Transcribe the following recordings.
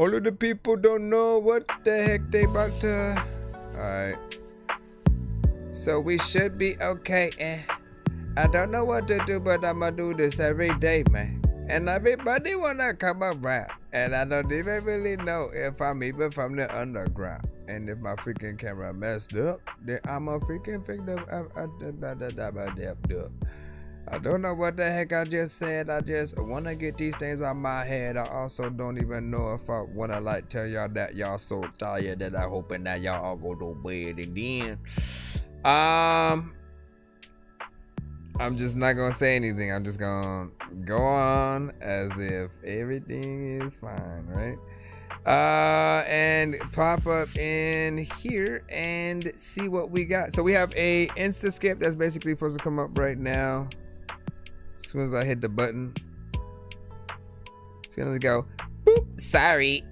All of the people don't know what the heck they about to. Alright. So we should be okay. I don't know what to do, but I'ma do this every day, man. And everybody wanna come around. And I don't even really know if I'm even from the underground. And if my freaking camera messed up, then I'ma freaking fix them up. I don't know what the heck I just said. I just wanna get these things out my head. I also don't even know if I wanna like tell y'all that y'all so tired that I hoping that y'all all go to bed. And then I'm just not gonna say anything. I'm just gonna go on as if everything is fine, right? And pop up in here and see what we got. So we have a insta skip that's basically supposed to come up right now. As soon as I hit the button, it's gonna go boop. Sorry.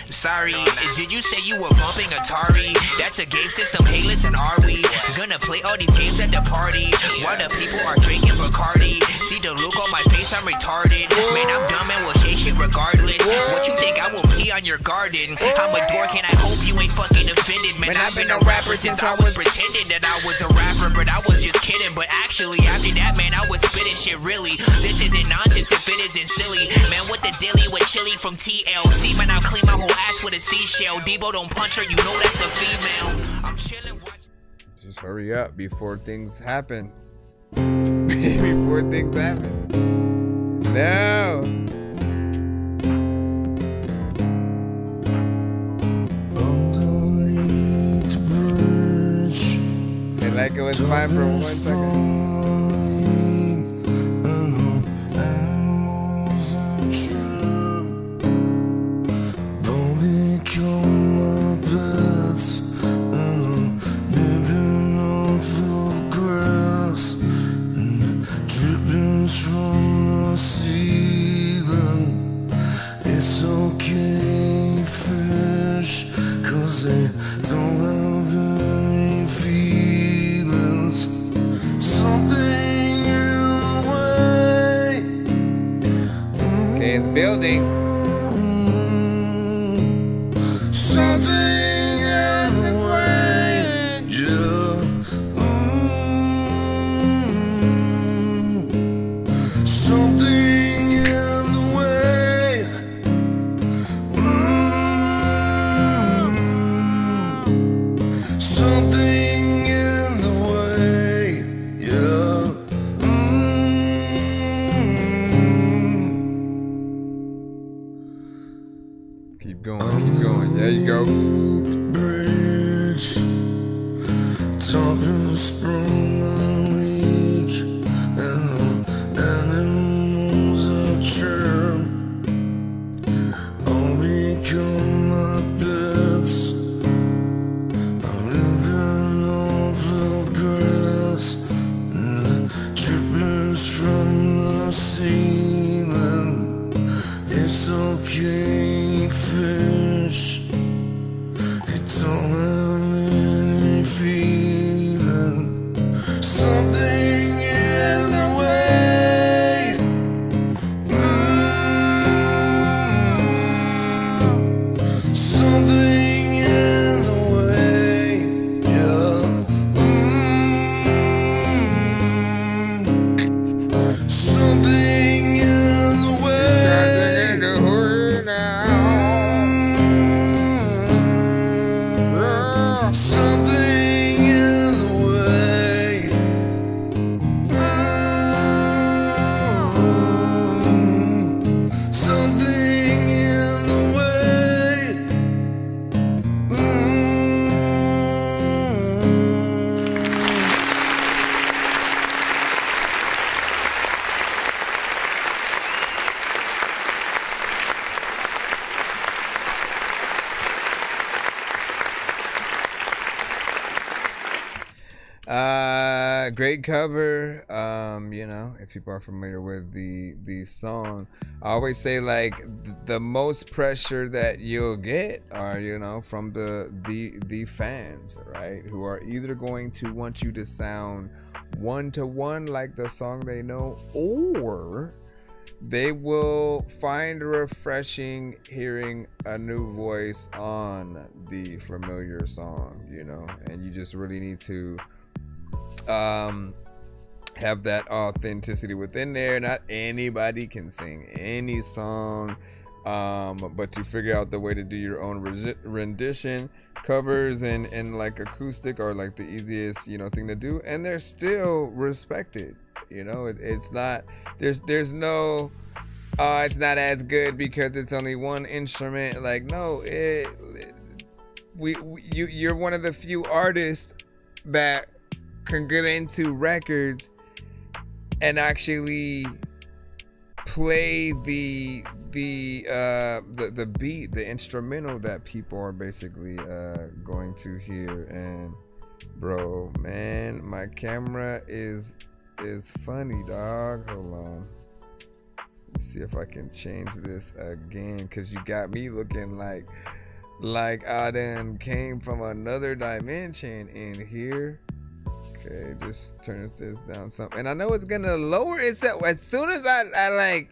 Sorry, did you say you were bumping Atari? That's a game system, hey listen, are we gonna play all these games at the party? While the people are drinking Bacardi. See the look on my face, I'm retarded. Man, I'm dumb and will say shit regardless. What you think I will pee on your garden? I'm a dork and I hope you ain't fucking offended. Man, I've been a rapper since I was pretending that I was a rapper, but I was just kidding. But actually, after that, man, I was spitting shit really. This isn't nonsense if it isn't silly. Man, what the dilly with chili from TLC? Man, I'll clean my whole ass with a seashell. Debo don't punch her, you know that's a female. I'm chilling. Just hurry up before things happen. Before things happen. No. And like it was fine for 1 second. Building. Something in the way, yeah. Something in the way. Something in the way, yeah. Keep going. There you go. Bridge, talking sprung a leak, and the animals are chirp. All become my pets. I'm living off the grass, and the drippings from the ceiling. It's okay, fish. It don't have any feeling. Something in the way. Something in the way. Yeah. Something in the way. Something in the way. Something in the way. Great cover. You know, if people are familiar with the song, I always say like the most pressure that you'll get are, you know, from the fans, right? Who are either going to want you to sound one-to-one like the song they know, or they will find refreshing hearing a new voice on the familiar song, you know, and you just really need to have that authenticity within there. Not anybody can sing any song, but to figure out the way to do your own rendition, covers, and like acoustic are like the easiest, you know, thing to do, and they're still respected. You know, it's not, there's no it's not as good because it's only one instrument. Like, no, you're one of the few artists that can get into records and actually play the beat, the instrumental that people are basically going to hear. And bro, man, my camera is funny, dog. Hold on, let's see if I can change this again, because you got me looking like I done came from another dimension in here. Okay, just turns this down some, and I know it's gonna lower itself as soon as I like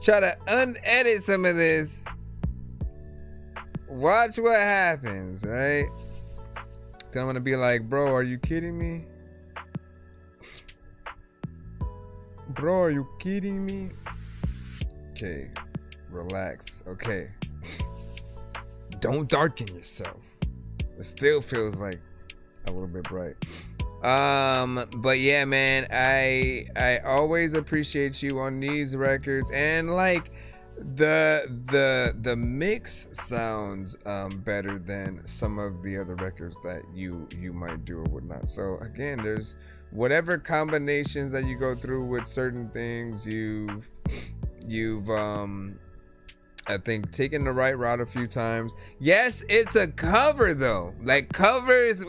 try to unedit some of this. Watch what happens, right? Then I'm gonna be like, bro, are you kidding me? Bro, are you kidding me? Okay, relax. Okay, don't darken yourself. It still feels like a little bit bright. But yeah, man, I always appreciate you on these records, and like the mix sounds better than some of the other records that you might do or whatnot. So again, there's whatever combinations that you go through with certain things, you've I think taken the right route a few times. Yes, it's a cover though. Like, covers,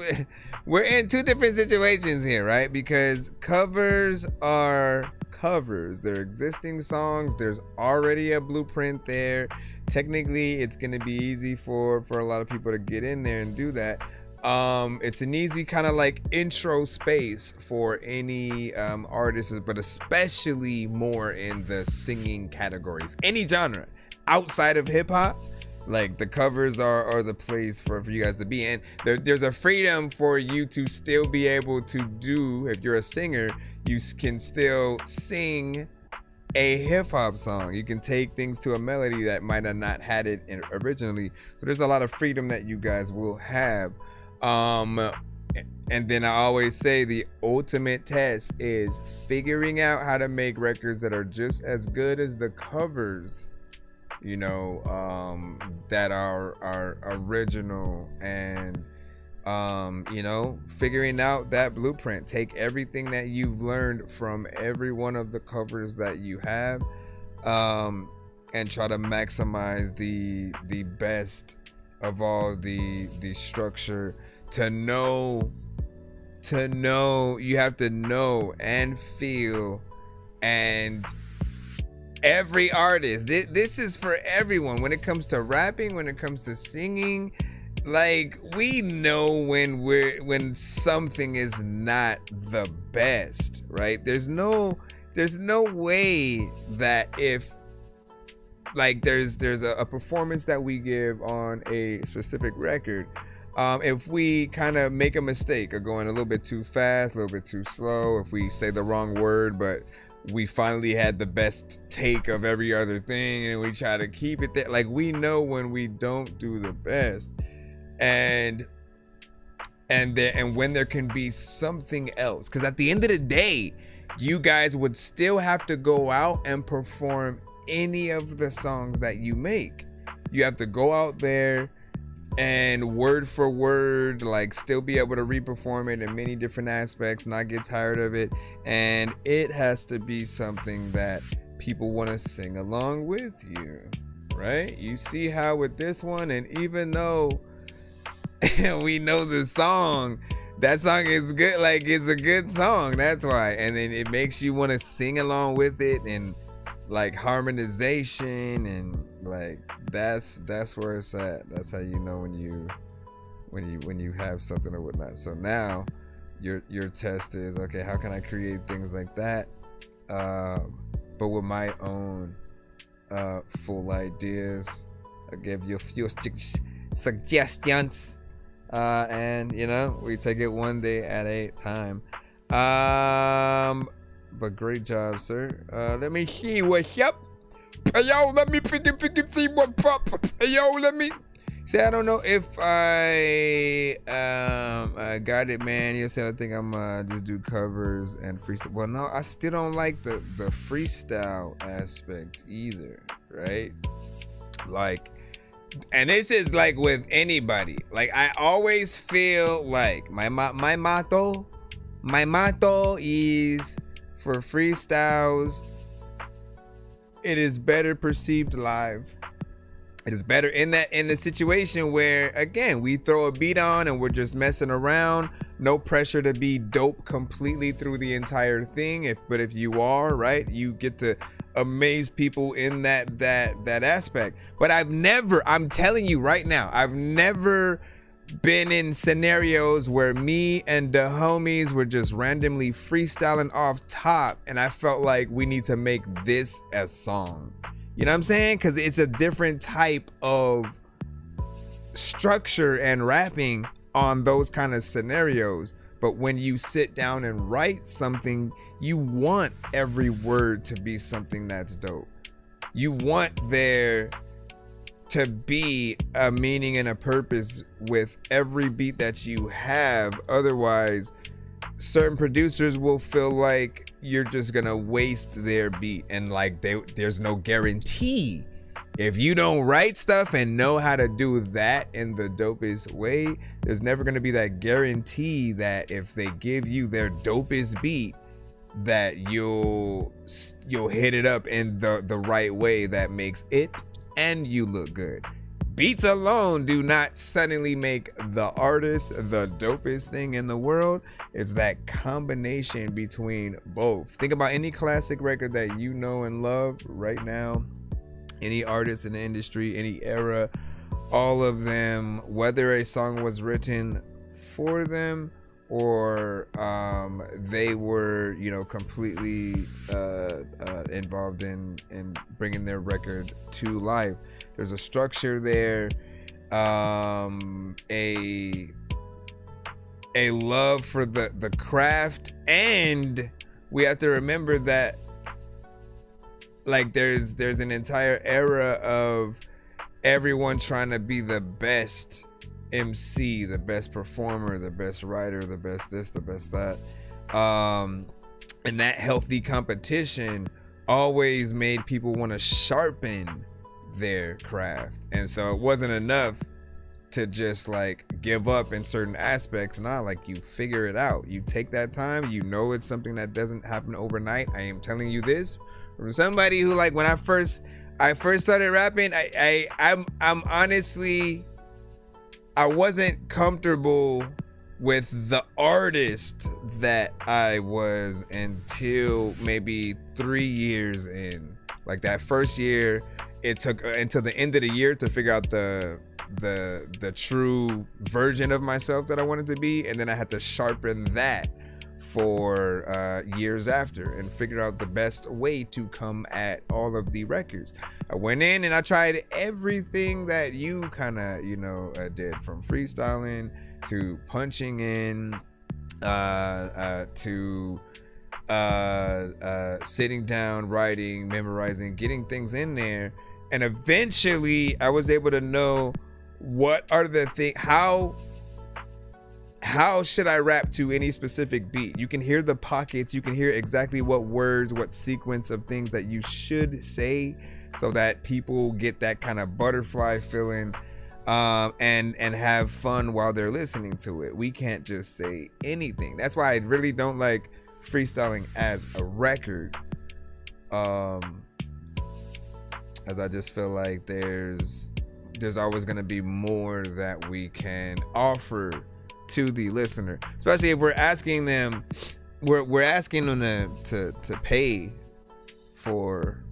we're in two different situations here, right? Because covers are covers. They're existing songs. There's already a blueprint there. Technically, it's going to be easy for a lot of people to get in there and do that. It's an easy kind of like intro space for any artists, but especially more in the singing categories. Any genre outside of hip hop, like the covers are the place for you guys to be. And there's a freedom for you to still be able to do, if you're a singer, you can still sing a hip hop song. You can take things to a melody that might have not had it originally. So there's a lot of freedom that you guys will have. And then I always say the ultimate test is figuring out how to make records that are just as good as the covers, you know, that are original, and you know, figuring out that blueprint. Take everything that you've learned from every one of the covers that you have, and try to maximize the best of all the structure. To know, you have to know and feel. And every artist, this is for everyone. When it comes to rapping, when it comes to singing, like, we know when something is not the best, right? There's no way that if like there's a performance that we give on a specific record, if we kind of make a mistake of going a little bit too fast, a little bit too slow, if we say the wrong word, but we finally had the best take of every other thing and we try to keep it there, like, we know when we don't do the best. And when there can be something else, because at the end of the day, you guys would still have to go out and perform any of the songs that you make. You have to go out there and word for word, like, still be able to re-perform it in many different aspects, not get tired of it. And it has to be something that people want to sing along with you, right? You see how with this one, and even though we know the song, that song is good, like, it's a good song, that's why. And then it makes you want to sing along with it, and like harmonization, and like that's where it's at. That's how you know when you have something or whatnot. So now your test is, okay, how can I create things like that but with my own full ideas. I give you a few suggestions, and you know, we take it one day at a time. But great job, sir. Let me see what's up. Hey, yo, let me see what's up. Hey, yo, let me. See, I don't know if I got it, man. You said I think I'm just do covers and freestyle. Well, no, I still don't like the freestyle aspect either, right? Like, and this is like with anybody. Like, I always feel like my motto is for freestyles. It is better perceived live. It is better in the situation where, again, we throw a beat on and we're just messing around. No pressure to be dope completely through the entire thing. But if you are, right, you get to amaze people in that aspect. But I'm telling you right now, I've never been in scenarios where me and the homies were just randomly freestyling off top and I felt like we need to make this a song. You know what I'm saying? Because it's a different type of structure and rapping on those kind of scenarios. But when you sit down and write something, you want every word to be something that's dope. You want there to be a meaning and a purpose with every beat that you have. Otherwise, certain producers will feel like you're just gonna waste their beat, and like there's no guarantee. If you don't write stuff and know how to do that in the dopest way, there's never gonna be that guarantee that if they give you their dopest beat, that you'll hit it up in the right way that makes it and you look good. Beats alone do not suddenly make the artist the dopest thing in the world. It's that combination between both. Think about any classic record that you know and love right now, any artist in the industry, any era, all of them, whether a song was written for them or they were, you know, completely involved in bringing their record to life. There's a structure there, a love for the craft, and we have to remember that, like, there's an entire era of everyone trying to be the best MC, the best performer, the best writer, the best this, the best that, and that healthy competition always made people want to sharpen their craft. And so it wasn't enough to just like give up in certain aspects. Not like, you figure it out, you take that time, you know, it's something that doesn't happen overnight. I am telling you this from somebody who, like, when I first started rapping, I'm honestly, I wasn't comfortable with the artist that I was until maybe 3 years in. Like, that first year, it took until the end of the year to figure out the true version of myself that I wanted to be, and then I had to sharpen that for years after and figure out the best way to come at all of the records. I went in and I tried everything that you kind of, you know, did, from freestyling to punching in to sitting down, writing, memorizing, getting things in there. And eventually I was able to know what are the things, how should I rap to any specific beat. You can hear the pockets, you can hear exactly what words, what sequence of things that you should say, so that people get that kind of butterfly feeling, and have fun while they're listening to it. We can't just say anything. That's why I really don't like freestyling as a record, as I just feel like there's always going to be more that we can offer to the listener, especially if we're asking them to pay for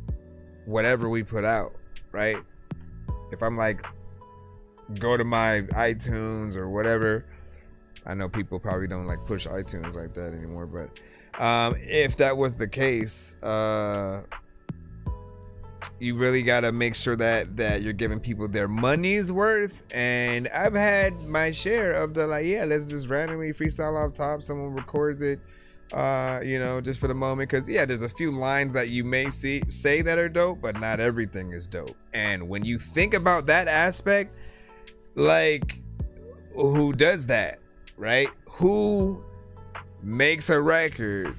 whatever we put out, right? If I'm like, go to my iTunes or whatever, I know people probably don't like push iTunes like that anymore, but if that was the case, you really gotta make sure that you're giving people their money's worth. And I've had my share of the like, yeah, let's just randomly freestyle off top. Someone records it, you know, just for the moment. Because yeah, there's a few lines that you may say that are dope, but not everything is dope. And when you think about that aspect, like, who does that, right? Who makes a record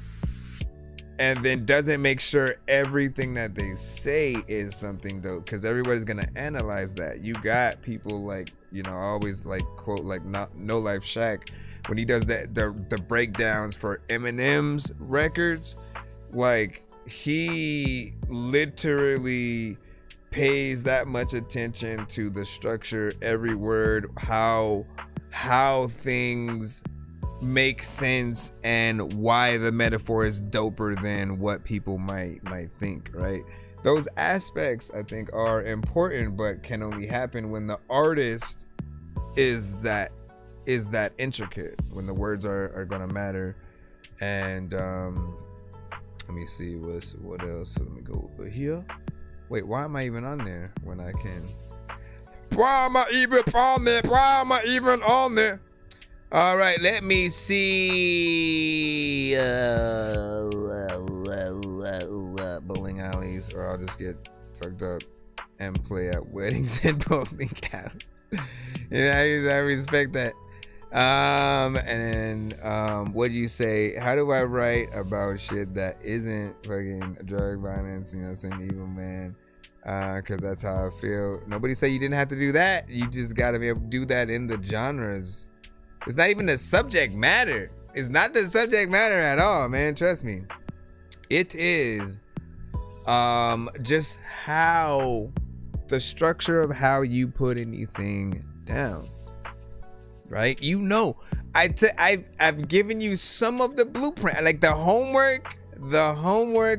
and then doesn't make sure everything that they say is something dope? Because everybody's gonna analyze that. You got people like, you know, I always like quote like No Life Shaq when he does that the breakdowns for Eminem's records. Like, he literally pays that much attention to the structure, every word, how things make sense, and why the metaphor is doper than what people might think, right? Those aspects I think are important, but can only happen when the artist is that intricate, when the words are gonna matter. And let me see what else. Let me go over here. Wait, why am I even on there when I can? Why am I even on there? Why am I even on there? All right, let me see. Bowling alleys, or I'll just get fucked up and play at weddings and bowling alleys. Yeah, I respect that. And then what do you say? How do I write about shit that isn't fucking drug violence? You know, saying evil man. Cause that's how I feel. Nobody said you didn't have to do that. You just gotta be able to do that in the genres. It's not even the subject matter. It's not the subject matter at all, man. Trust me. It is just how the structure of how you put anything down. Right? You know, I've given you some of the blueprint, like the homework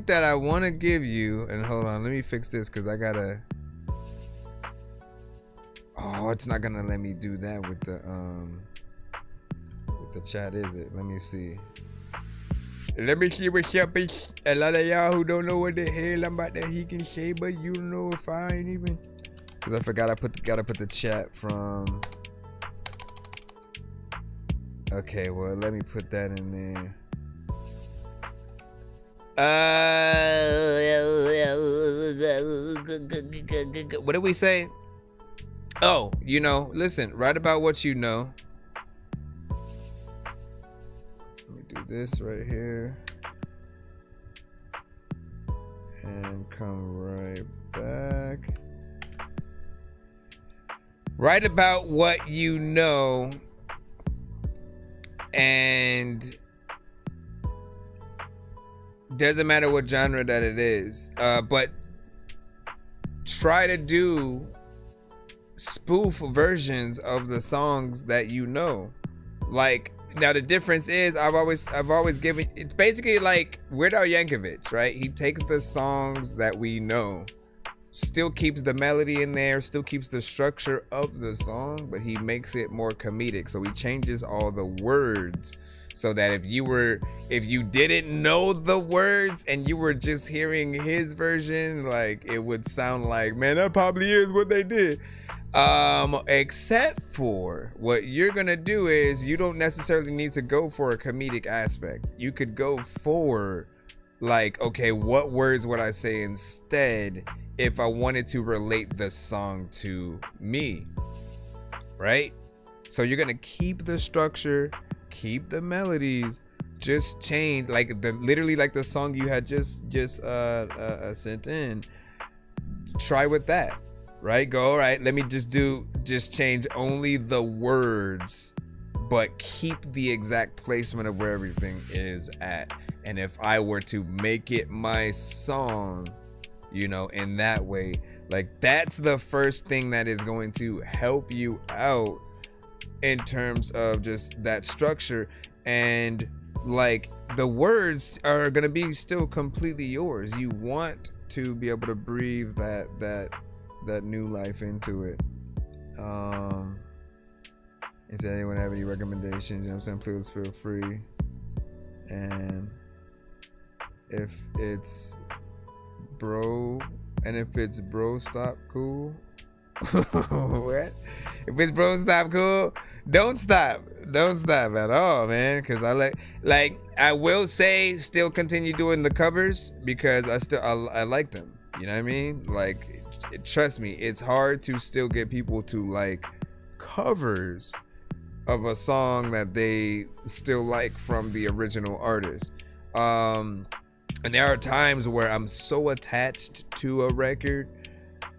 that I want to give you. And hold on, let me fix this because I gotta. Oh, it's not gonna let me do that with the chat, is it? Let me see. Let me see what's up. A lot of y'all who don't know what the hell I'm about to he can say, but you don't know if I ain't even. Because I forgot gotta put the chat from. Okay, well, let me put that in there. What did we say? Oh, you know, listen, write about what you know. Let me do this right here. And come right back. Write about what you know. And doesn't matter what genre that it is, but try to do spoof versions of the songs that you know. Like, now the difference is I've always given, it's basically like Weird Al Yankovic, right? He takes the songs that we know, still keeps the melody in there, still keeps the structure of the song, but he makes it more comedic. So he changes all the words so that if you didn't know the words and you were just hearing his version, like, it would sound like, man, that probably is what they did. Except for what you're gonna do is you don't necessarily need to go for a comedic aspect. You could go for, like, okay, what words would I say instead if I wanted to relate the song to me, right? So you're gonna keep the structure, keep the melodies, just change, like literally like the song you had just sent in. Try with that, right? Go, all right, let me just change only the words, but keep the exact placement of where everything is at. And if I were to make it my song, you know, in that way, like, that's the first thing that is going to help you out in terms of just that structure. And like, the words are gonna be still completely yours. You want to be able to breathe that new life into it. Does anyone have any recommendations? You know what I'm saying? Please feel free. And if it's bro And if it's bro stop cool, what? If it's bro stop cool, don't stop at all, man. Because I like I will say still continue doing the covers because I like them. You know what I mean? Like, trust me, it's hard to still get people to like covers of a song that they still like from the original artist. And there are times where I'm so attached to a record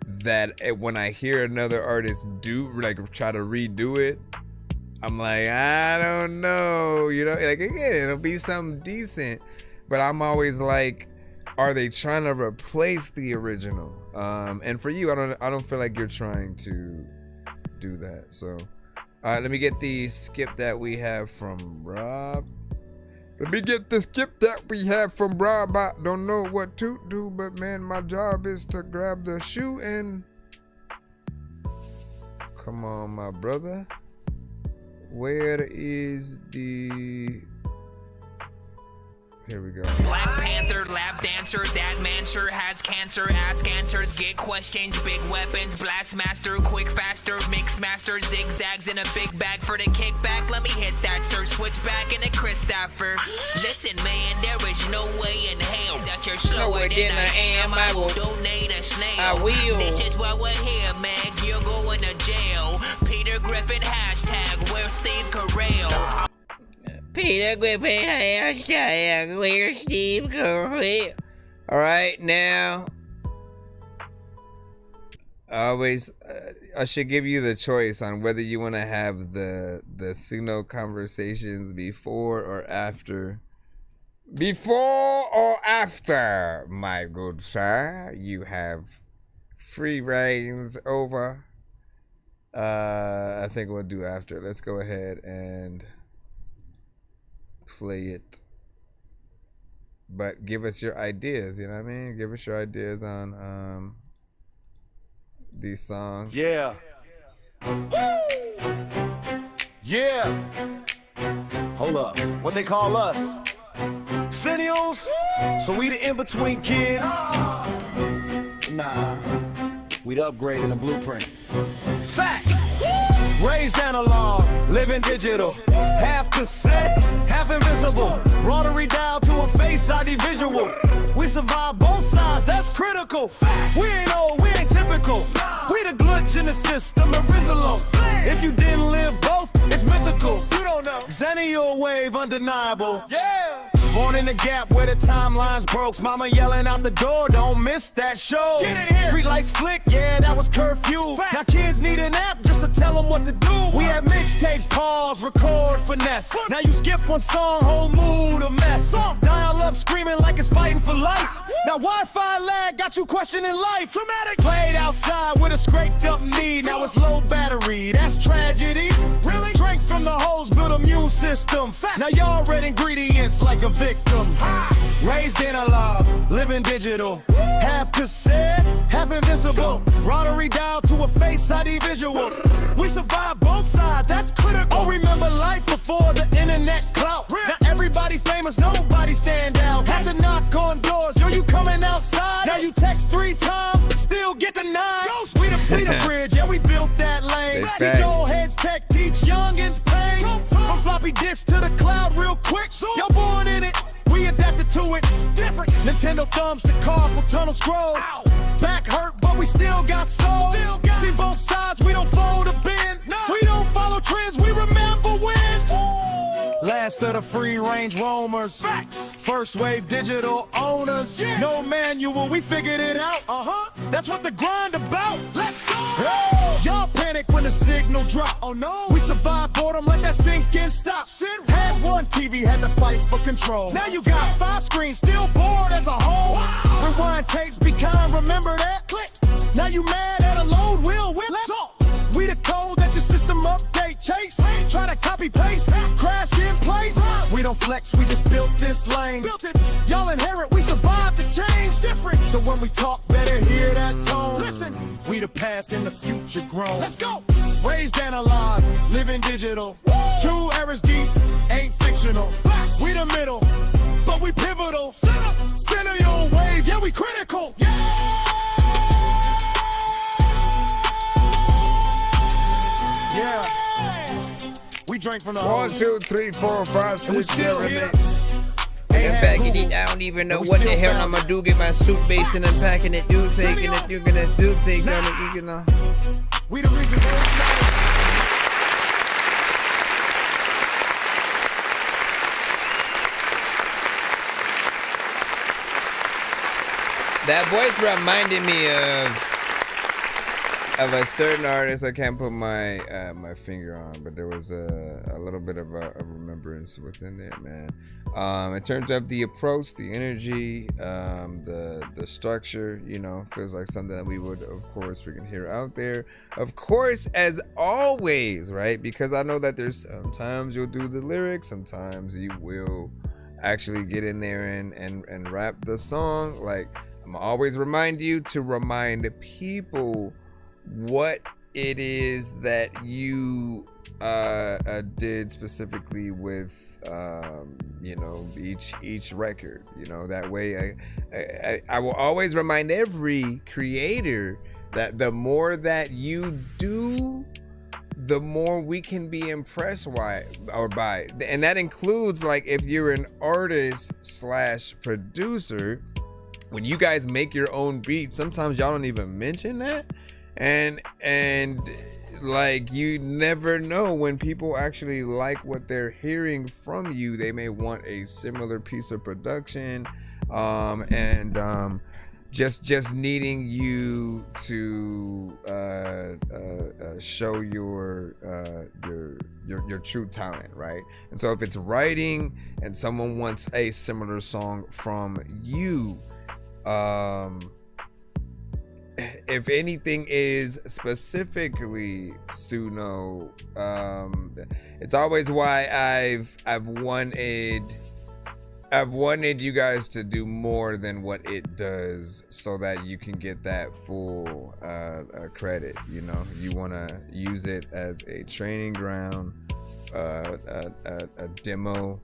that when I hear another artist try to redo it, I'm like, I don't know, you know, like again, it'll be something decent, but I'm always like, are they trying to replace the original? And for you, I don't feel like you're trying to do that. So, let me get the skip that we have from Rob. I don't know what to do, but man, my job is to grab the shoe and come on, my brother. Where is the... Here we go. Black Panther, lap dancer, that man sure has cancer. Ask answers, get questions, big weapons, blast master, quick faster, mix master, zigzags in a big bag for the kickback. Let me hit that, sir, switch back in the Christopher. Listen, man, there is no way in hell that you're slower than I am. I will donate a snail. I will. This is why we're here, man. You're going to jail. Peter Griffin, hashtag, where's Steve Carell? Peter Griffin, hashtag, where's Steve Carell? All right, now, always, I should give you the choice on whether you want to have the signal conversations before or after. Before or after, my good sir, you have free reigns over. I think we'll do after. Let's go ahead and play it, but give us your ideas, you know what I mean? Give us your ideas on these songs. Yeah. Yeah. Hold up. What they call us? Centennials? So we the in-between kids? Nah. We the upgrade in the blueprint. Facts! Raised analog, living digital. Half cassette, half invincible. Rotary dial to a face ID visual. We survive both sides, that's critical. We ain't old, we ain't typical. We the glitch in the system, original. If you didn't live both, it's mythical. You don't know. Xennial wave, undeniable. Yeah. Born in the gap where the timeline's broke. Mama yelling out the door, don't miss that show. Get in here. Street lights flick, yeah, that was curfew. Facts. Now kids need an app just to tell them what to do. We had mixtapes, pause, record, finesse. Now you skip one song, whole mood a mess. Dial up screaming like it's fighting for life. Now Wi-Fi lag got you questioning life. Dramatic. Played outside with a scraped up knee. Now it's low battery, that's tragedy. Really? Drank from the hose, built immune system. Facts. Now y'all read ingredients like a victim. Raised analog, living digital. Half cassette, half invincible. Rotary dial to a face ID visual. We survive both sides, that's critical. Oh, remember life before the internet clout. Now everybody famous, nobody stand out. Had to knock on doors, yo, you coming outside. Now you text 3 times, still get denied. We the bridge, yeah, we built that lane. Teach old heads tech, teach youngins pain. From floppy disks to the cloud real quick. Y'all born in it, we adapted to it. Different. Nintendo thumbs to carpal tunnel scroll. Ow. Back hurt, but we still got soul. See both sides, we don't fold a bend. No. We don't follow trends, we remember when. Last of the free range roamers. Facts. First wave digital owners. Yeah. No manual, we figured it out. That's what the grind about. Let's go. Hey. Y'all panic when the signal drop. Oh no. We survived boredom, let that sink in. Stop. Had one TV, had to fight for control. Now you got 5 screens, still bored as a whole. Wow. Rewind tapes, be kind, remember that? Click. Now you mad at a load wheel whip. We the code that your system update chase. Try to copy paste, crash in place. We don't flex, we just built this lane. Y'all inherit, we survived the change. Different. So when we talk, better hear that tone. Listen, we the past and the future grown. Let's go. Raised analog, living digital. 2 eras deep, ain't fictional. We the middle, but we pivotal. Center your wave, yeah, we critical. Yeah. Yeah. We drank from the 1, 2, 3, 4, 5, and we 6, still 7, here. 8. And packing it, I don't even know what the hell I'ma do. Get my suit base and unpacking it, do taking it, you're gonna do take on it, you know. We the reason they're excited. That voice reminded me of a certain artist. I can't put my my finger on, but there was a little bit of a remembrance within there, man. In terms of the approach, the energy, the structure, you know, feels like something that we would, of course, we can hear out there. Of course, as always, right? Because I know that there's sometimes you'll do the lyrics, sometimes you will actually get in there and rap the song. Like, I'm always remind you to remind people what it is that you did specifically with you know, each record. You know, that way I will always remind every creator that the more that you do, the more we can be impressed by, and that includes, like, if you're an artist / producer, when you guys make your own beats, sometimes y'all don't even mention that, and like, you never know when people actually like what they're hearing from you. They may want a similar piece of production, just needing you to show your true talent, right? And so if it's writing and someone wants a similar song from you, if anything is specifically Suno, it's always why I've wanted you guys to do more than what it does, so that you can get that full credit. You know, you want to use it as a training ground, a demo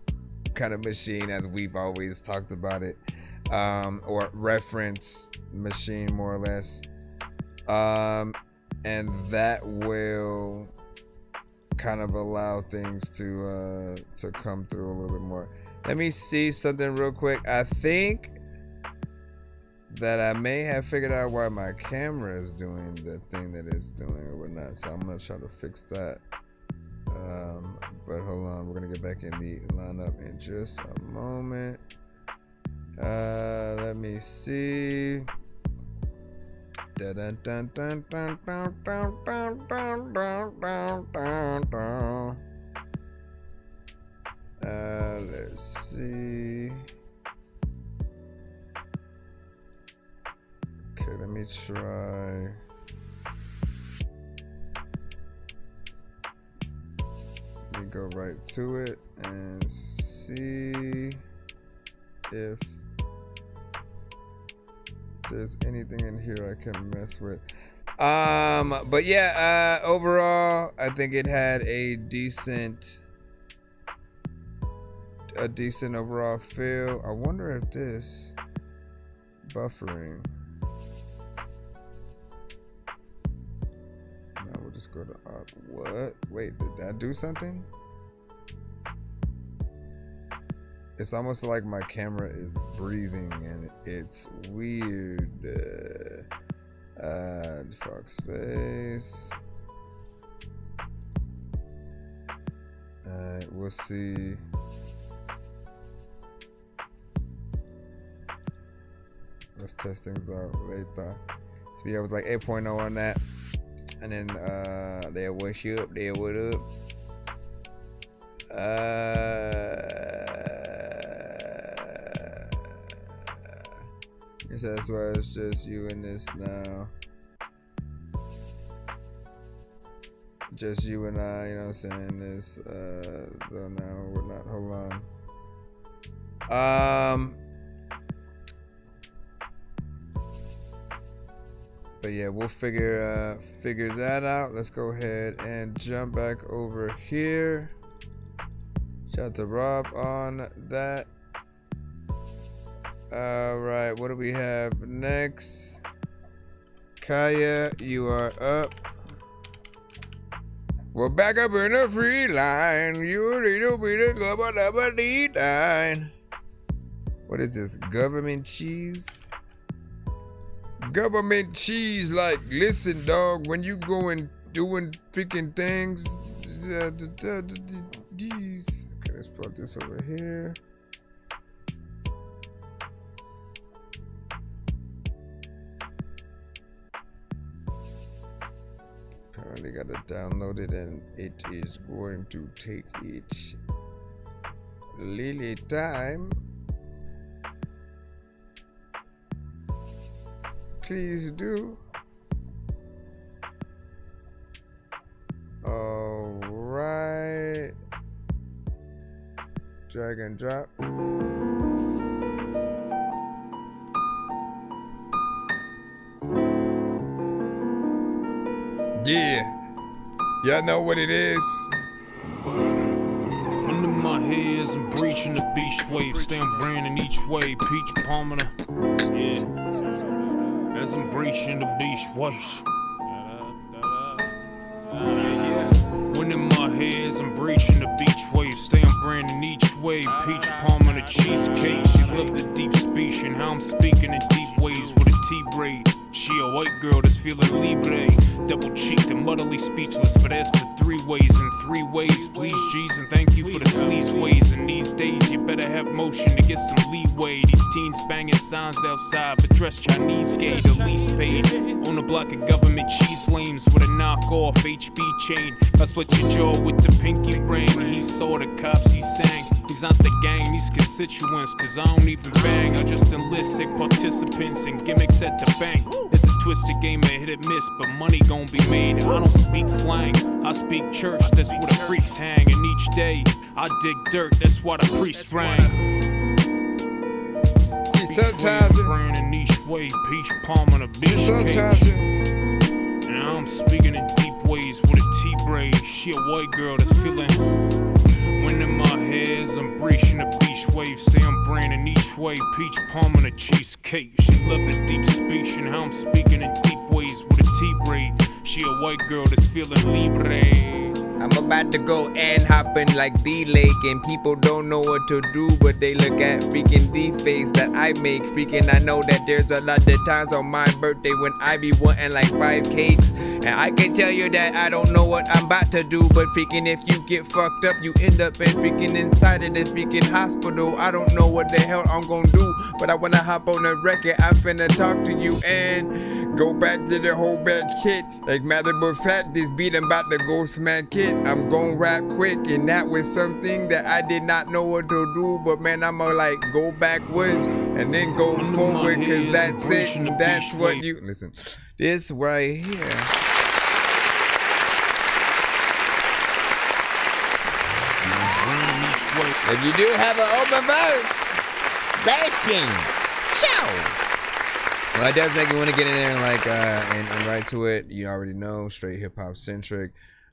kind of machine, as we've always talked about it, or reference machine, more or less, and that will kind of allow things to come through a little bit more. Let me see something real quick. I think that I may have figured out why my camera is doing the thing that it's doing or whatnot, so I'm gonna try to fix that. But hold on, we're gonna get back in the lineup in just a moment. Let me see. Let's see. Okay, let me try. Let me go right to it and see if there's anything in here I can mess with. But yeah, overall, I think it had a decent overall feel. I wonder if this buffering. Now we'll just go to what? Wait, did that do something? It's almost like my camera is breathing and it's weird. Fuck space. Alright, we'll see. Let's test things out later. So yeah, it was like 8.0 on that. And then there was you up, there what up. That's why it's just you and this now. Just you and I, you know what I'm saying? This though now we're not, hold on. But yeah, we'll figure that out. Let's go ahead and jump back over here. Shout out to Rob on that. All right, what do we have next? Kaya, you are up. We're back up in the free line. You little bit of line. What is this? Government cheese? Government cheese, like, listen, dog, when you going doing freaking things, these. Okay, let's plug this over here. Apparently got to download it, and it is going to take its lily time. Please do. All right. Drag and drop. Yeah. Y'all know what it is. Under my hair as I'm breaching the beach wave, stay on brand in each way, peach palm yeah. As I'm breaching the beach wave. Wind in my hair as I'm breaching the beach wave, stay on brand in each way, peach palm on a cheesecake. She loved the deep speech and how I'm speaking in deep ways with a T-braid. She a white girl that's feeling libre, double-cheeked and muddily speechless, but as for 3 ways in 3 ways, please G's and thank you for the sleaze ways. And these days you better have motion to get some leeway. These teens banging signs outside, but dressed Chinese gay, the least paid. On a block of government cheese lames with a knockoff HB chain. I split your jaw with the pinky ring. He saw the cops, he sang. He's not the gang, these constituents, cause I don't even bang. I just enlist sick participants and gimmicks at the bank. It's a twisted game of hit and miss, but money gon' be made. I don't speak slang, I speak church, that's where the freaks hang. And each day, I dig dirt, that's why the priest rang. Sometimes brand in each way, peach palm on a beach cage. And I'm speaking in deep ways with a T-braid. She a white girl that's feeling. Wind in my hairs, I'm breaching the beach wave. Stay on brand in each way, peach palm on a cheesecake. She loved the deep speech and how I'm speaking in deep ways with a T-braid. She a white girl that's feeling libre. I'm about to go and hopping like D-Lake, and people don't know what to do, but they look at freaking D-face that I make. Freaking, I know that there's a lot of times on my birthday when I be wanting like 5 cakes, and I can tell you that I don't know what I'm about to do, but freaking if you get fucked up, you end up in freaking inside of this freaking hospital. I don't know what the hell I'm gonna do, but I wanna hop on the record. I'm finna talk to you and go back to the whole bad kid. Like matter of fact, this beat I'm about to go smack kid. I'm gon' rap quick, and that was something that I did not know what to do, but man, I'ma like go backwards and then go forward, cause that's it. That's what you listen. This right here. If you do have an open verse, listen, ciao. Well, it does make me want to get in there and like and right to it. You already know, straight hip hop centric.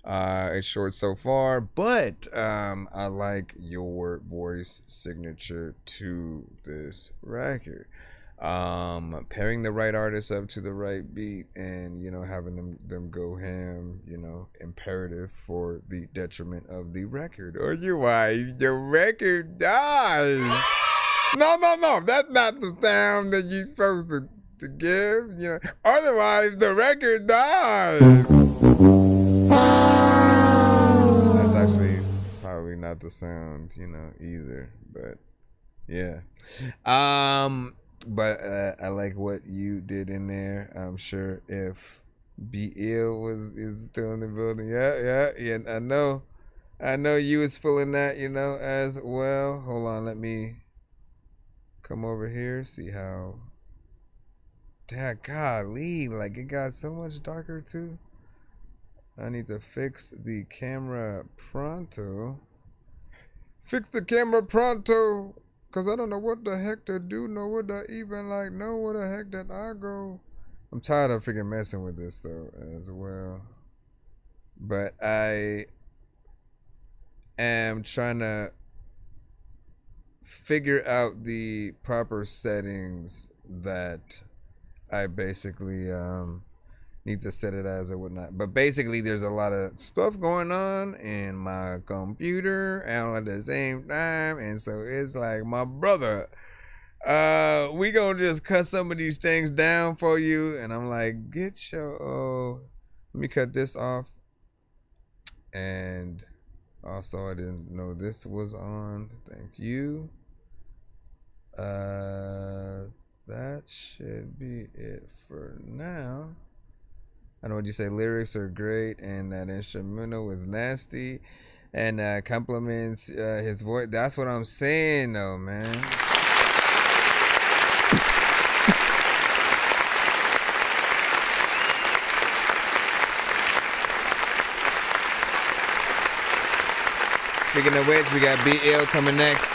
It's short so far, but I like your voice signature to this record. Pairing the right artists up to the right beat, and you know, having them go ham, you know, imperative for the detriment of the record. Otherwise, the record dies. No, that's not the sound that you're supposed to give. You know, otherwise the record dies. That's actually probably not the sound, you know, either. But yeah. But I like what you did in there. I'm sure if BL is still in the building. Yeah. I know you was feeling that, you know, as well. Hold on, let me come over here, see how. Dad, golly, like it got so much darker too. I need to fix the camera pronto. Fix the camera pronto. Cause I don't know what the heck to do, nor what I even like know where the heck that I go. I'm tired of freaking messing with this though as well. But I am trying to figure out the proper settings that I basically need to set it as or whatnot. But basically, there's a lot of stuff going on in my computer all at the same time, and so it's like, my brother, we gonna just cut some of these things down for you. And I'm like, get your let me cut this off. And also, I didn't know this was on. Thank you. That should be it for now. I know what you say. Lyrics are great, and that instrumental was nasty, and compliments his voice. That's what I'm saying, though, man. Speaking of which, we got BL coming next.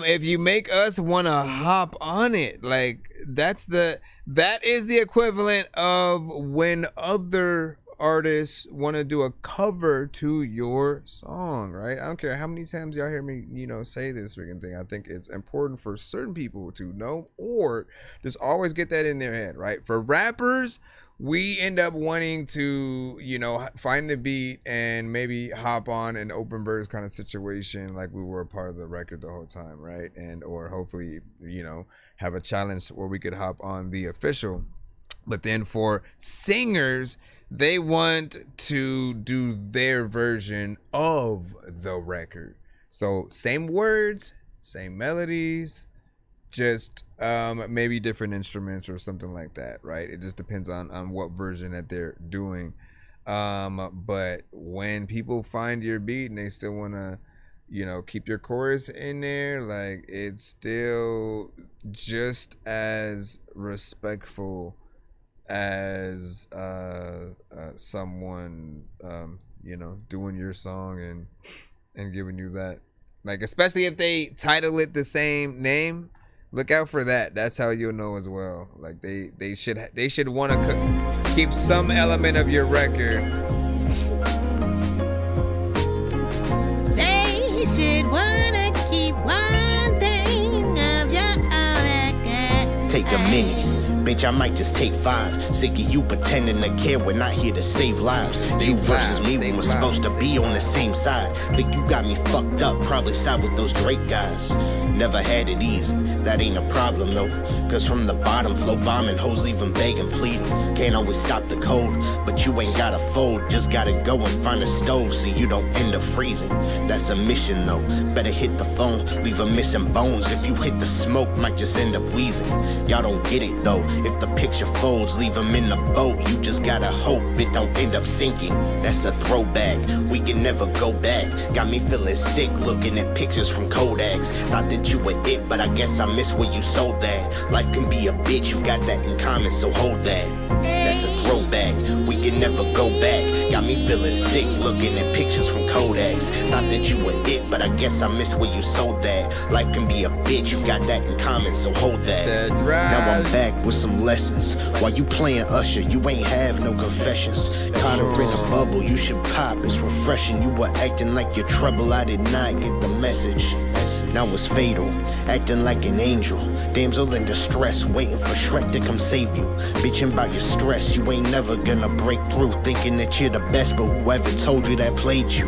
If you make us want to hop on it, like that is the equivalent of when other artists want to do a cover to your song, right? I don't care how many times y'all hear me, say this freaking thing. I think it's important for certain people to know, or just always get that in their head, right? For rappers, we end up wanting to, find the beat and maybe hop on an open verse kind of situation, like we were a part of the record the whole time, right? And or hopefully, have a challenge where we could hop on the official. But then for singers, they want to do their version of the record. So same words, same melodies, just maybe different instruments or something like that, right? It just depends on what version that they're doing. But when people find your beat and they still want to, keep your chorus in there, like, it's still just as respectful as someone doing your song and giving you that, like, especially if they title it the same name. Look out for that. That's how you'll know as well. Like, they should want to keep some element of your record. They should want to keep one thing of your record. Take a minute. Bitch, I might just take 5. Sick of you pretending to care, we're not here to save lives. You versus me, we were supposed to be on the same side. Think you got me fucked up, probably side with those Drake guys. Never had it easy, that ain't a problem though. Cause from the bottom, flow bombing, hoes leaving begging, pleading. Can't always stop the cold, but you ain't gotta fold. Just gotta go and find a stove so you don't end up freezing. That's a mission though, better hit the phone, leave them missing bones. If you hit the smoke, might just end up wheezing. Y'all don't get it though. If the picture folds, leave them in the boat. You just gotta hope it don't end up sinking. That's a throwback, we can never go back. Got me feeling sick looking at pictures from Kodaks. Thought that you were it, but I guess I missed where you sold that. Life can be a bitch, you got that in common, so hold that. That's a throwback, we can never go back. Got me feeling sick looking at pictures from Kodaks. Thought that you were it, but I guess I missed where you sold that. Life can be a bitch, you got that in common, so hold that. That's right. Now I'm back with some lessons. While you playing Usher, you ain't have no confessions. Caught her in a bubble, you should pop, it's refreshing. You were acting like you're trouble, I did not get the message. Now it's fatal, acting like an angel. Damsel in distress, waiting for Shrek to come save you. Bitching about your stress, you ain't never gonna break through. Thinking that you're the best, but whoever told you that played you.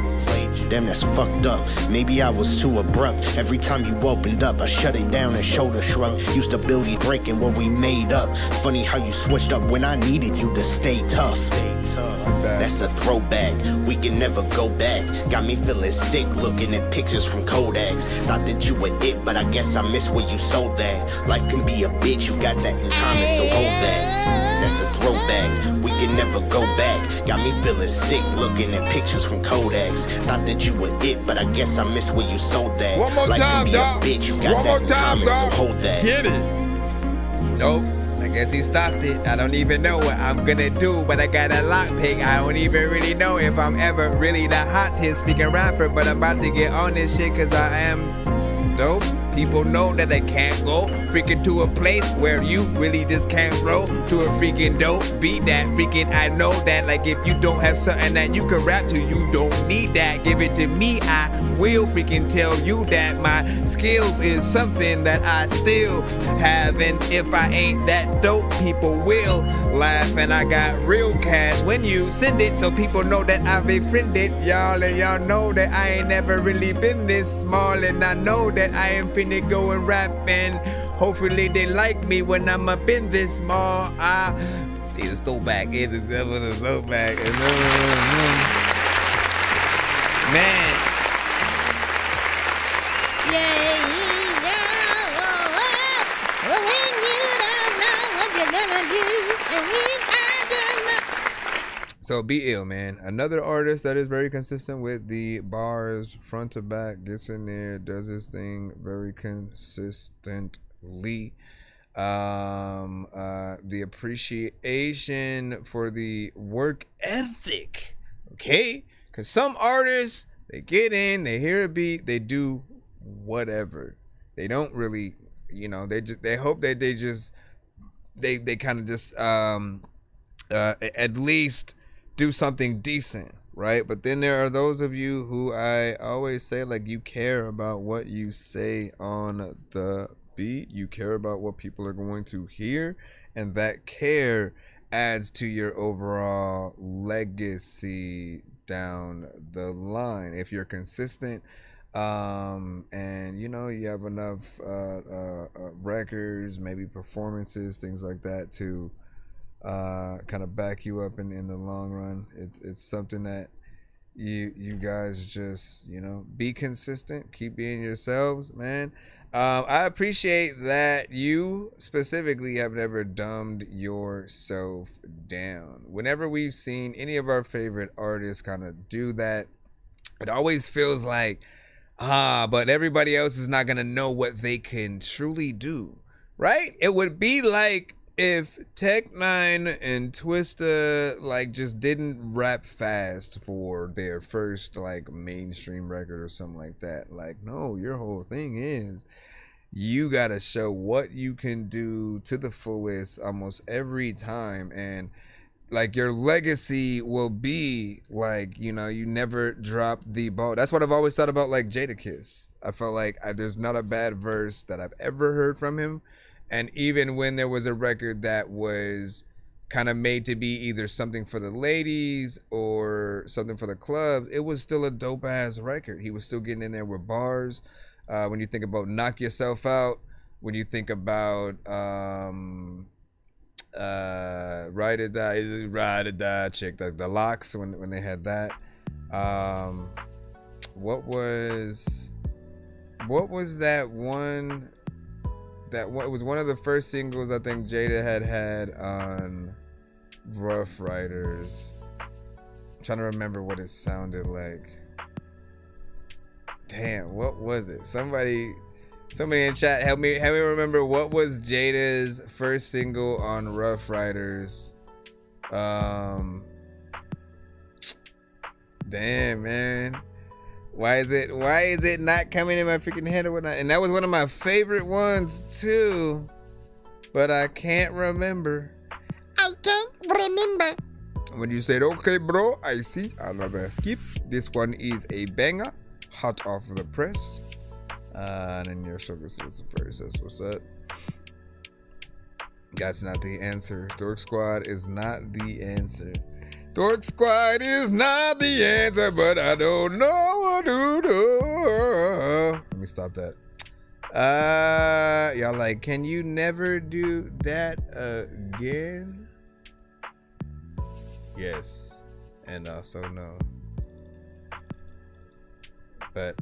Damn, that's fucked up. Maybe I was too abrupt. Every time you opened up, I shut it down and shoulder shrug. Used to build it breaking what we made up. Funny how you switched up when I needed you to stay tough. That's a throwback, we can never go back. Got me feeling sick looking at pictures from Kodaks. Thought that you were it, but I guess I missed where you sold that. Life can be a bitch, you got that in common, so hold that. That's a throwback, we can never go back. Got me feeling sick looking at pictures from Kodaks. Thought that you were it, but I guess I missed where you sold that. One more Life time, can be dog. a bitch, you got One that more in time, common, dog. so hold that. Get it. Nope. I guess he stopped it. I don't even know what I'm gonna do, but I got a lockpick. I don't even really know if I'm ever really the hottest speaking rapper, but I'm about to get on this shit cause I am dope. People know that they can't go freaking to a place where you really just can't flow to a freaking dope beat that freaking I know that. Like if you don't have something that you can rap to, you don't need that. Give it to me, I will freaking tell you that my skills is something that I still have. And if I ain't that dope, people will laugh. And I got real cash when you send it, so people know that I've befriended y'all. And y'all know that I ain't never really been this small. And I know that I am finna go and rap, and hopefully they like me when I'm up in this small. It is throwback. It is definitely throwback. Man. Yeah, when you don't know what you're gonna do, and when I don't know. So Be Ill, man. Another artist that is very consistent with the bars front to back, gets in there, does his thing very consistently. The appreciation for the work ethic, okay? Because some artists, they get in, they hear a beat, they do whatever. They don't really, you know, they hope that they kind of just at least do something decent, right? But then there are those of you who I always say, like, you care about what you say on the beat, you care about what people are going to hear, and that care adds to your overall legacy down the line. If you're consistent, and you know, you have enough records, maybe performances, things like that to kind of back you up in the long run, it's something that you guys just, you know, be consistent, keep being yourselves, man. I appreciate that you specifically have never dumbed yourself down. Whenever we've seen any of our favorite artists kind of do that, it always feels like, but everybody else is not gonna know what they can truly do, right? It would be like if Tech-9 and Twista like just didn't rap fast for their first like mainstream record or something like that. Like, no, your whole thing is you gotta show what you can do to the fullest almost every time, and like your legacy will be like, you know, you never drop the ball. That's what I've always thought about like Jadakiss. I felt like there's not a bad verse that I've ever heard from him. And even when there was a record that was kind of made to be either something for the ladies or something for the clubs, it was still a dope ass record. He was still getting in there with bars. When you think about Knock Yourself Out, when you think about Ride or Die chick, the Locks, when they had that. What was that one? It was one of the first singles I think Jada had on Rough Riders. I'm trying to remember what it sounded like. Damn, what was it? Somebody in chat help me remember what was Jada's first single on Rough Riders. Damn, man. Why is it not coming in my freaking head or whatnot? And that was one of my favorite ones too, but I can't remember. I can't remember. When you said, okay, bro, I see. I'll never skip. This one is a banger, hot off the press. And then your sugar was the first. That's what's up. That's not the answer. Dork Squad is not the answer. Dork Squad is not the answer, but I don't know what to do. Let me stop that. Y'all like, can you never do that again? Yes, and also no. But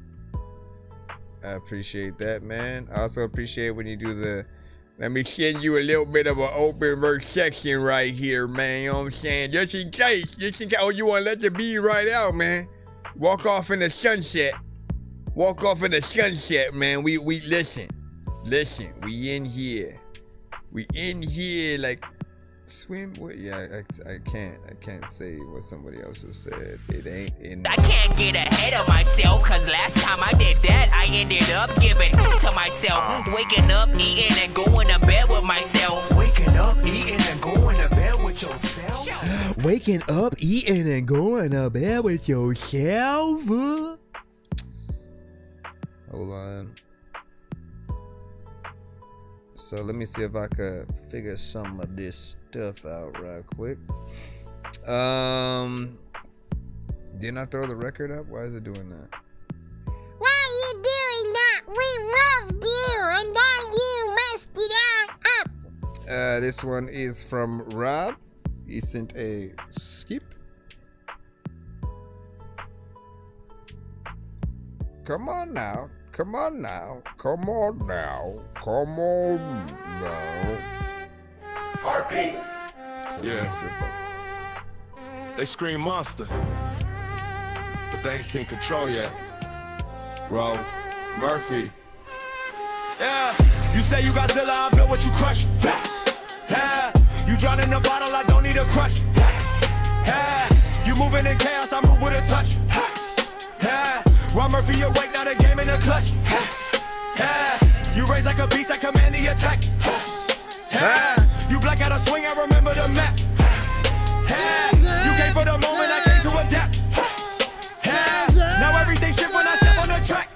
I appreciate that, man. I also appreciate when you do the, let me send you a little bit of an open verse section right here, man. You know what I'm saying? Just in case, oh, you want to let the beat right out, man. Walk off in the sunset. Walk off in the sunset, man. We listen. We in here. We in here like swim. Yeah, I can't say what somebody else has said. It ain't in. I can't get ahead of myself, cause last time I did that, I ended up giving to myself. Waking up, eating, and going to bed with myself. Waking up, eating, and going to bed with yourself. Waking up, eating, and going to bed with yourself. Hold on. So let me see if I could figure some of this stuff out right quick. Didn't I throw the record up? Why is it doing that? Why are you doing that? We loved you, and then you messed it all up. This one is from Rob. He sent a skip. Come on now. Come on now. Come on now. Come on now. Heartbeat. Yeah. They scream monster, but they ain't seen control yet. Bro, Murphy. Yeah, you say you got Zilla, I built what you crush. Yeah, you drown in the bottle, I don't need a crush. Yeah, you moving in chaos, I move with a touch. Yeah, Ron Murphy awake, now the game in the clutch. Yeah, you raise like a beast, I command the attack. Yeah, you black out a swing, I remember the map. Yeah, you came for the moment, I came to adapt. Yeah, now everything shift when I step on the track.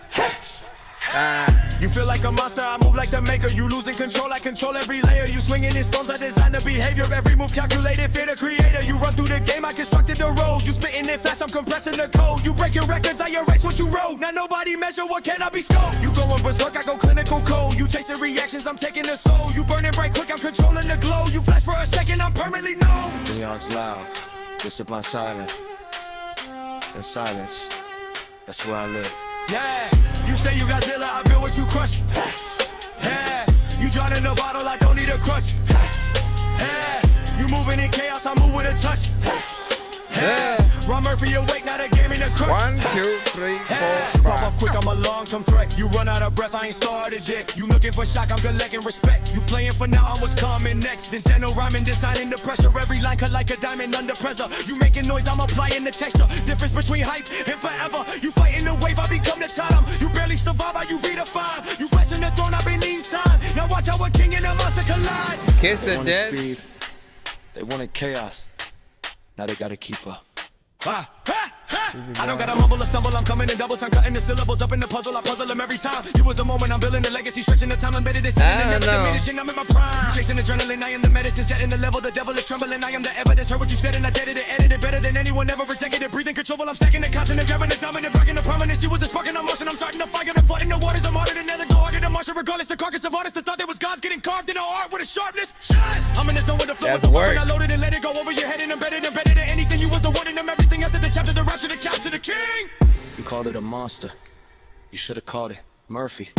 You feel like a monster, I move like the maker. You losing control, I control every layer. You swinging in stones, I design the behavior. Every move calculated, fear the creator. You run through the game, I constructed the road. You spitting it fast, I'm compressing the code. You break your records, I erase what you wrote. Now nobody measure what cannot be scoped. You going berserk, I go clinical cold. You chasing reactions, I'm taking the soul. You burning bright quick, I'm controlling the glow. You flash for a second, I'm permanently known. Neon's loud, discipline silent. In silence, that's where I live. Yeah, you say you got Zilla, I built what you crush. Yeah, you drown in the bottle, I don't need a crutch. Yeah, you moving in chaos, I move with a touch. Yeah, Ron Murphy awake, now the game in the crutch. 1, 2, 3, 4, You pop 5. off quick, I'm a long-term threat. You run out of breath, I ain't started yet. You looking for shock, I'm collecting respect. You playing for now, I'm what's coming next. Nintendo rhyming, designing the pressure. Every line cut like a diamond under pressure. You making noise, I'm applying the texture. Difference between hype and forever. You fighting the wave, I become the time. You barely survive, how you redefine. You catching the throne, I've been needs time. Now watch how a king and a monster collide. Kiss They of wanted death. speed, they wanted chaos. Now they gotta keep up. I don't gotta mumble or stumble, I'm coming in double time, cutting the syllables up in the puzzle. I puzzle them every time. You was a moment, I'm building the legacy, stretching the time, embedded in I and never don't know. diminishing. I'm in my prime. You chasing adrenaline, I am the medicine, setting the level. The devil is trembling, I am the evidence. Heard what you said and I did it, edited better than anyone ever protected it. Breathing control while I'm stacking the constant, grabbing the dominant, breaking the prominence. You was a spark in motion, I'm starting to fire, the flood in the waters. I'm harder than ever, go harder than Martian, regardless. The carcass of artists that thought there was gods getting carved in the art with a sharpness. I'm in the zone with the flow, That's so work. I loaded and let it go over your head and embedded in anything. You was the one in them, everything after the chapter, the rapture, the capture, the king. You called it a monster. You should have called it Murphy.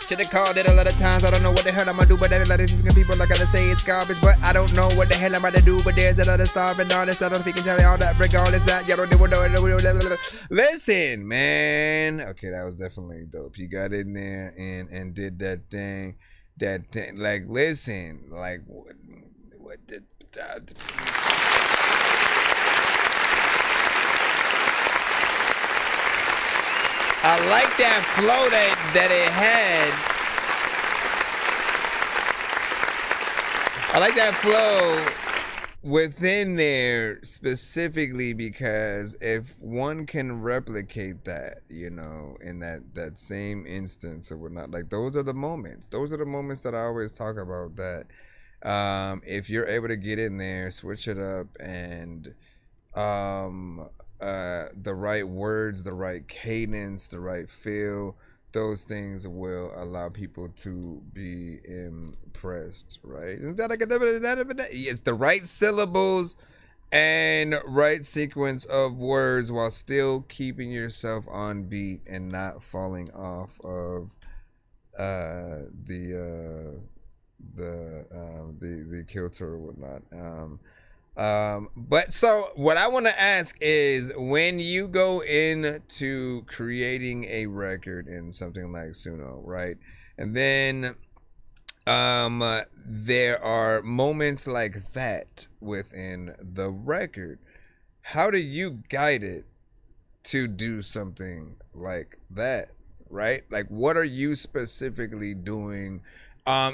Should have called it a lot of times. I don't know what the hell I'm gonna do, but there's a lot of different people are gonna say it's garbage. But I don't know what the hell I'm about to do. But there's a lot of starving artists. I don't think I can tell you all that. Regardless, that you don't know. Listen, man. Okay, that was definitely dope. He got in there and did that thing. Like, listen, like what did. I like that flow that it had. I like that flow within there specifically because if one can replicate that, you know, in that same instance or whatnot, like those are the moments. Those are the moments that I always talk about that if you're able to get in there, switch it up and the right words, the right cadence, the right feel, those things will allow people to be impressed, right? It's the right syllables and right sequence of words while still keeping yourself on beat and not falling off of the kilter or whatnot. But so what I want to ask is, when you go into creating a record in something like Suno, right? And then there are moments like that within the record. How do you guide it to do something like that, right? Like, what are you specifically doing? Are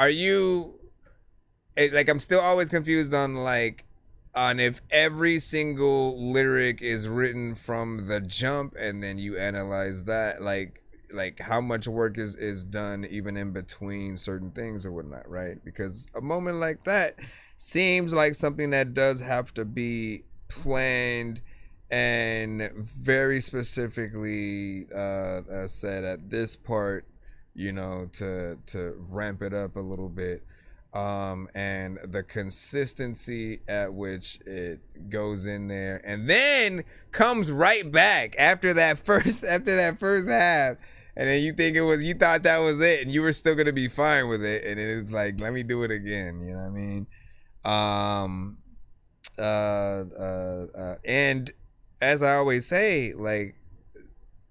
you like, I'm still always confused on if every single lyric is written from the jump and then you analyze that, like how much work is done even in between certain things or whatnot, right? Because a moment like that seems like something that does have to be planned and very specifically said at this part, you know, to ramp it up a little bit. And the consistency at which it goes in there and then comes right back after that first half, and then you thought that was it and you were still gonna be fine with it, and it was like, let me do it again, you know what I mean? And as I always say, like,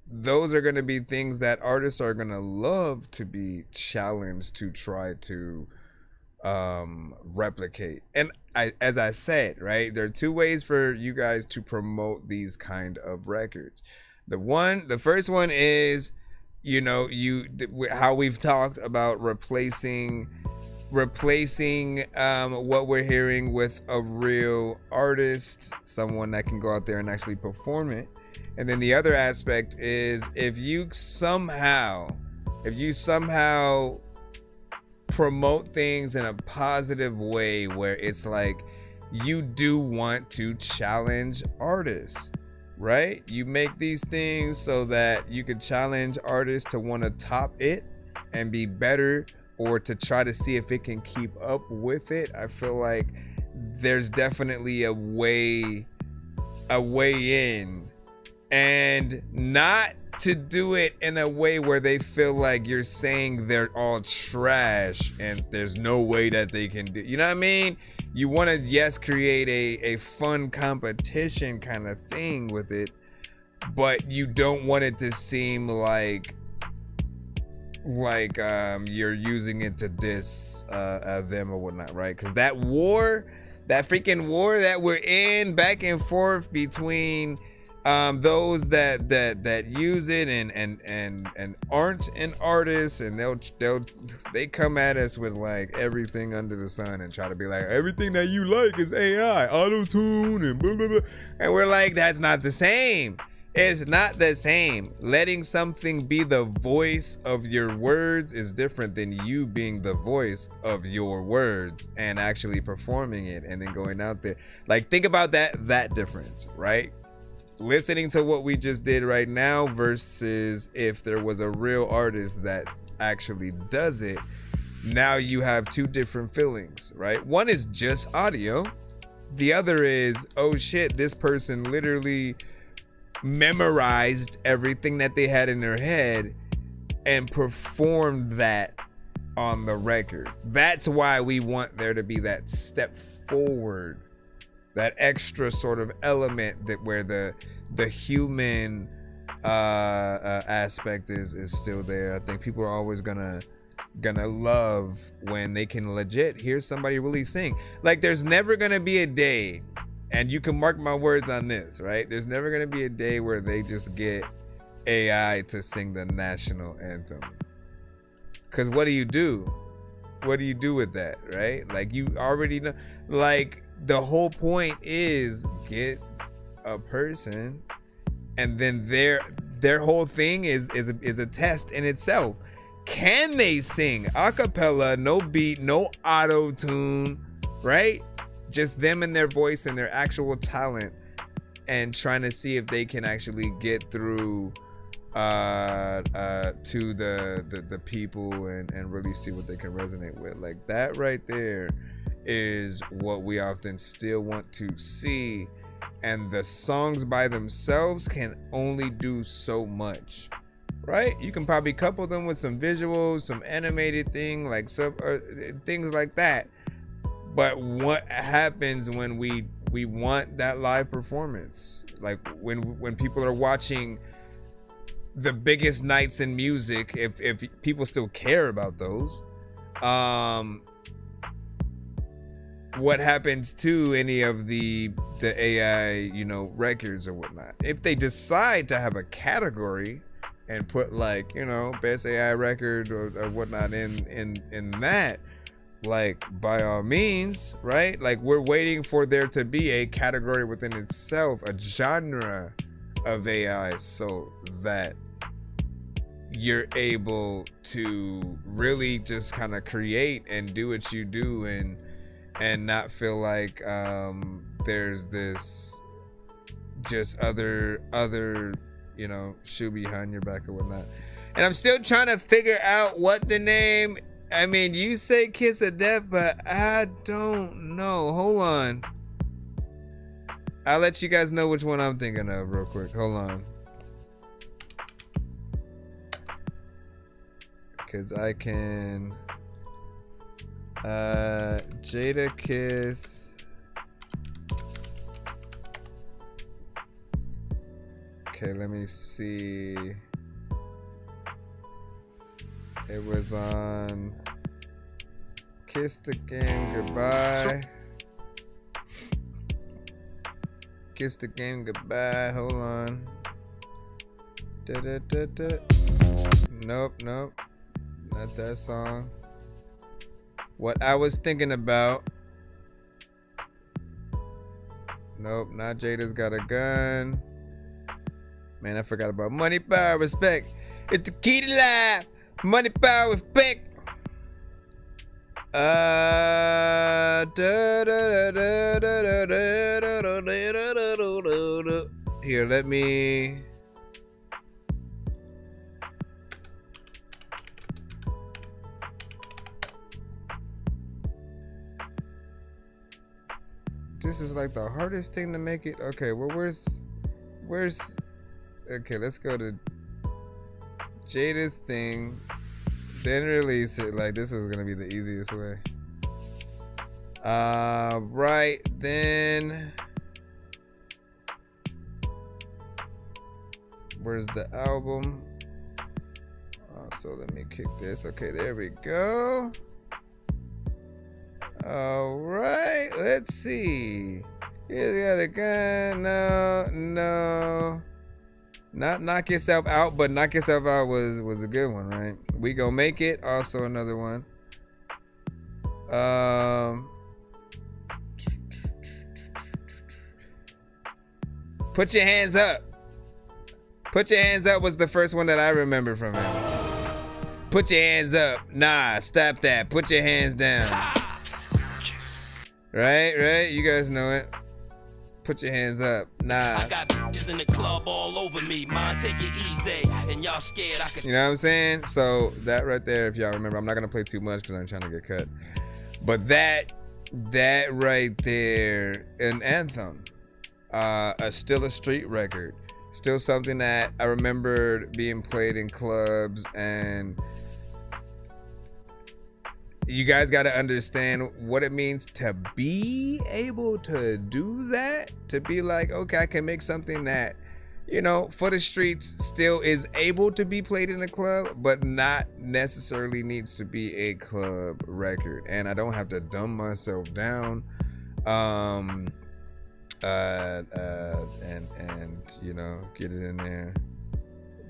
those are gonna be things that artists are gonna love to be challenged to try to replicate. And as I said, right, there are two ways for you guys to promote these kind of records. The first one is, you know, how we've talked about replacing what we're hearing with a real artist, someone that can go out there and actually perform it. And then the other aspect is if you somehow promote things in a positive way where it's like you do want to challenge artists, right? You make these things so that you could challenge artists to want to top it and be better, or to try to see if it can keep up with it. I feel like there's definitely a way in, and not to do it in a way where they feel like you're saying they're all trash and there's no way that they can do, you know what I mean? You want to, yes, create a fun competition kind of thing with it, but you don't want it to seem like you're using it to diss them or whatnot, right? Because that freaking war that we're in back and forth between those that use it and aren't an artist, and they come at us with like everything under the sun and try to be like, everything that you like is AI, auto-tune, and blah blah blah, and we're like, that's not the same. It's not the same. Letting something be the voice of your words is different than you being the voice of your words and actually performing it and then going out there. Like, think about that difference, right? Listening to what we just did right now versus if there was a real artist that actually does it. Now you have two different feelings, right? One is just audio. The other is, oh shit, this person literally memorized everything that they had in their head and performed that on the record. That's why we want there to be that step forward, that extra sort of element that where the human aspect is still there. I think people are always gonna love when they can legit hear somebody really sing. Like, there's never gonna be a day, and you can mark my words on this, right? There's never gonna be a day where they just get AI to sing the national anthem. Cause what do you do? What do you do with that, right? Like, you already know, like, the whole point is get a person, and then their whole thing is a test in itself. Can they sing a cappella, no beat, no auto-tune, right? Just them and their voice and their actual talent, and trying to see if they can actually get through to the people and really see what they can resonate with. Like, that right there is what we often still want to see, and the songs by themselves can only do so much, right? You can probably couple them with some visuals, some animated thing, like things like that. But what happens when we want that live performance? Like, when people are watching the biggest nights in music, if people still care about those, what happens to any of the AI, you know, records or whatnot. If they decide to have a category and put like, you know, best AI record or whatnot in that, like by all means, right? Like we're waiting for there to be a category within itself, a genre of AI, so that you're able to really just kind of create and do what you do and not feel like there's this just other you know, shoe behind your back or whatnot. And I'm still trying to figure out what the name, I mean, you say Kiss of Death, but I don't know. Hold on, I'll let you guys know which one I'm thinking of real quick. Hold on, because I can Jada Kiss. Okay, let me see. It was on Kiss the Game Goodbye. Kiss the Game Goodbye. Hold on. Nope. Not that song. What I was thinking about. Nope, not Jada's Got a Gun. Man, I forgot about Money, Power, Respect. It's the key to life. Money, Power, Respect. Here, let me. This is like the hardest thing to make it. Okay, well, where's okay, let's go to Jada's thing, then release it. Like, this is gonna be the easiest way. Right, then where's the album? So let me kick this. Okay, there we go. All right, let's see. You got a gun. No. Not Knock Yourself Out, but Knock Yourself Out was a good one, right? We Gon' Make It, also another one. Put Your Hands Up. Put Your Hands Up was the first one that I remember from him. Put your hands up. Nah, stop that. Put your hands down. Right? You guys know it. Put your hands up. Nah. I got bitches in the club all over me. Mine, take it easy. And y'all scared I could. You know what I'm saying? So that right there, if y'all remember, I'm not gonna play too much because I'm trying to get cut. But that right there, an anthem. Still a street record. Still something that I remember being played in clubs, and you guys got to understand what it means to be able to do that, to be like, okay, I can make something that, you know, for the streets still is able to be played in a club, but not necessarily needs to be a club record. And I don't have to dumb myself down, and you know, get it in there.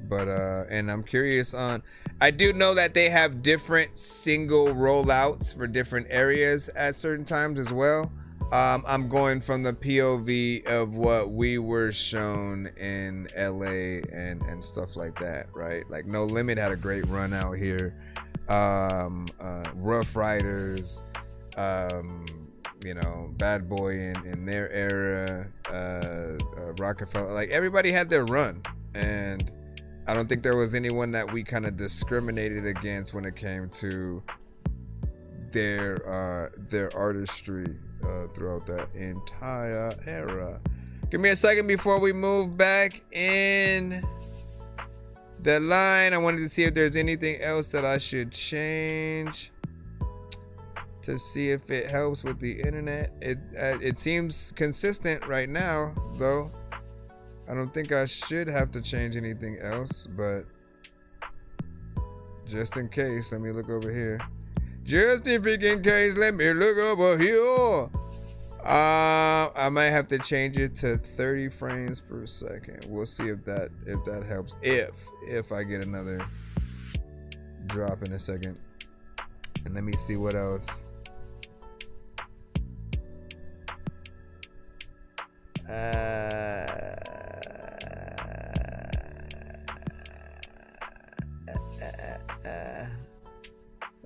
But and I'm curious on, I do know that they have different single rollouts for different areas at certain times as well. I'm going from the POV of what we were shown in LA and stuff like that, right? Like No Limit had a great run out here. Rough Riders, you know, Bad Boy in their era, Rockefeller, like everybody had their run, and I don't think there was anyone that we kind of discriminated against when it came to their artistry throughout that entire era. Give me a second before we move back in the line. I wanted to see if there's anything else that I should change to see if it helps with the internet. It seems consistent right now, though. I don't think I should have to change anything else, but just in case, let me look over here. Just in freaking case, let me look over here. I might have to change it to 30 frames per second. We'll see if that helps. If I get another drop in a second. And let me see what else.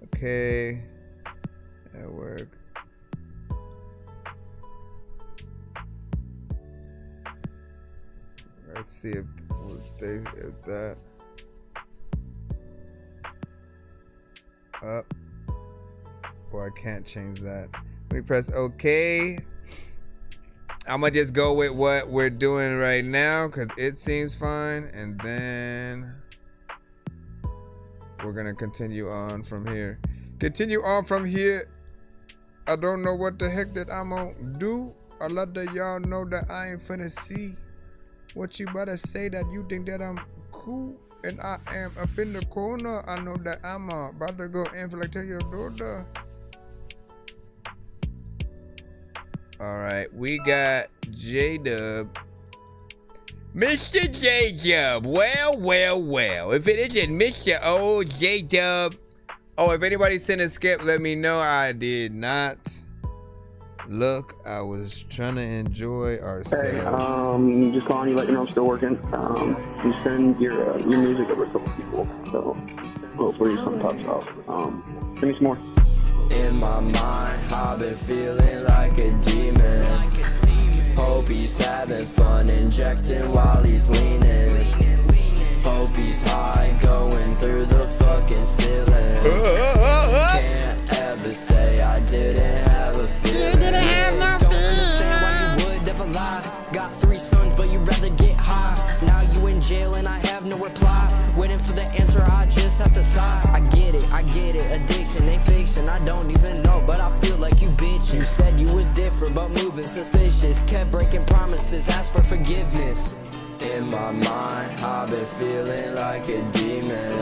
Okay, that worked. Let's see if that up. Oh, I can't change that. Let me press OK. I'm gonna just go with what we're doing right now because it seems fine, and then we're gonna continue on from here. I don't know what the heck that I'm gonna do. A lot of y'all know that I ain't finna see what you better say that you think that I'm cool, and I am up in the corner. I know that I'm about to go in for like tell your daughter. All right, we got J-Dub. Mr. J-Dub, well. If it isn't Mr. old J-Dub. Oh, if anybody sent a skip, let me know. I did not look. I was trying to enjoy ourselves. Hey, just calling you, let you know I'm still working. You send your music over to a couple people, so hopefully something pops off. Send me some more. In my mind, I've been feeling like a demon. Hope he's having fun, injecting while he's leaning. Hope he's high, going through the fucking ceiling. Can't ever say I didn't have a feeling. You didn't have no Don't understand why you would ever lie. Got 3 sons, but you'd rather get high. Now you in jail and I have no reply. Waiting for the answer, I just have to sigh. I get it, addiction ain't fiction. I don't even know, but I feel like you bitch. You said you was different, but moving suspicious. Kept breaking promises, asked for forgiveness. In my mind, I've been feeling like a demon.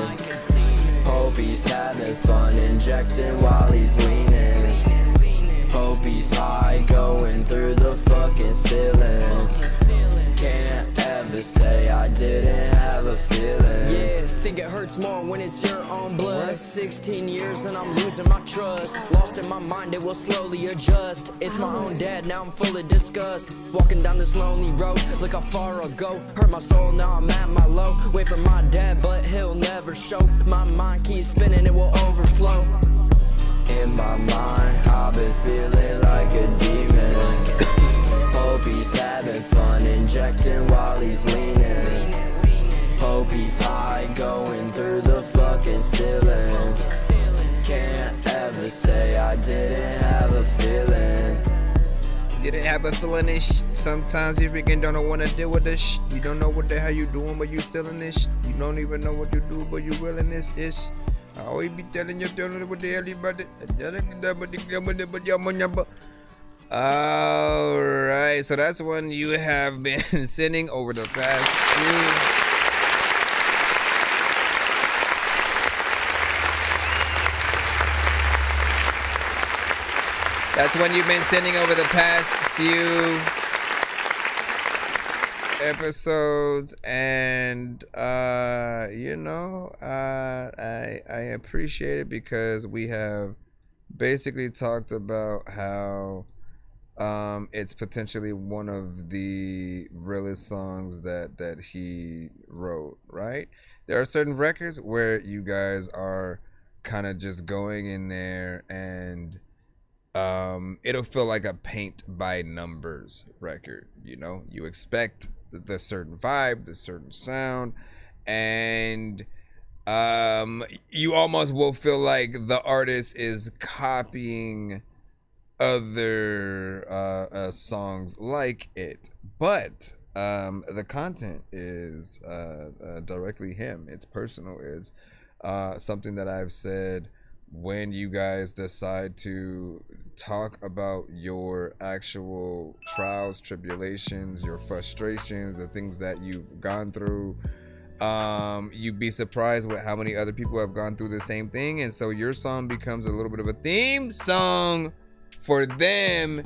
Hope he's having fun, injecting while he's leaning. Hope he's high, going through the fucking ceiling. Can't ever say I didn't have a feeling. Yeah, think it hurts more when it's your own blood. 16 years and I'm losing my trust. Lost in my mind, it will slowly adjust. It's my own dad, now I'm full of disgust. Walking down this lonely road, look how far I go. Hurt my soul, now I'm at my low. Wait for my dad, but he'll never show. My mind keeps spinning, it will overflow. In my mind, I've been feeling like a demon. Hope he's having fun, injecting while he's leaning. Hope he's high, going through the fucking ceiling. Can't ever say I didn't have a feeling. Didn't have a feeling this. Sometimes you freaking don't wanna deal with this. You don't know what the hell you doing, but you still in this. You don't even know what you do, but you willing this ish. I always be telling you what the hell you about it. Alright, so that's one you have been sending over the past few. That's one you've been sending over the past few episodes, and you know, I appreciate it because we have basically talked about how it's potentially one of the realest songs that he wrote, right? There are certain records where you guys are kind of just going in there and it'll feel like a paint by numbers record. You know, you expect the certain vibe, the certain sound, and you almost will feel like the artist is copying other songs like it, but the content is directly him. It's personal. It's something that I've said when you guys decide to talk about your actual trials, tribulations, your frustrations, the things that you've gone through. you'd be surprised with how many other people have gone through the same thing, and so your song becomes a little bit of a theme song for them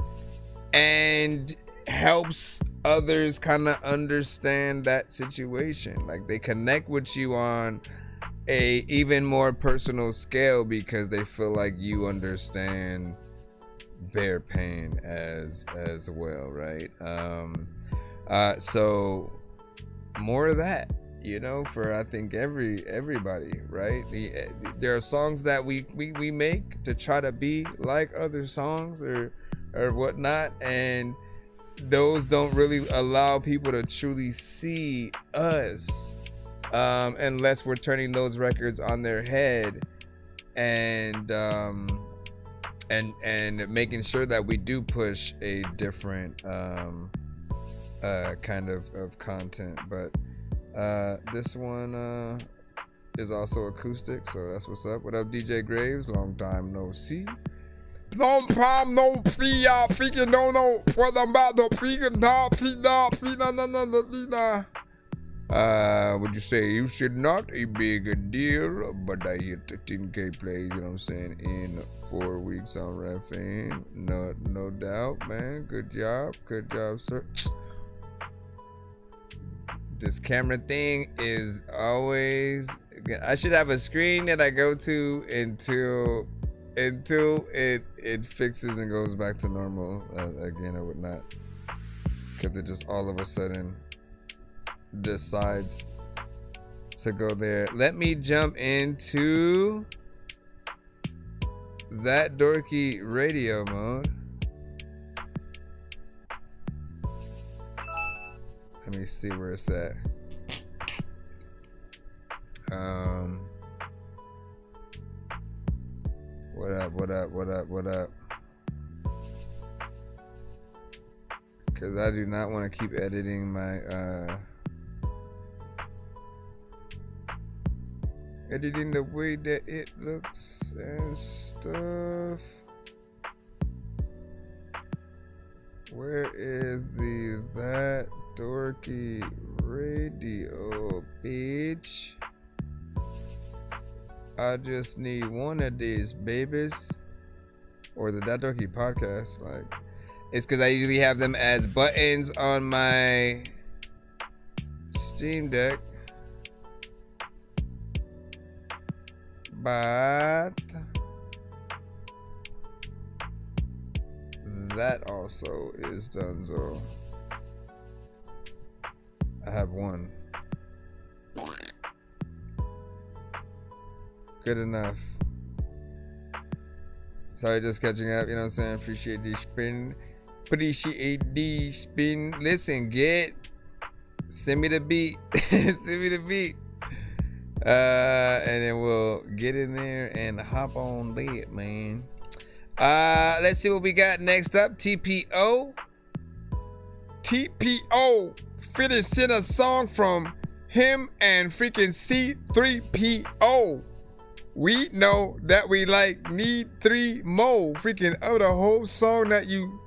and helps others kind of understand that situation. Like, they connect with you on a even more personal scale because they feel like you understand their pain as well, right? So more of that, you know, for I think everybody, right? There are songs that we make to try to be like other songs or whatnot, and those don't really allow people to truly see us unless we're turning those records on their head and making sure that we do push a different kind of content. But this one is also acoustic, so that's what's up. What up, DJ Graves? Long time no see. Long time no see, y'all. Freaking don't know what I'm about to freaking would you say you should not a big deal, but I hit 10K plays, you know what I'm saying, in 4 weeks on Raffine. No doubt, man. Good job, sir. This camera thing is always, I should have a screen that I go to until it fixes and goes back to normal. Again, I would not, because it just all of a sudden decides to go there. Let me jump into that dorky radio mode. Let me see where it's at. What up? Because I do not want to keep editing my editing the way that it looks and stuff. Where is that dorky radio, bitch? I just need one of these babies, or the That Dorky podcast. Like, it's because I usually have them as buttons on my Steam Deck, but that also is done. So I have one. Good enough. Sorry, just catching up, you know what I'm saying? Appreciate the spin. Listen, send me the beat. Send me the beat. And then we'll get in there and hop on that, man. Let's see what we got next up. TPO finna send a song from him and freaking C3PO. We know that we need 3 more freaking of the whole song that you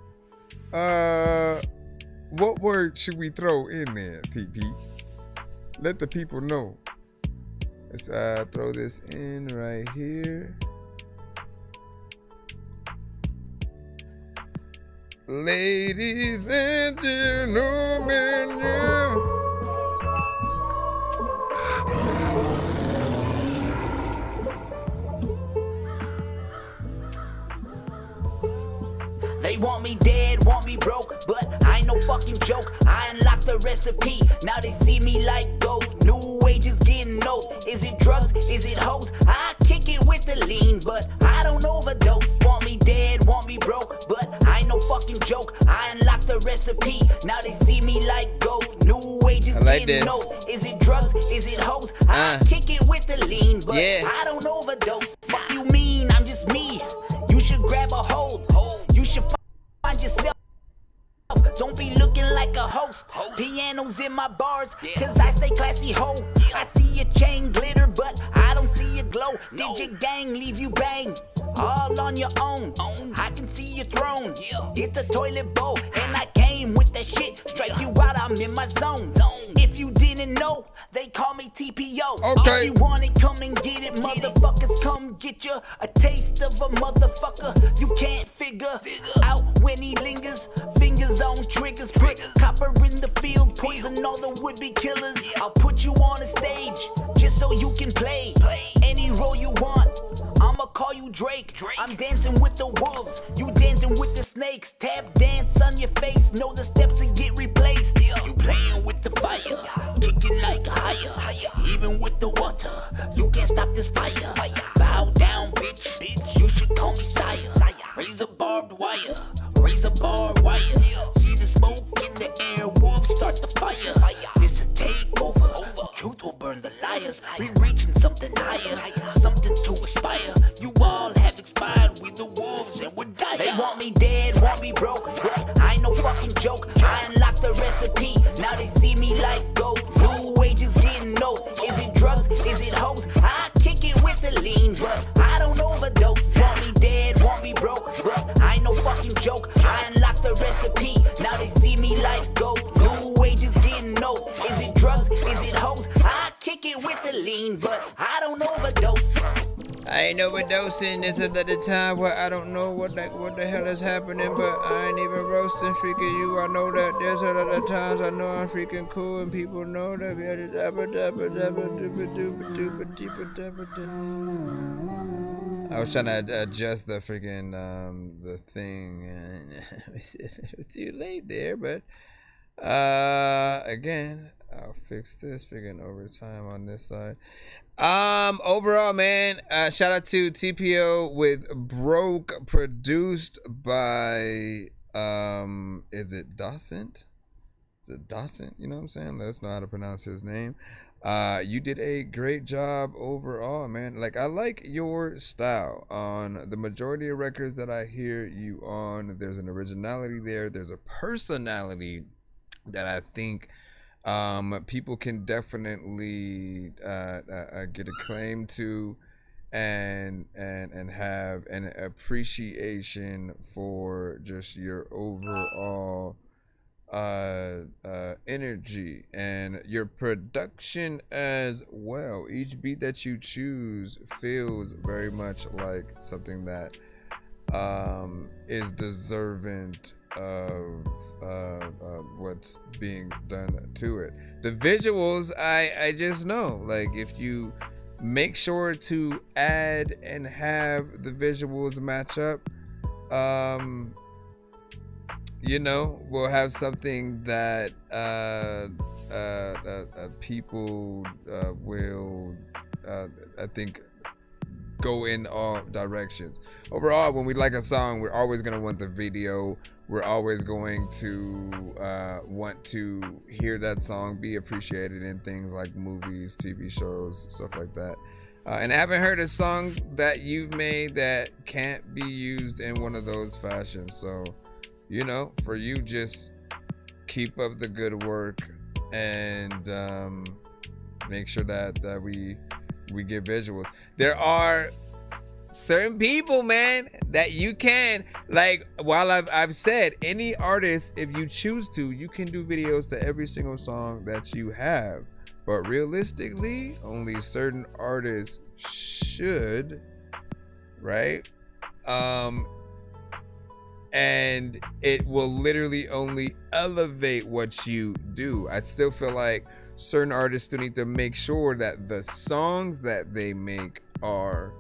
what word should we throw in there, TP? Let the people know. Let's throw this in right here. Ladies and gentlemen, yeah. They want me dead, want me broke, but I ain't no fucking joke. I unlocked the recipe, now they see me like gold. New wages getting old. Is it drugs? Is it hoes? I kick it with the lean, but I don't overdose. Want me dead, want me broke, but I ain't no fucking joke. I unlocked the recipe, now they see me like gold. New wages getting old. Is it drugs? Is it hoes? I kick it with the lean, but I don't overdose. Fuck you mean, I'm just me. You should grab a hold. You should find yourself. Don't be looking like a host. Pianos in my bars, cause I stay classy, ho. I see your chain glitter, but I don't see your glow. Did your gang leave you bang? All on your own. I can see your throne. It's a toilet bowl, and I came with that shit. Straight you out, I'm in my zone. If you didn't know, they call me TPO. Okay. If you want it, come and get it, motherfuckers. Come get ya a taste of a motherfucker. You can't figure out when he lingers. Fingers on triggers, put copper in the field, poison all the would-be killers. I'll put you on a stage just so you can play any role you want. I'ma call you Drake. I'm dancing with the wolves, you dancing with the snakes. Tap dance on your face, know the steps to get replaced. You playing with the fire, kicking like higher. Even with the water, you can't stop this fire. Bow down, bitch. You should call me sire. Razor barbed wire, razor barbed wire. See the smoke in the air, wolves start the fire. This a takeover. Truth will burn the liars. We reaching something higher, something to aspire. You all have expired. We the wolves and we're dying. They want me dead, want me broke. I ain't no fucking joke. I unlocked the recipe. Now they see me like gold. New wages getting old. Is it drugs? Is it hoes? I kick it with the lean, but I don't overdose. Want me dead, want me broke. I ain't no fucking joke. I unlocked the recipe. Now they see me like gold. New wages getting old. Is it drugs? Is it hoes? I kick it with the lean, but I don't overdose. I ain't overdosing. This is at the time where I don't know what the hell is happening, but I ain't even roasting freaking you. I know that there's a lot of times I know I'm freaking cool and people know that. I was trying to adjust the freaking the thing, and it's too late there. But again, I'll fix this freaking overtime on this side. Overall, man, shout out to TPO with Broke, produced by is it Docent? Is it Docent? You know what I'm saying? Let us know how to pronounce his name. You did a great job overall, man. Like, I like your style on the majority of records that I hear you on. There's an originality there. There's a personality that I think people can definitely get a claim to, and have an appreciation for just your overall energy and your production as well. Each beat that you choose feels very much like something that is deserving of what's being done to it. The visuals, I just know, like, if you make sure to add and have the visuals match up, you know, we'll have something that people will I think go in all directions. Overall, when we like a song, we're always going to want the video. We're always going to want to hear that song be appreciated in things like movies, TV shows, stuff like that. And I haven't heard a song that you've made that can't be used in one of those fashions. So, you know, for you, just keep up the good work and make sure that we get visuals. There are certain people, man, that you can, like, while I've said any artist, if you choose to, you can do videos to every single song that you have, but realistically only certain artists should, right? And it will literally only elevate what you do. I still feel like certain artists still need to make sure that the songs that they make are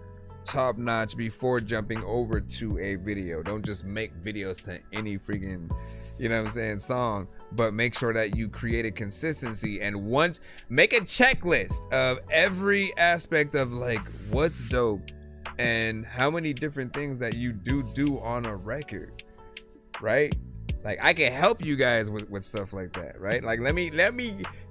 top notch before jumping over to a video. Don't just make videos to any freaking, you know what I'm saying, song, but make sure that you create a consistency, and once make a checklist of every aspect of like what's dope and how many different things that you do on a record, right? Like, I can help you guys with stuff like that, right? Like, let me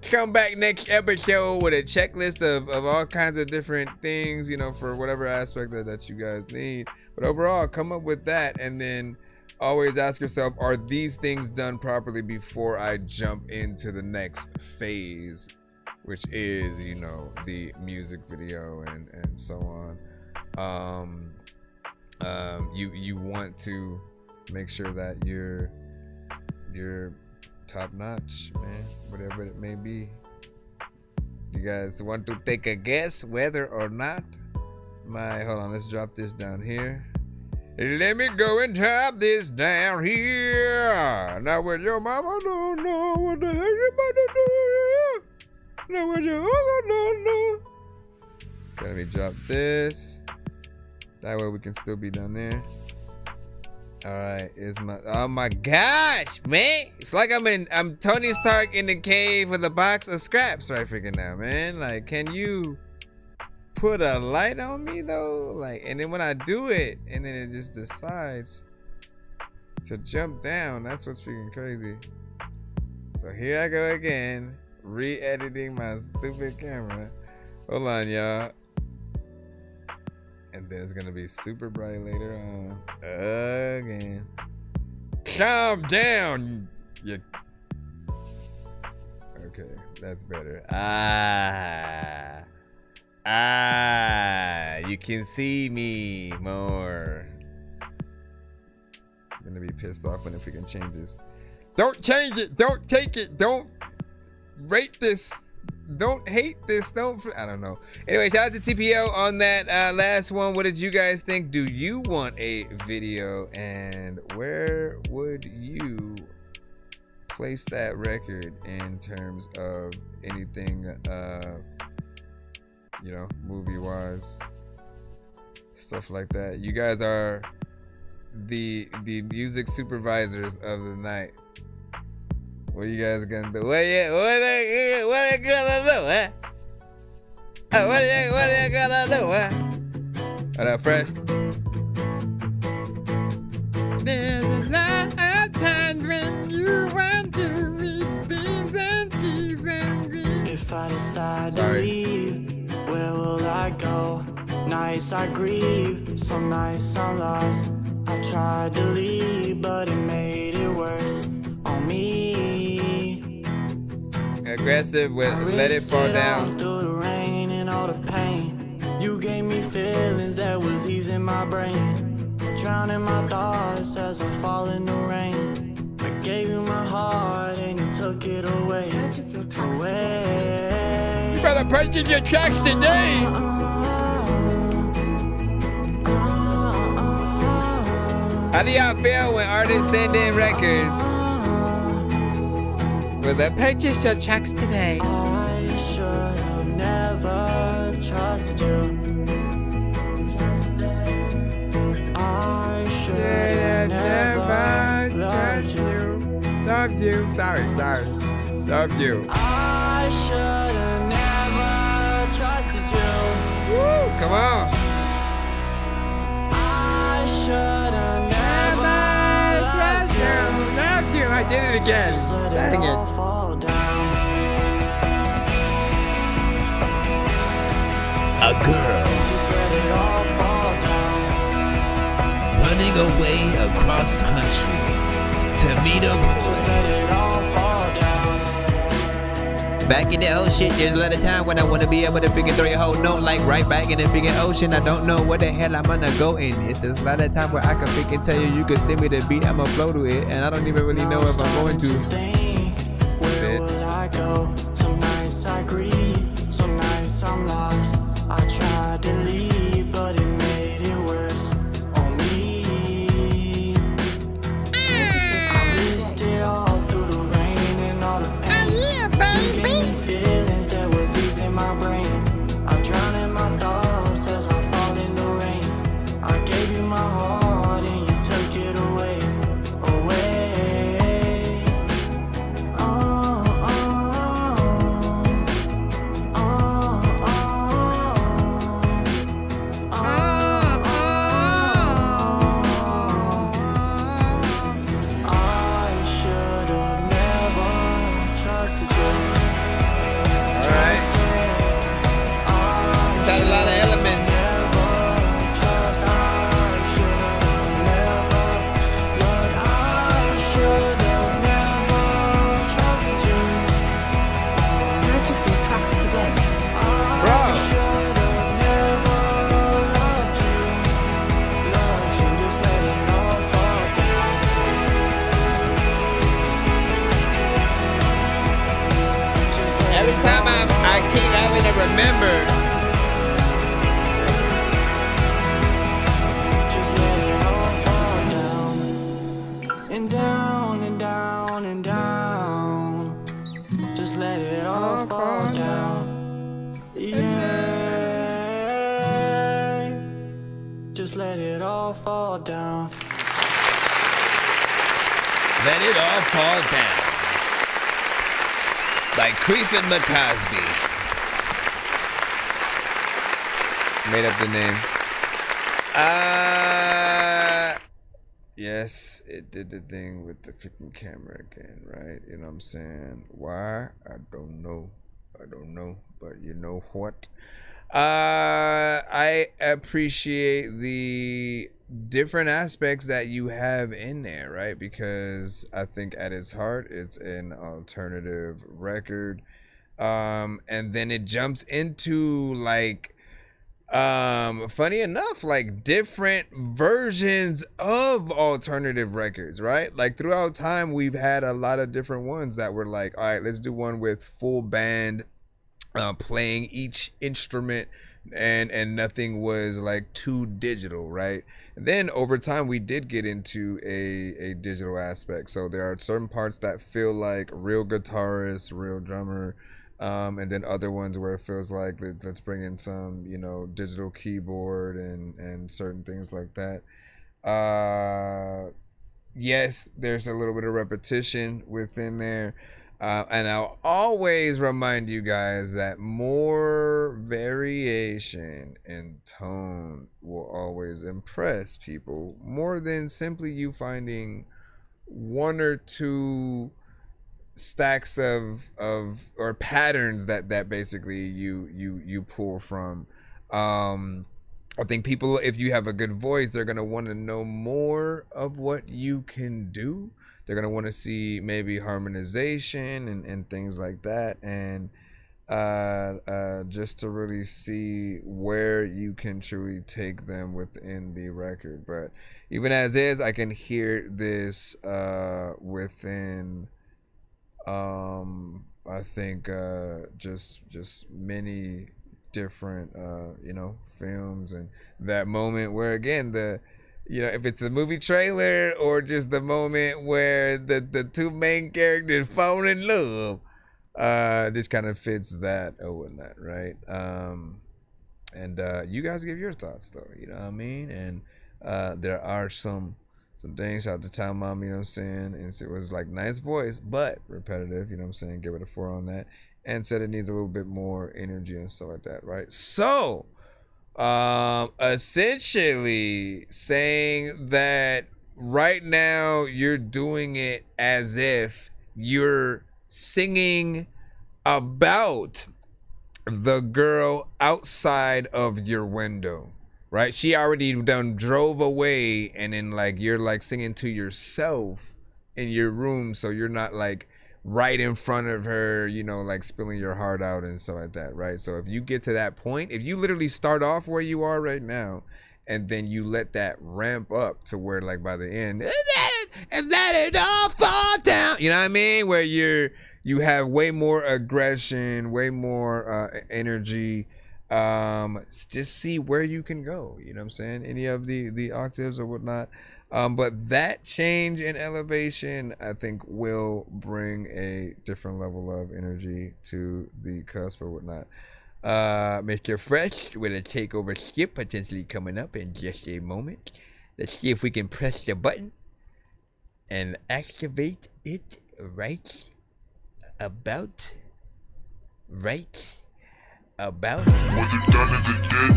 come back next episode with a checklist of all kinds of different things, you know, for whatever aspect that you guys need. But overall, come up with that, and then always ask yourself, are these things done properly before I jump into the next phase, which is, you know, the music video and so on. You want to make sure that you're top notch, man, whatever it may be. You guys want to take a guess whether or not hold on, let's drop this down here. Let me go and drop this down here. Now with your mama don't know what the heck you about to do. Now with your uncle don't know. Okay, let me drop this. That way we can still be down there. Alright, oh my gosh, man. It's like I'm Tony Stark in the cave with a box of scraps right freaking now, man. Like, can you put a light on me though? Like, and then when I do it, and then it just decides to jump down. That's what's freaking crazy. So here I go again, re-editing my stupid camera. Hold on, y'all. And then it's gonna be super bright later on. Again. Calm down. Okay, that's better. You can see me more. I'm gonna be pissed off when if we can change this. Don't change it. Don't take it. Don't rate this. Don't hate this. I don't know. Anyway, shout out to TPO on that last one. What did you guys think? Do you want a video? And where would you place that record in terms of anything, you know, movie-wise, stuff like that? You guys are the music supervisors of the night. What are you guys gonna do? What are you gonna do, huh? What are you gonna do, huh? What up, Fresh? There's a lot of times when you want to read things and cheese and grease. If I decide to leave, where will I go? Nights I grieve, some nights I'm lost. I tried to leave, but it made it worse on me. Aggressive with Let It Fall Down. Through the rain and all the pain, you gave me feelings that was easing my brain, drowning my thoughts as I fall in the rain. I gave you my heart and you took it away. You better purchase your tracks today. How do y'all feel when artists send in records? Will they purchase your tracks today? I should have never trusted you. I should have never loved you. Loved you. Sorry. Loved you. I should have never trusted you. Woo, come on. I should have never loved you. Loved you. I did it again. Dang it. A girl running away across country to meet a boy. Back in the old shit, there's a lot of time when I wanna be able to freaking throw your whole note like right back in the freaking ocean. I don't know where the hell I'm gonna go in this. There's a lot of time where I can freaking tell you can send me the beat, I'ma flow to it, and I don't even really know if I'm going to. Where will I go? Some nights I grieve, some nights I'm lost. I tried to leave, but it made it worse on me. I risked it all through the rain and all the pain. You gave me feelings that was easing my brain. I drown in my thoughts as I fall in the rain. I gave you my heart and you took it away. just let it all fall down. Let it all fall down. By Creefin McCosby. Made up the name. Yes, it did the thing with the freaking camera again, right? You know what I'm saying? Why? I don't know. But you know what? I appreciate the different aspects that you have in there, right? Because I think at its heart, it's an alternative record. And then it jumps into like, funny enough, like different versions of alternative records, right? Like throughout time, we've had a lot of different ones that were like, all right, let's do one with full band playing each instrument, and nothing was like too digital, right? And then over time we did get into a digital aspect, so there are certain parts that feel like real guitarist, real drummer, and then other ones where it feels like let's bring in some, you know, digital keyboard and certain things like that. Yes, there's a little bit of repetition within there. And I'll always remind you guys that more variation in tone will always impress people more than simply you finding one or two stacks of or patterns that basically you pull from. I think people, if you have a good voice, they're gonna want to know more of what you can do. They're going to want to see maybe harmonization and things like that. And just to really see where you can truly take them within the record. But even as is, I can hear this within, I think, just many different, you know, films. And that moment where, again, you know, if it's the movie trailer or just the moment where the two main characters fall in love, this kind of fits that or whatnot, right? And you guys give your thoughts though, you know what I mean? And there are some things. Shout out to Time Mom, you know what I'm saying? And it was like nice voice, but repetitive, you know what I'm saying? Give it a 4 on that. And said it needs a little bit more energy and stuff like that, right? So essentially saying that right now you're doing it as if you're singing about the girl outside of your window, right? She already done drove away, and then like you're like singing to yourself in your room, so you're not like right in front of her, you know, like spilling your heart out and stuff like that, right? So if you get to that point, if you literally start off where you are right now, and then you let that ramp up to where like by the end, and let it all fall down, you know what I mean? Where you have way more aggression, way more energy, just see where you can go, you know what I'm saying? Any of the octaves or whatnot. But that change in elevation, I think, will bring a different level of energy to the cusp or whatnot. Mr. Fresh with a takeover skip potentially coming up in just a moment. Let's see if we can press the button and activate it right about. When you're done in the dead,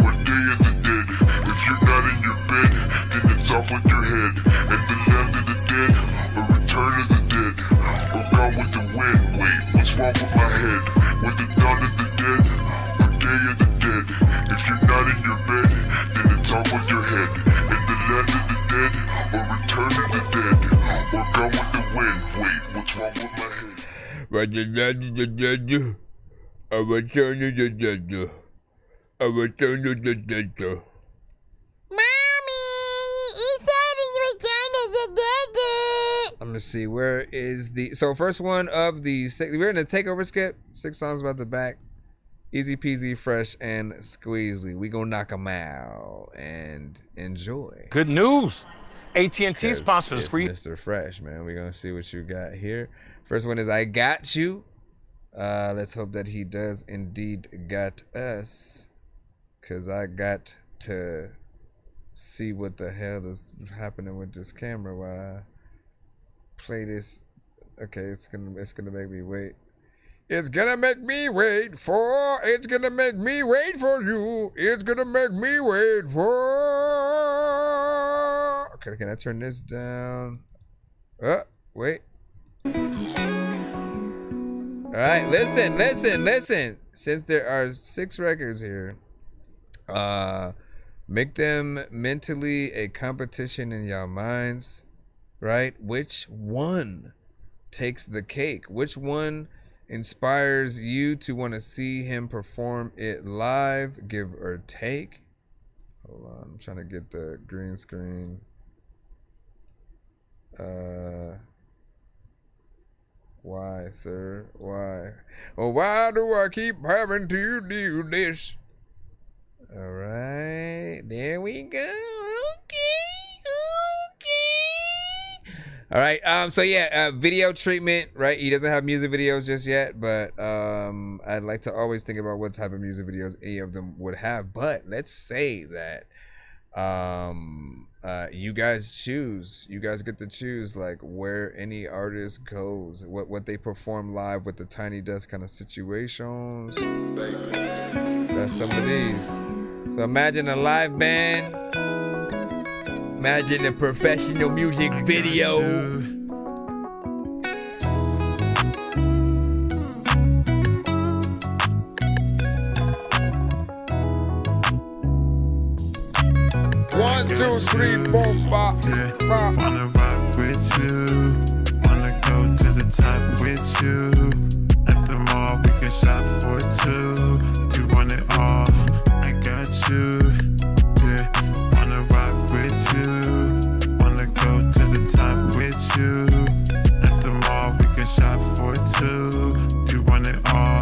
what day of the dead? If you're not in your bed, then it's off with your head. And the land of the dead, or return of the dead, or gone with the wind. Wait, what's wrong with my head? When the dawn of the dead, what day of the dead? If you're not in your bed, then it's off with your head. And the land of the dead, or return of the dead, or gone with the wind. Wait, what's wrong with my head? When the land of the dead, a return of the dead, a return of the dead. Mommy, he said he's return of the dead. I'm gonna see, where is the first one of the 6. We're in the takeover skip. 6 songs about the back. Easy peasy, fresh and squeezy. We gonna knock them out and enjoy. Good news. AT&T sponsors for you. Mr. Fresh, man. We're gonna see what you got here. First one is I Got You. Let's hope that he does indeed got us, cause I got to see what the hell is happening with this camera while I play this. Okay, it's gonna make me wait. It's gonna make me wait for. It's gonna make me wait for you. It's gonna make me wait for. Okay, can I turn this down? Wait. All right, listen. Since there are 6 records here, make them mentally a competition in your minds, right? Which one takes the cake? Which one inspires you to want to see him perform it live, give or take? Hold on, I'm trying to get the green screen. Why, sir? Why? Well, why do I keep having to do this? All right, there we go. Okay. All right. So yeah, video treatment. Right. He doesn't have music videos just yet, but I'd like to always think about what type of music videos any of them would have. But let's say that you guys choose. You guys get to choose like where any artist goes, what they perform live with the Tiny Desk kind of situations. That's some of these. So imagine a live band. Imagine a professional music video. One, two, three, four, five. Wanna rock with you. Wanna go to the top with you. At the mall, we can shop for 2. You want it all, I got you. Yeah, wanna rock with you. Wanna go to the top with you. At the mall, we can shop for 2. You want it all,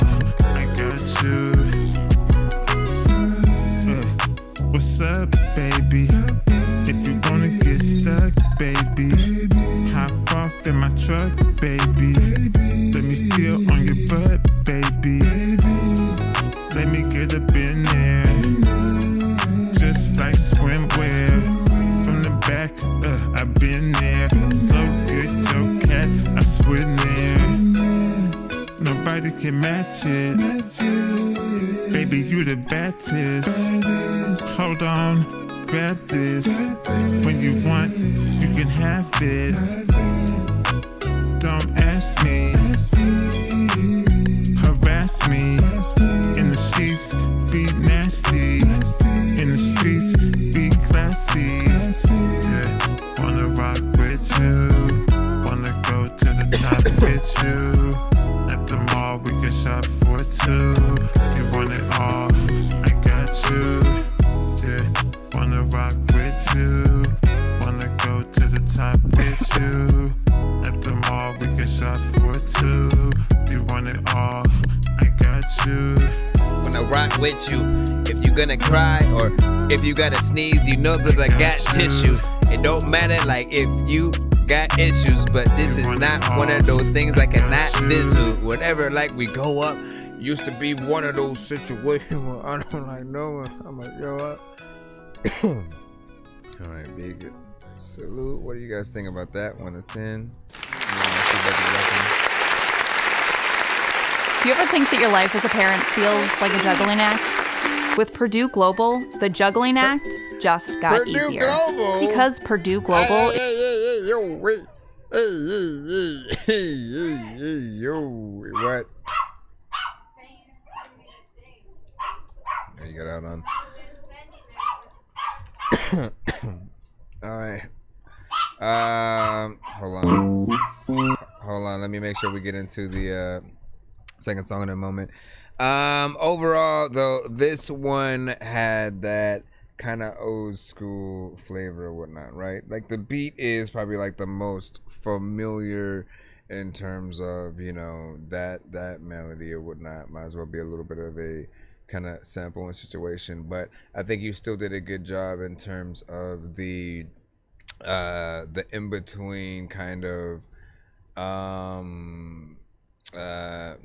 I got you. What's up, baby? If you wanna get stuck, baby, hop off in my truck, baby. Let me feel on your butt, baby. Let me get up in there, just like swimwear. From the back, I've been there. So good, your cat, I swim there. Nobody can match it. Baby, you the baddest. Hold on, grab this. When you want, you can have it. Don't ask me, harass me. In the sheets, be nasty. In the streets, be classy. Yeah, wanna rock with you. Wanna go to the top with you. At the mall, we can shop for 2. You want it all, I got you. Yeah, wanna rock with you. Wanna go to the top with you. At the mall, we can shop for 2. You want it all, I got you. Wanna rock with you. If you gonna cry or if you gotta sneeze, you know that I got tissues. It don't matter like if you got issues, but this is not one of those things I cannot do. Whatever, like we go up. Used to be one of those situations where I don't like no one. I'm like, yo up. All right, big salute. What do you guys think about that? 1 to 10. Do you ever think that your life as a parent feels like a juggling act? With Purdue Global, the juggling act just got Purdue easier. Global? Because Purdue Global Yo, wait. Hey, yo, what? You got out on. All right. Hold on. Let me make sure we get into the second song in a moment. Overall, though, this one had that kind of old school flavor or whatnot, right? Like the beat is probably like the most familiar in terms of, you know, that melody or whatnot. Might as well be a little bit of a kind of sample and situation, but I think you still did a good job in terms of the in between kind of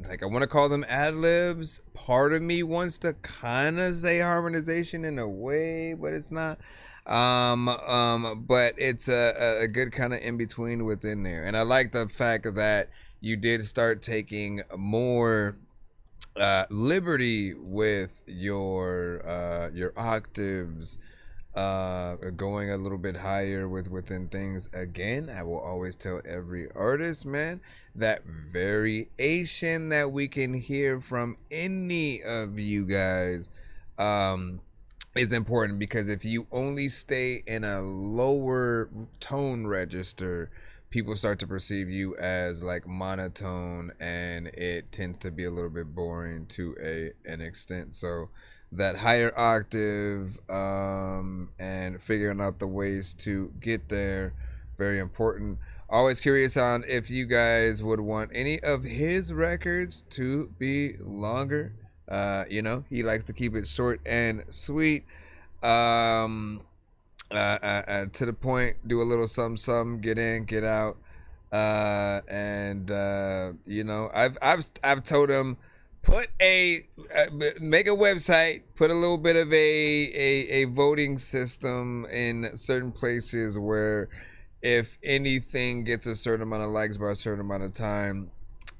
like I want to call them ad libs. Part of me wants to kind of say harmonization in a way, but it's not. But it's a good kind of in between within there, and I like the fact that you did start taking more liberty with your octaves, going a little bit higher within things. Again, I will always tell every artist, man, that variation that we can hear from any of you guys is important, because if you only stay in a lower tone register, people start to perceive you as like monotone, and it tends to be a little bit boring to an extent. So that higher octave and figuring out the ways to get there, very important. Always curious on if you guys would want any of his records to be longer. You know, he likes to keep it short and sweet, to the point, do a little something, get in, get out, and you know, I've told him, make a website, put a little bit of a voting system in certain places where if anything gets a certain amount of likes by a certain amount of time,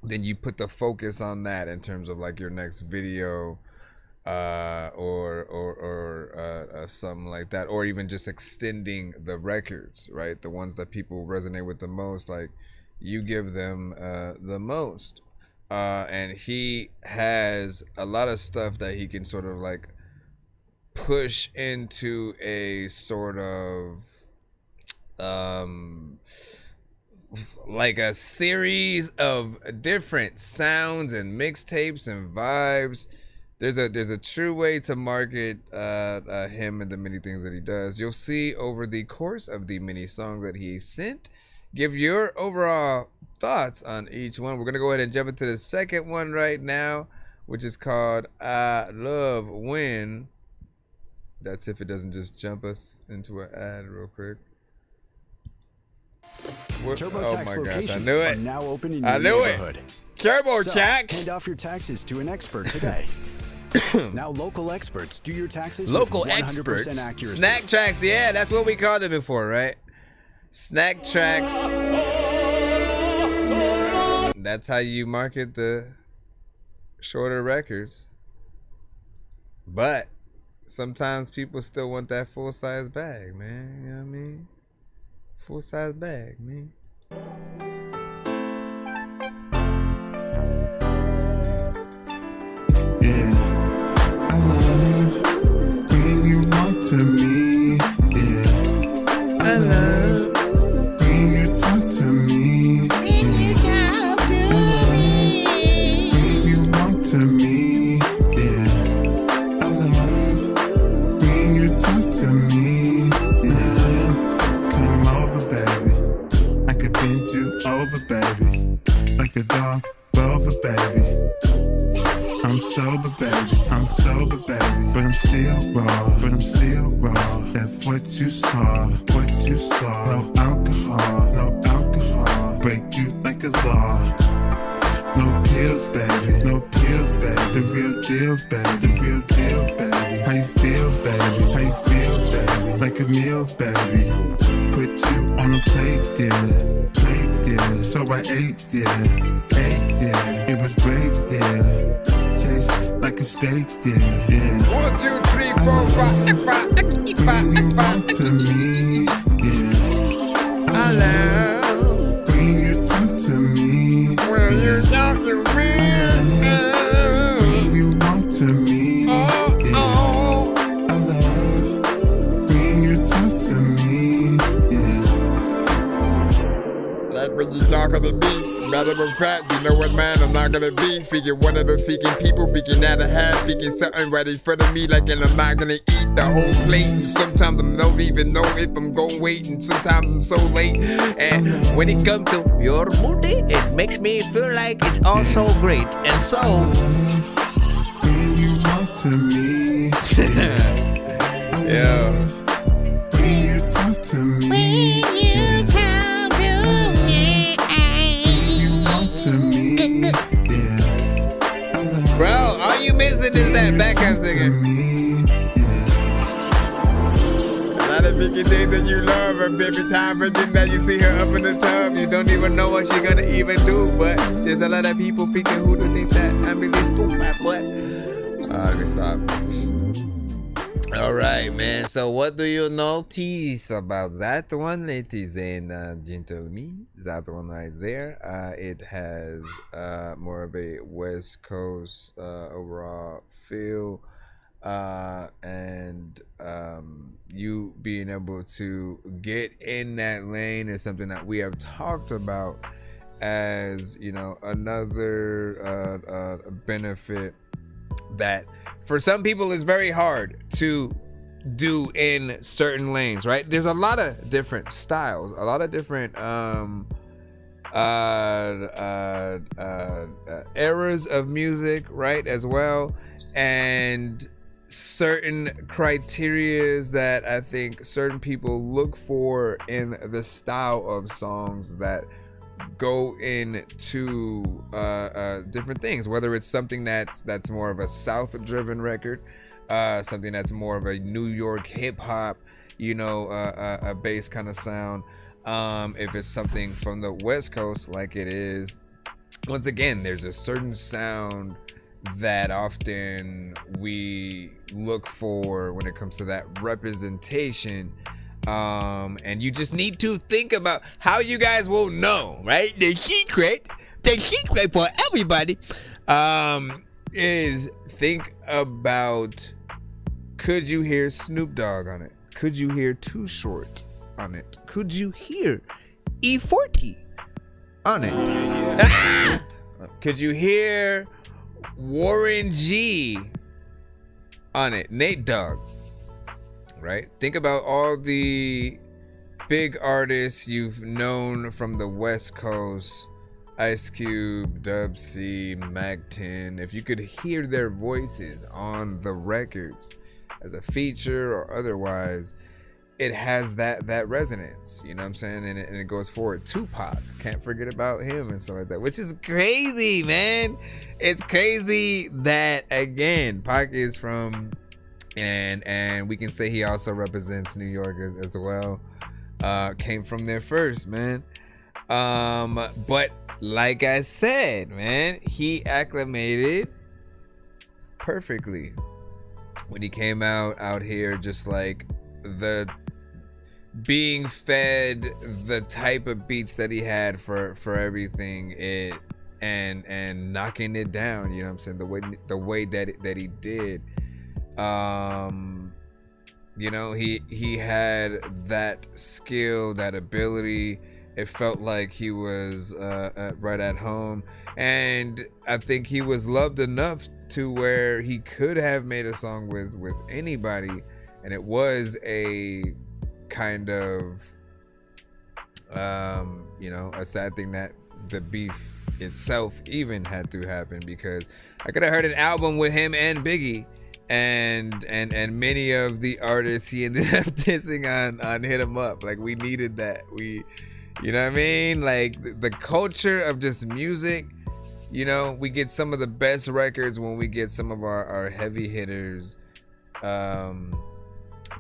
then you put the focus on that in terms of like your next video, or something like that, or even just extending the records, right? The ones that people resonate with the most, like you give them the most. And he has a lot of stuff that he can sort of like push into a sort of like a series of different sounds and mixtapes and vibes. There's a true way to market him and the many things that he does. You'll see over the course of the many songs that he sent. Give your overall thoughts on each one. We're gonna go ahead and jump into the second one right now, which is called I Love When. That's if it doesn't just jump us into an ad real quick. TurboTax locations I knew it. are now open in your neighborhood. TurboTax. So, hand off your taxes to an expert today. Now local experts do your taxes Local with 100% experts. accuracy. Snack Tracks, yeah, that's what we called it before, right? Snack Tracks. That's how you market the shorter records. But sometimes people still want that full-size bag, man. You know what I mean? Full-size bag, man. When you talk to me, yeah. I love when you talk to me. When you talk to me. When you walk to me, yeah. I love when you talk to me, yeah. Come over, baby. I could bend you over, baby. Like a dog over, baby. I'm sober, baby, but I'm still raw, That's what you saw, No alcohol, break you like a law. No pills, baby, the real deal, baby, How you feel, baby, like a meal, baby. Put you on a plate, yeah, so I ate, yeah, it was great, yeah. Taste like a steak, yeah. 1, 2, 3, 4, 5. To me, yeah. I love when you talk to me. When you talk to me, when you walk to me, yeah. I love when you talk to me, yeah. Like when you talk on the beat. Matter of fact, you know what, man, I'm not gonna be freaking one of those freaking people, freaking out of half, freaking something right in front of me, like, and I'm not gonna eat the whole plate. And sometimes I don't even know if I'm gonna wait, and sometimes I'm so late. And when it comes to your booty, it makes me feel like it's all so great. And so, when you talk to me, yeah. When you talk to me, when you talk to me, bro, all you missing is that backup singer. I Got a freaking thing that you love her, baby. Time for then that you see her up in the tub. You don't even know what she's gonna even do. But there's a lot of people freaking who do think that I'm really stupid, but let me stop. All right, man. So what do you notice about that one, ladies and gentlemen? That one right there. It has more of a West Coast overall feel, and you being able to get in that lane is something that we have talked about as, you know, another benefit that for some people is very hard to do in certain lanes, right? There's a lot of different styles, a lot of different eras of music, right, as well, and certain criterias that I think certain people look for in the style of songs that go into different things, whether it's something that's more of a South driven record, something that's more of a New York hip hop, you know, a bass kind of sound, if it's something from the West Coast like it is. Once again, there's a certain sound that often we look for when it comes to that representation. And you just need to think about how you guys will know, right? The secret for everybody, is think about, could you hear Snoop Dogg on it? Could you hear Too Short on it? Could you hear E40 on it? Could you hear Warren G on it? Nate Dogg. Right? Think about all the big artists you've known from the West Coast. Ice Cube, Dub C, Mac 10. If you could hear their voices on the records as a feature or otherwise, it has that resonance, you know what I'm saying? And it goes forward. Tupac, can't forget about him and stuff like that, which is crazy, man. It's crazy that, again, Pac is from... And we can say he also represents New York as well. Came from there first, man. But like I said, man, he acclimated perfectly when he came out here, just like the being fed the type of beats that he had for everything, and knocking it down. You know what I'm saying? The way that he did. You know, he had that skill, that ability. It felt like he was right at home, and I think he was loved enough to where he could have made a song with anybody, and it was a kind of you know, a sad thing that the beef itself even had to happen, because I could have heard an album with him and Biggie. And many of the artists he ended up dissing on Hit 'Em Up. Like, we needed that. You know what I mean? Like, the culture of just music, you know, we get some of the best records when we get some of our heavy hitters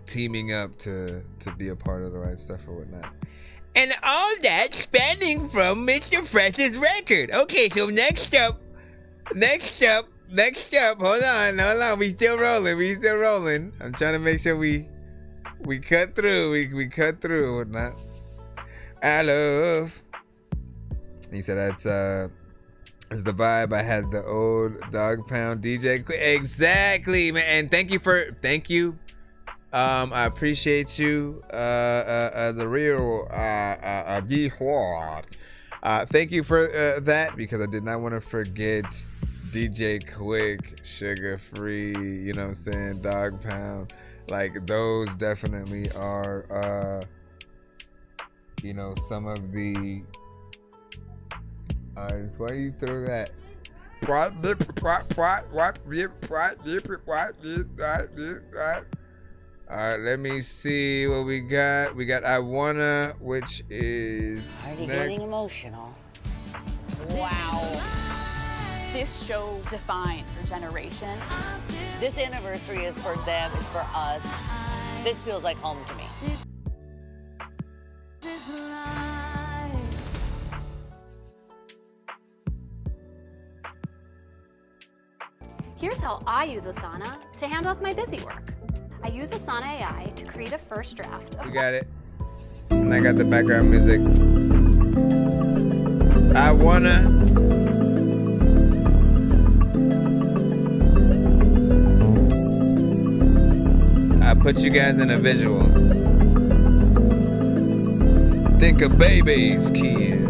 teaming up to be a part of the right stuff or whatnot. And all that spanning from Mr. Fresh's record. Okay, so next up, hold on. We still rolling. I'm trying to make sure we cut through. We cut through or whatnot. I love. He said that's the vibe. I had the old Dog Pound DJ. Exactly, man. And thank you. I appreciate you. The real thank you for that, because I did not want to forget DJ Quick, Sugar Free, you know what I'm saying, Dog Pound. Like, those definitely are you know, some of the artists. Why you throw that? Alright, let me see what we got. We got I Wanna, which is already next. getting emotional. Wow. This show defined a generation. This anniversary is for them, it's for us. This feels like home to me. Here's how I use Asana to hand off my busy work. I use Asana AI to create a first draft of You got it. And I got the background music. I wanna. I put you guys in a visual. Think of babies, kids.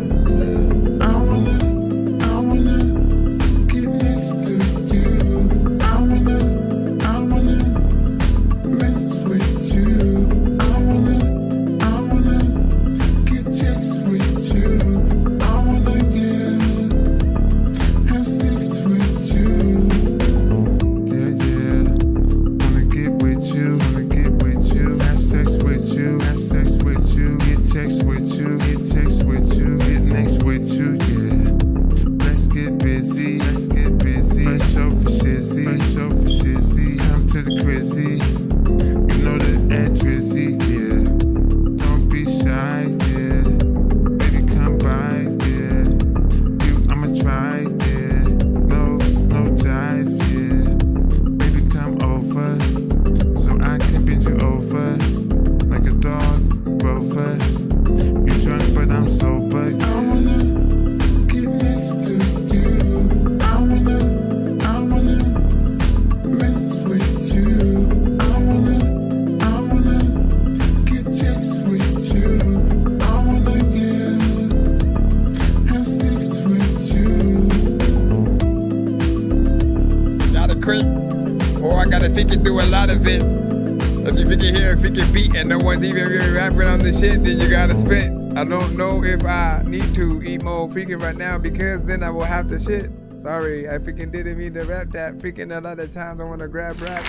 I don't know if I need to eat more freaking right now because then I will have to shit. Sorry, I freaking didn't mean to rap that. Freaking a lot of times I want to grab raps.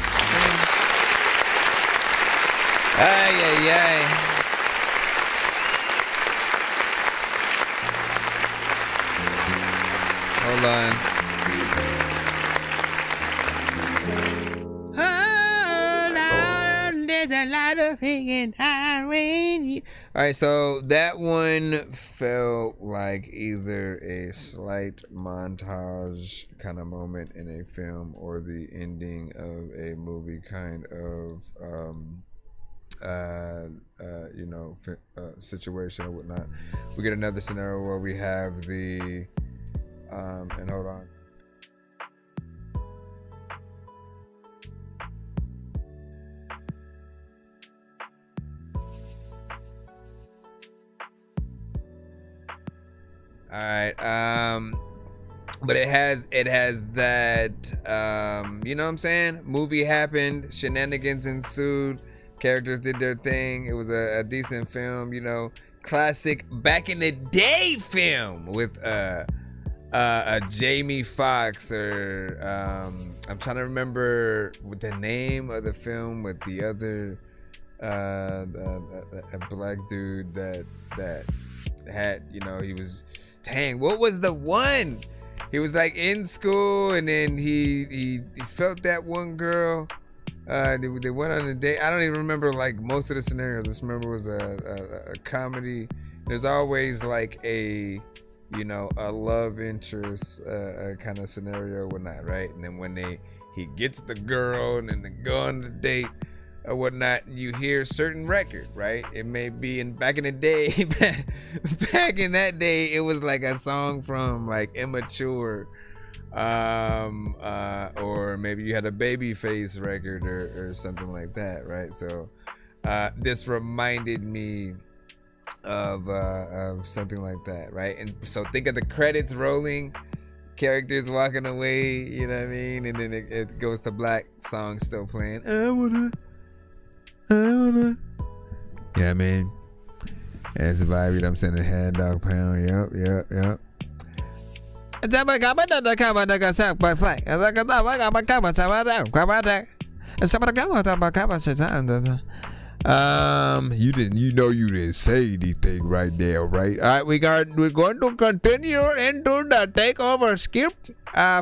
Ay, ay, ay. Hold on. A lot of freaking highway. All right, so that one felt like either a slight montage kind of moment in a film or the ending of a movie kind of situation or whatnot. We get another scenario where we have the and hold on. All right, but it has that, you know what I'm saying? Movie happened, shenanigans ensued, characters did their thing. It was a decent film, you know, classic back in the day film with a Jamie Foxx or I'm trying to remember what the name of the film with the other a black dude that had, you know, he was. Dang, what was the one? He was like in school and then he felt that one girl. They went on a date. I don't even remember like most of the scenarios. I just remember it was a comedy. There's always like a, you know, a love interest kind of scenario or whatnot, right? And then when he gets the girl and then they go on the date or whatnot, you hear certain record, right? It may be back in the day, back in that day, it was like a song from like Immature, or maybe you had a Babyface record or something like that, right? So this reminded me of something like that, right? And so think of the credits rolling, characters walking away, you know what I mean? And then it goes to black, song still playing. I wanna. Yeah, I mean, that's the vibe, you know what I'm saying? The hand dog pound, yep. You didn't say anything right there, right? All right, we're going to continue into the takeover script.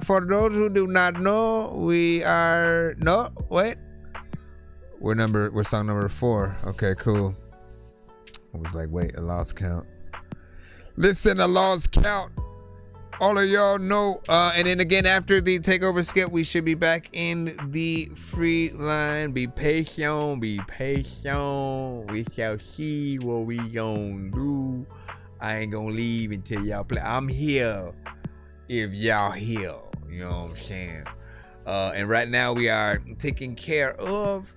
For those who do not know, We're song number 4. Okay, cool. I was like, wait, a lost count. Listen, a lost count. All of y'all know. And then again, after the takeover skip, we should be back in the free line. Be patient, be patient. We shall see what we gonna do. I ain't gonna leave until y'all play. I'm here if y'all here. You know what I'm saying? And right now we are taking care of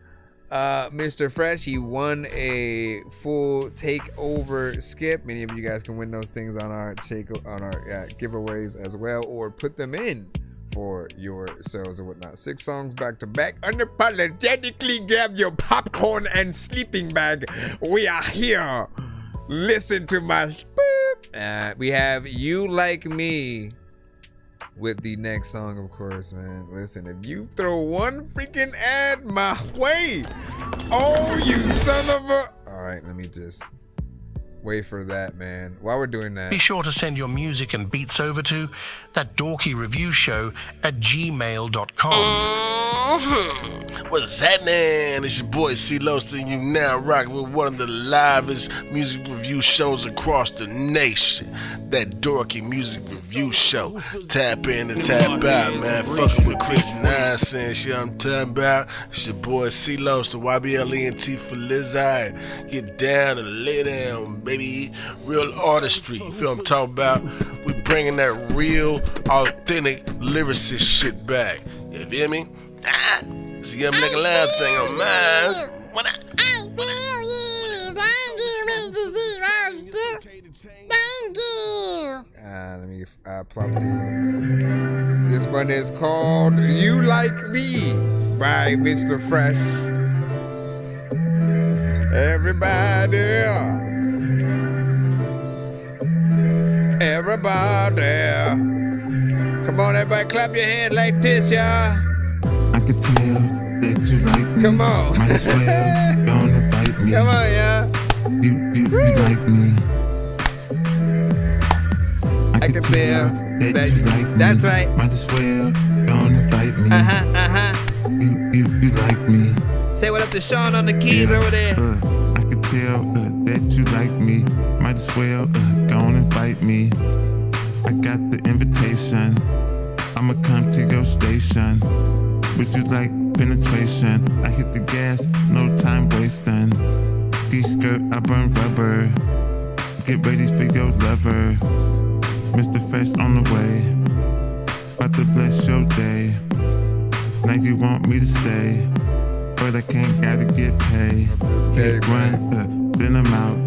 Mr. Fresh. He won a full takeover skip. Many of you guys can win those things on our giveaways as well, or put them in for yourselves or whatnot. 6 songs back to back. Unapologetically grab your popcorn and sleeping bag. We are here. Listen to my we have You Like Me with the next song, of course, man. Listen, if you throw one freaking ad my way, oh, you son of a... All right, let me just wait for that, man. While we're doing that, be sure to send your music and beats over to ThatDorkyReviewShow@gmail.com. What's happening? It's your boy C-Lo, and you now rocking with one of the livest music review shows across the nation. That Dorky Music Review Show. Tap in and tap out, man. Fucking with Chris nonsense, you know what I'm talking about? It's your boy C-Lo, the YBLENT for Lizard. Get down and lay down, baby. Real artistry, you feel what I'm talking about? We bringing that real, authentic lyricist shit back. You feel me? It's a young nigga loud thing on mine. What I feel you. Thank you, Mr. C-Lo. Thank you. let me plop these. This one is called You Like Me by Mr. Fresh. Everybody. Come on, everybody, clap your hands like this, y'all. I could tell that you like me. Come on. Might as well don't invite me. Come on, y'all. You like me. I could tell that you like me. That's right. Might as well don't invite me. You like me. Say what up to Sean on the keys over there. I could tell that you like me. Might as well go and invite me. I got the invitation. I'ma come to your station. Would you like penetration? I hit the gas, no time wasting. Ski skirt, I burn rubber. Get ready for your lover. Mr. Fresh on the way. About to bless your day. Now you want me to stay, but I can't, gotta get paid. Get run, then I'm out.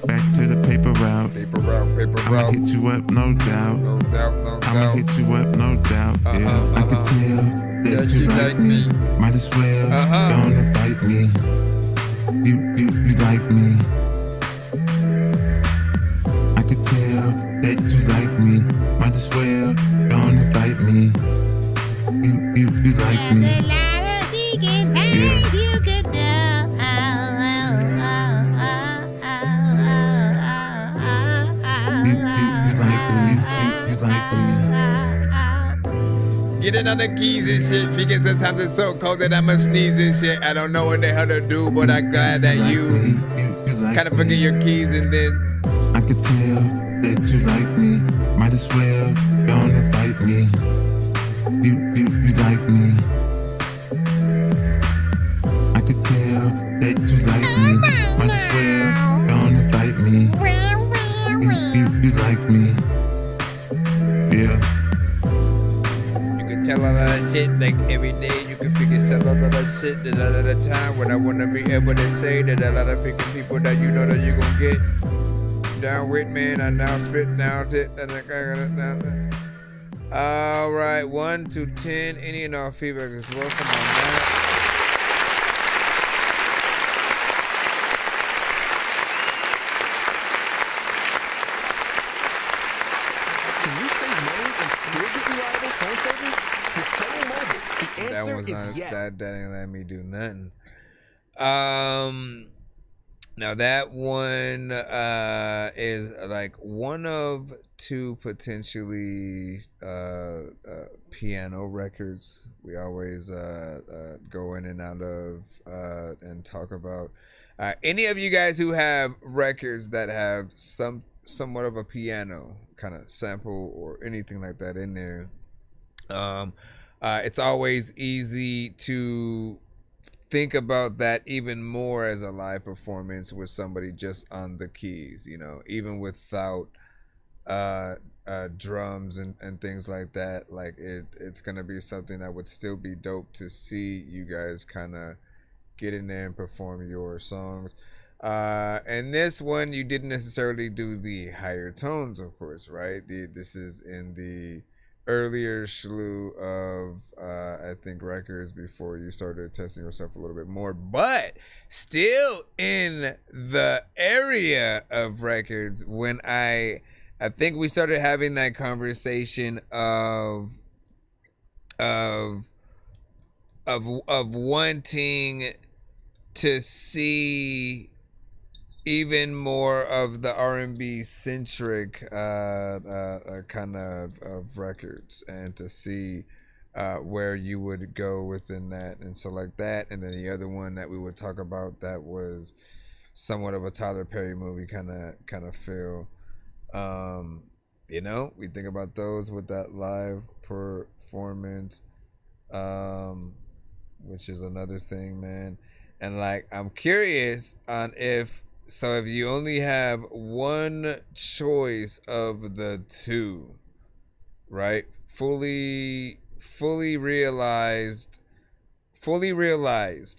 Back to the paper route. I'ma hit you up, no doubt. I'ma hit you up, no doubt. Yeah, I can tell that you like me. Might as well don't invite me. You like me. I can tell that you like me. Might as well don't invite me. You like me. Getting on the keys and shit. Freaking sometimes it's so cold that I'ma sneeze and shit. I don't know what the hell to do, but I'm glad that you kind of forget your keys and then. I could tell that you like me. Might as well don't invite me. You like me. I could tell that you like me. Might as well don't invite me. You like me. Yeah. Tell a lot of shit like every day. You can figure out a lot of shit a lot of the time. When I wanna be able to say that a lot of freaking people that you know that you gon' get down with, man. I now spit down it. All right, 1 to 10. Any and all feedback is welcome on that. That one's not, that ain't letting me do nothing. Now that one is like one of two potentially piano records. We always go in and out of and talk about any of you guys who have records that have somewhat of a piano kind of sample or anything like that in there. It's always easy to think about that even more as a live performance with somebody just on the keys, you know, even without drums and things like that. Like it's gonna be something that would still be dope to see you guys kind of get in there and perform your songs. And this one you didn't necessarily do the higher tones, of course, right? This is in the earlier slew of I think records before you started testing yourself a little bit more, but still in the area of records when I think we started having that conversation of wanting to see even more of the R&B centric kind of records, and to see where you would go within that and so like that. And then the other one that we would talk about that was somewhat of a Tyler Perry movie kind of feel. You know, we think about those with that live performance, which is another thing, man. And like, I'm curious on if you only have one choice of the two, right? Fully realized,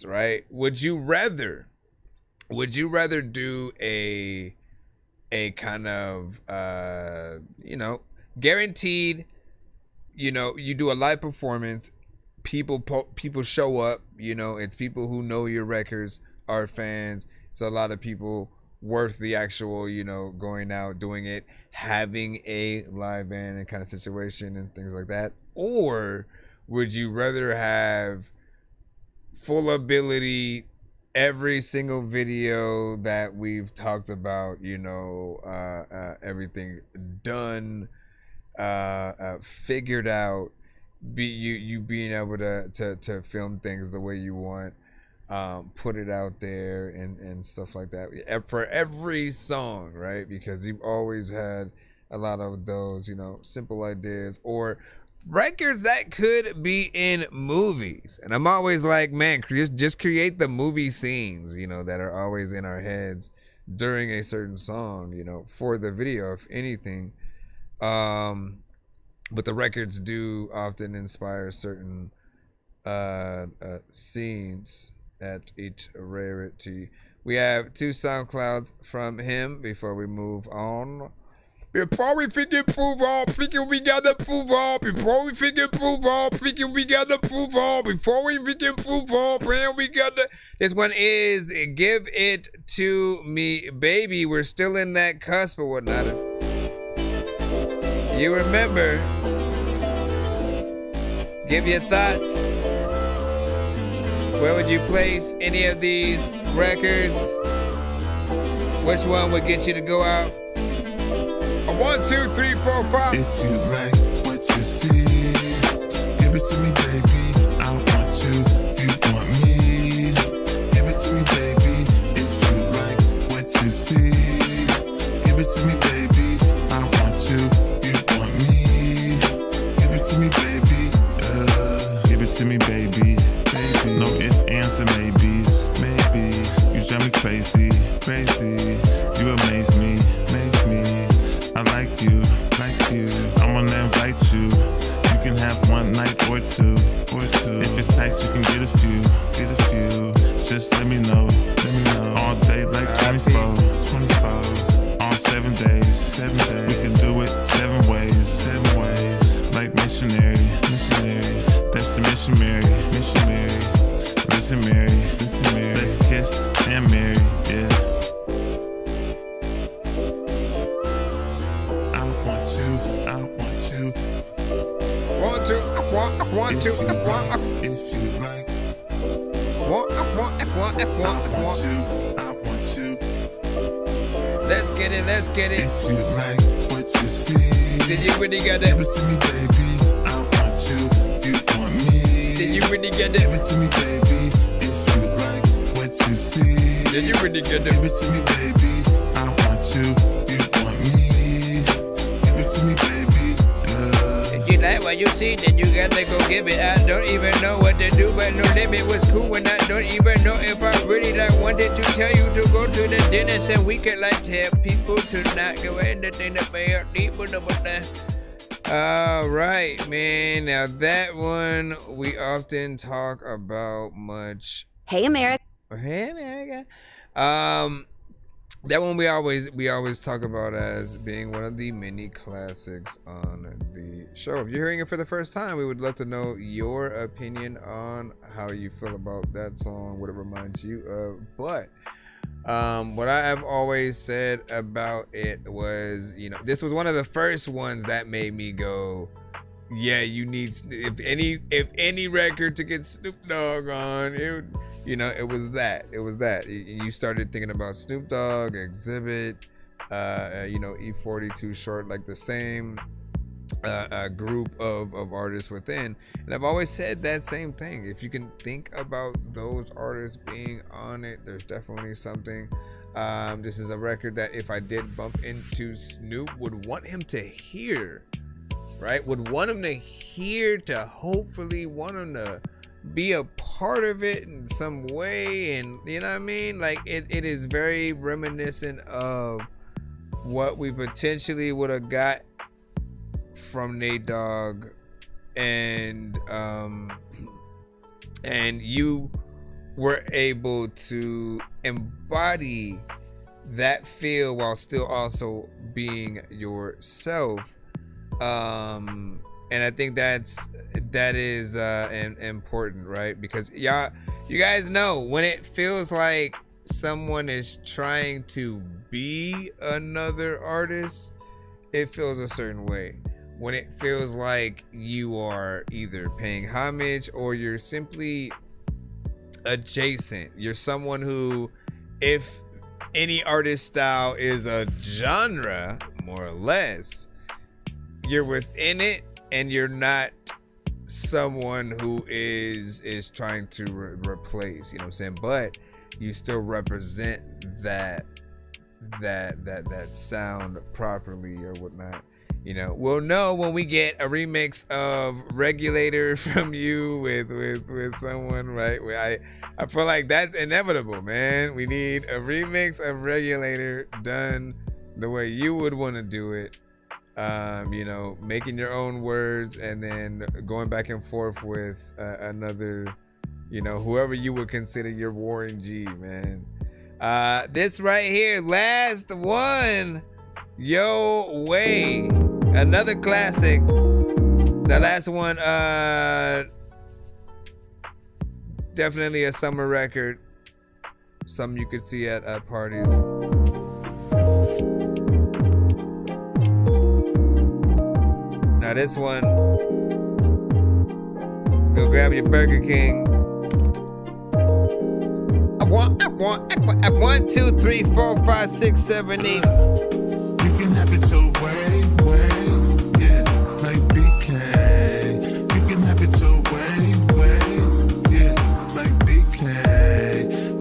right? Would you rather do a kind of you know, guaranteed, you know, you do a live performance, people show up, you know, it's people who know your records, are fans. It's a lot of people worth the actual, you know, going out, doing it, having a live band and kind of situation and things like that? Or would you rather have full ability, every single video that we've talked about, you know, everything done, figured out, you being able to film things the way you want, put it out there and stuff like that for every song, right? Because you've always had a lot of those, you know, simple ideas or records that could be in movies. And I'm always like, man, just create the movie scenes, you know, that are always in our heads during a certain song, you know, for the video, if anything. But the records do often inspire certain scenes at each rarity. We have 2 SoundClouds from him before we move on. Before we freaking prove all, freaking we gotta prove all. Before we freaking prove all, freaking we gotta prove all. Before we freaking prove all, man, we gotta. This one is Give It To Me, Baby. We're still in that cusp or whatnot. You remember, give your thoughts. Where would you place any of these records? Which one would get you to go out? 1, 2, 3, 4, 5. If you like what you see, give it to me, baby. I want you, you want me. Give it to me, baby. If you like what you see, give it to me, baby. I want you, you want me. Give it to me, baby. Give it to me, baby. No ifs, ands, and maybes. Maybe you drive me crazy. You amaze me. I like you. I'm gonna invite you. You can have one night or two. If it's tight, you can get a few. Just let me know. All day like 24. All 7 days. We can do it 7 ways. Like missionary. That's the mission, Mary. Listen, Mary. Let's kiss and marry. Yeah. Want to. If you like, I want you. get it, let's get it. If you like what you see, Did you really get it? give it to me, baby. I want you, you want me. Did you really get Give it? it to me, baby. If you like what you see, Did you really get it? give it to me, baby. I want you, you want me. Give it to me, baby. If you like what you see, then you gotta go give it. I don't even know what to do, but No Limit was cool, and I don't even know if I really like wanted to tell you to go to the dentist, and we could like tell people to not go anything that may hurt people. All right, man. Now that one we often talk about much. Hey, America. Hey, America. That one we always talk about as being one of the many classics on the show. If you're hearing it for the first time, we would love to know your opinion on how you feel about that song, what it reminds you of. But what I have always said about it was, this was one of the first ones that made me go, yeah, you need, if any record to get Snoop Dogg on, it was that. You started thinking about Snoop Dogg, Exhibit, E40, Too Short, like the same group of artists within. And I've always said that same thing. If you can think about those artists being on it, there's definitely something. This is a record that if I did bump into Snoop, would want him to hear, right? Would want him to hear, to hopefully want him to be a part of it in some way. And you know what I mean? Like it is very reminiscent of what we potentially would have got from Nate Dogg, and you were able to embody that feel while still also being yourself. And I think that is important, right? Because you guys know when it feels like someone is trying to be another artist, it feels a certain way. When it feels like you are either paying homage or you're simply adjacent. You're someone who, if any artist style is a genre, more or less, you're within it, and you're not someone who is trying to replace, you know what I'm saying? But you still represent that sound properly or whatnot. We'll know when we get a remix of Regulator from you with someone, right? I feel like that's inevitable, man. We need a remix of Regulator done the way you would want to do it. Making your own words and then going back and forth with another, whoever you would consider your Warren G, man. This right here, last one, Yo Way, another classic. The last one, definitely a summer record, something you could see at parties. Now this one, go grab your Burger King. I want 1, 2, 3, 4, 5, 6, 7, 8. You can have it your way, yeah, like BK. You can have it your way, yeah, like BK.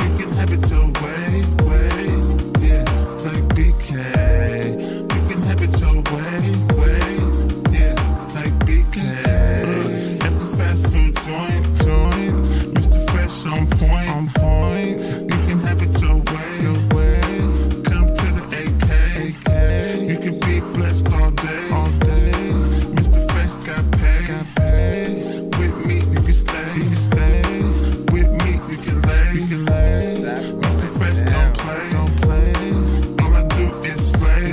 You can have it your way, yeah, like BK. You can have it your way, yeah, like BK. At the fast food joint, Mr. Fresh on point. You can have it your way. Come to the AK. You can be blessed all day. Mr. Fresh got paid. With me, you can stay. With me, you can lay. Mr. Fresh don't play. All I do is slay.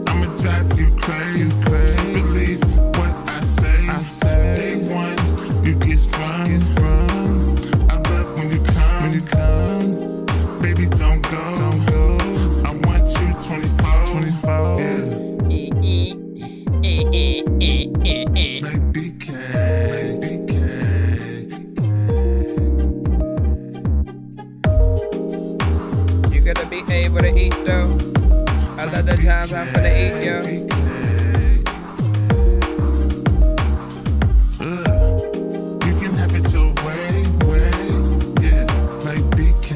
I'ma drive you crazy. Believe what I say. Day one, you get sprung. I love when you come. Baby, don't go. I want you 24. Yeah. Like BK. You gotta be able to eat though. the times I'm finna eat, yo. You can have it your way, yeah, like BK.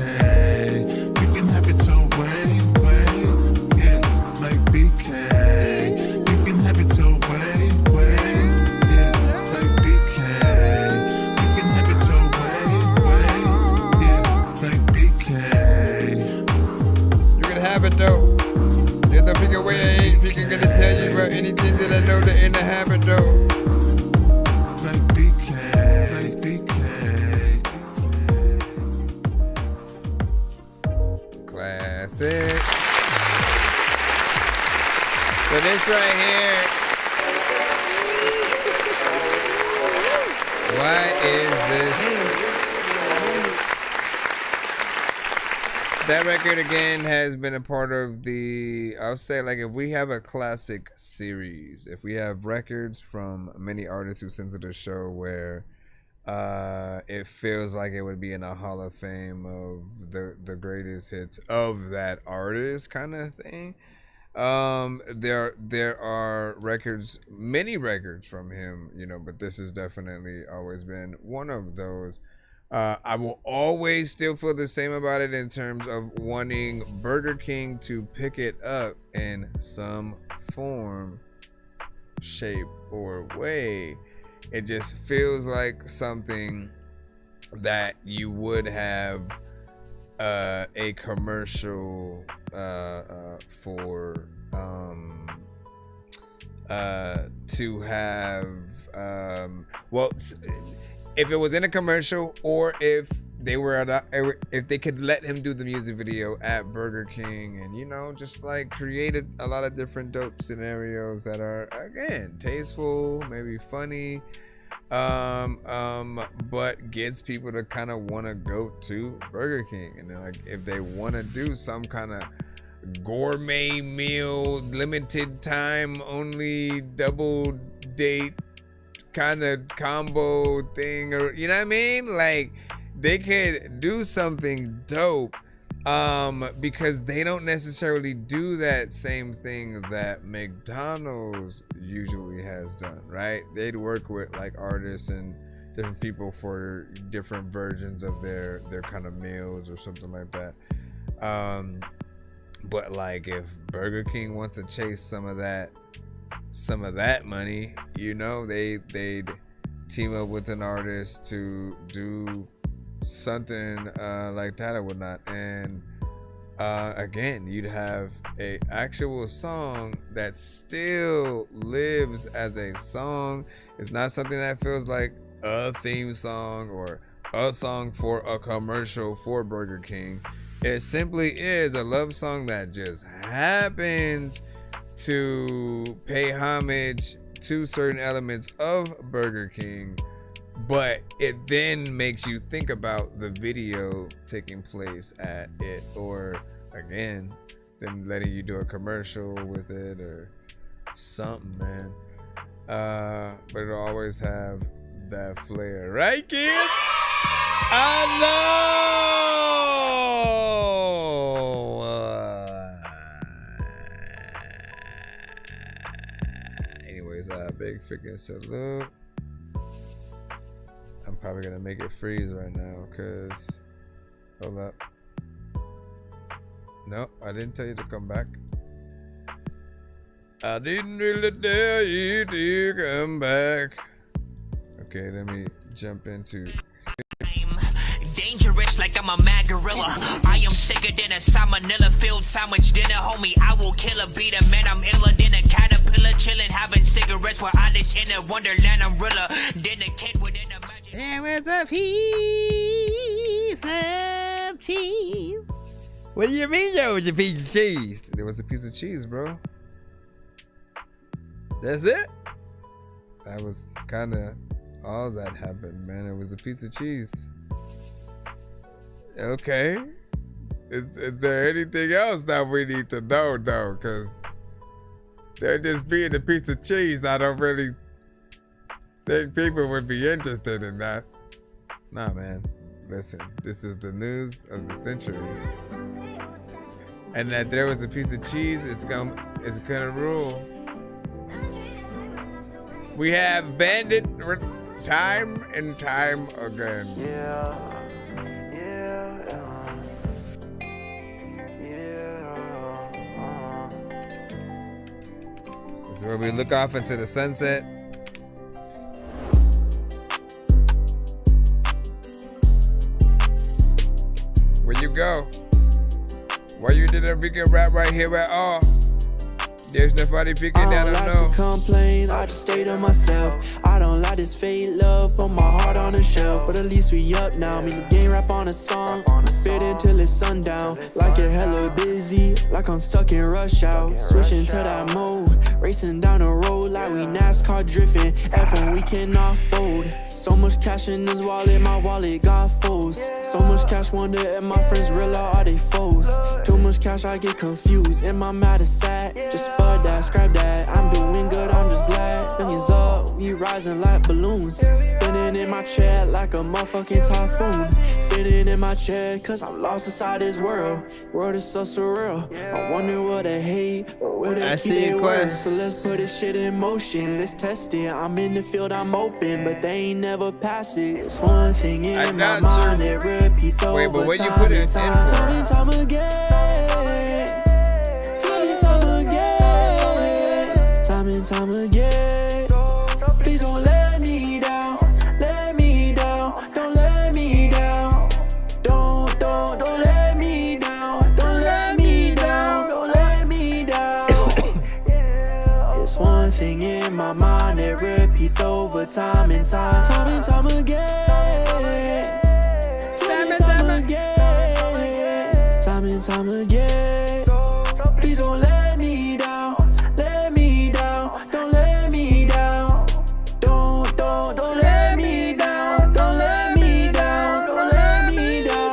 You can have it your way, yeah, like BK. You can have it your way, yeah, like BK. You can have it your way, yeah, like BK. You can have it though. There's no bigger way I ain't freaking gonna tell you about anything that I know that in the habit though. Like BK, like BK. Classic. So this right here. Why is this? That record again has been a part of the, I'll say, like, if we have a classic series, if we have records from many artists who sent to the show where it feels like it would be in a Hall of Fame of the greatest hits of that artist kind of thing. There are records, many records from him, you know, but this has definitely always been one of those. I will always still feel the same about it in terms of wanting Burger King to pick it up in some form, shape, or way. It just feels like something that you would have a commercial for to have well, if it was in a commercial, or if they were if they could let him do the music video at Burger King, and, you know, just like created a lot of different dope scenarios that are, again, tasteful, maybe funny, but gets people to kind of want to go to Burger King. And then, like, if they want to do some kind of gourmet meal, limited time only, double date kind of combo thing, or, you know what I mean, like, they could do something dope, because they don't necessarily do that same thing that McDonald's usually has done, right? They'd work with, like, artists and different people for different versions of their kind of meals or something like that. But, like, if Burger King wants to chase some of that money, you know, they'd team up with an artist to do something like that or whatnot. And again, you'd have a actual song that still lives as a song. It's not something that feels like a theme song or a song for a commercial for Burger King. It simply is a love song that just happens to pay homage to certain elements of Burger King, but it then makes you think about the video taking place at it, or, again, them letting you do a commercial with it or something, man. But it'll always have that flair, right, kids? I know. Anyways, big freaking salute. I'm probably gonna make it freeze right now, cause hold up. No, I didn't tell you to come back. I didn't really tell you to come back. Okay, let me jump into dangerous like I'm a mad gorilla. I am sicker than a salmonella filled sandwich dinner, homie. I will kill a beat a man. I'm iller than a caterpillar, chilling, having cigarettes while I dish in a wonderland umbrella. Then a kid within a magic. There was a piece of cheese. What do you mean there was a piece of cheese? There was a piece of cheese, bro. That's it? That was kind of all that happened, man. It was a piece of cheese. Okay. Is there anything else that we need to know, though? Because there just being a piece of cheese, I don't really think people would be interested in that. Nah, man. Listen, this is the news of the century. and that there was a piece of cheese, it's gonna rule. We have bandit time and time again. This is where we look off into the sunset. Where you go? Why you did a freaking rap right here at all? There's nobody freaking down, I don't know. Complain, I just stay to myself. I don't like this fake love, put my heart on the shelf. But at least we up now. Me and gang rap on a song, spit it till it's sundown. Like it hella busy, like I'm stuck in rush hour. Switching to that mode, racing down the road like we NASCAR drifting. F1 we cannot fold. So much cash in this wallet, my wallet got foes. So much cash, wonder if my friends real or are they foes. Too much cash, I get confused. Am I mad or sad? Just fuck that, scrap that. I'm doing good, I'm just glad. Young is up, we rising like balloons. Spinning in my chair like a motherfucking typhoon. Spinning in my chair, cause I'm lost inside this world. World is so surreal. I wonder what they hate, or where they keep their words. So let's put this shit in motion, let's test it. I'm in the field, I'm open, but they ain't never pass it. It's one thing in my mind that repeats over. Wait, but when you put it in time and time again. Time and time again. Please don't let me down. Let me down. Don't let me down. Don't let me down. Don't let me down. Don't let me down. It's one thing in my mind that repeats over time and time. Time and time again. Time and time again. Time and time again. Please don't let me down. Let me down. Don't let me down. Don't let me down. Don't let me down. Don't let me down.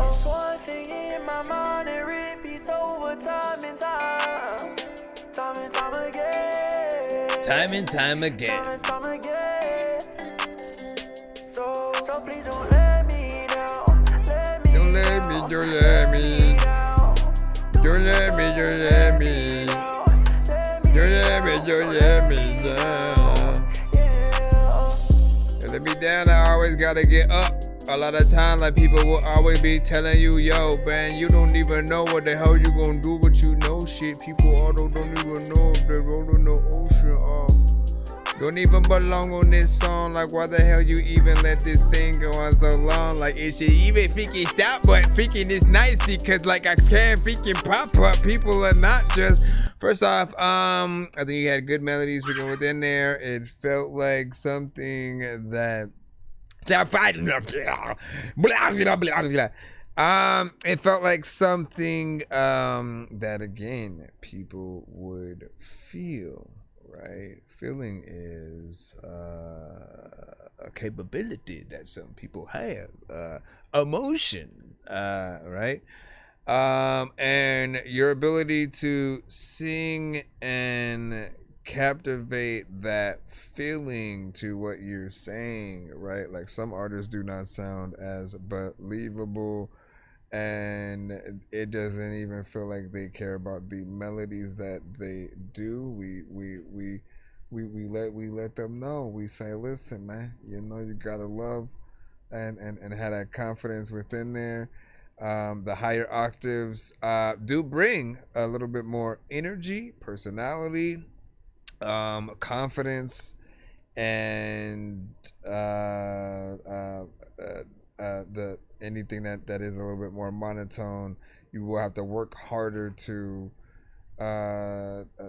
It's one thing in my mind that repeats over time and time. Time and time again. Time and time again. Time and time again. So please don't let me down. Don't let me, don't let me. Don't let me, don't let me. Don't let me, don't let me down. Don't let me down, I always gotta get up. A lot of time, like people will always be telling you, yo, man, you don't even know what the hell you gonna do, but you know shit. People don't even know if they're rolling the ocean off. Don't even belong on this song. Like, why the hell you even let this thing go on so long? Like, it should even freaking stop, but freaking it's nice because, like, I can't freaking pop up. People are not just. First off, I think you had good melodies freaking within there. It felt like something that. It felt like something that again people would feel, right? Feeling is a capability that some people have, emotion, right? And your ability to sing and captivate that feeling to what you're saying, right? Like some artists do not sound as believable, and it doesn't even feel like they care about the melodies that they do. We let them know. We say, listen, man, you know, you gotta love and have that confidence within there. The higher octaves do bring a little bit more energy, personality, confidence, and the anything that is a little bit more monotone, you will have to work harder to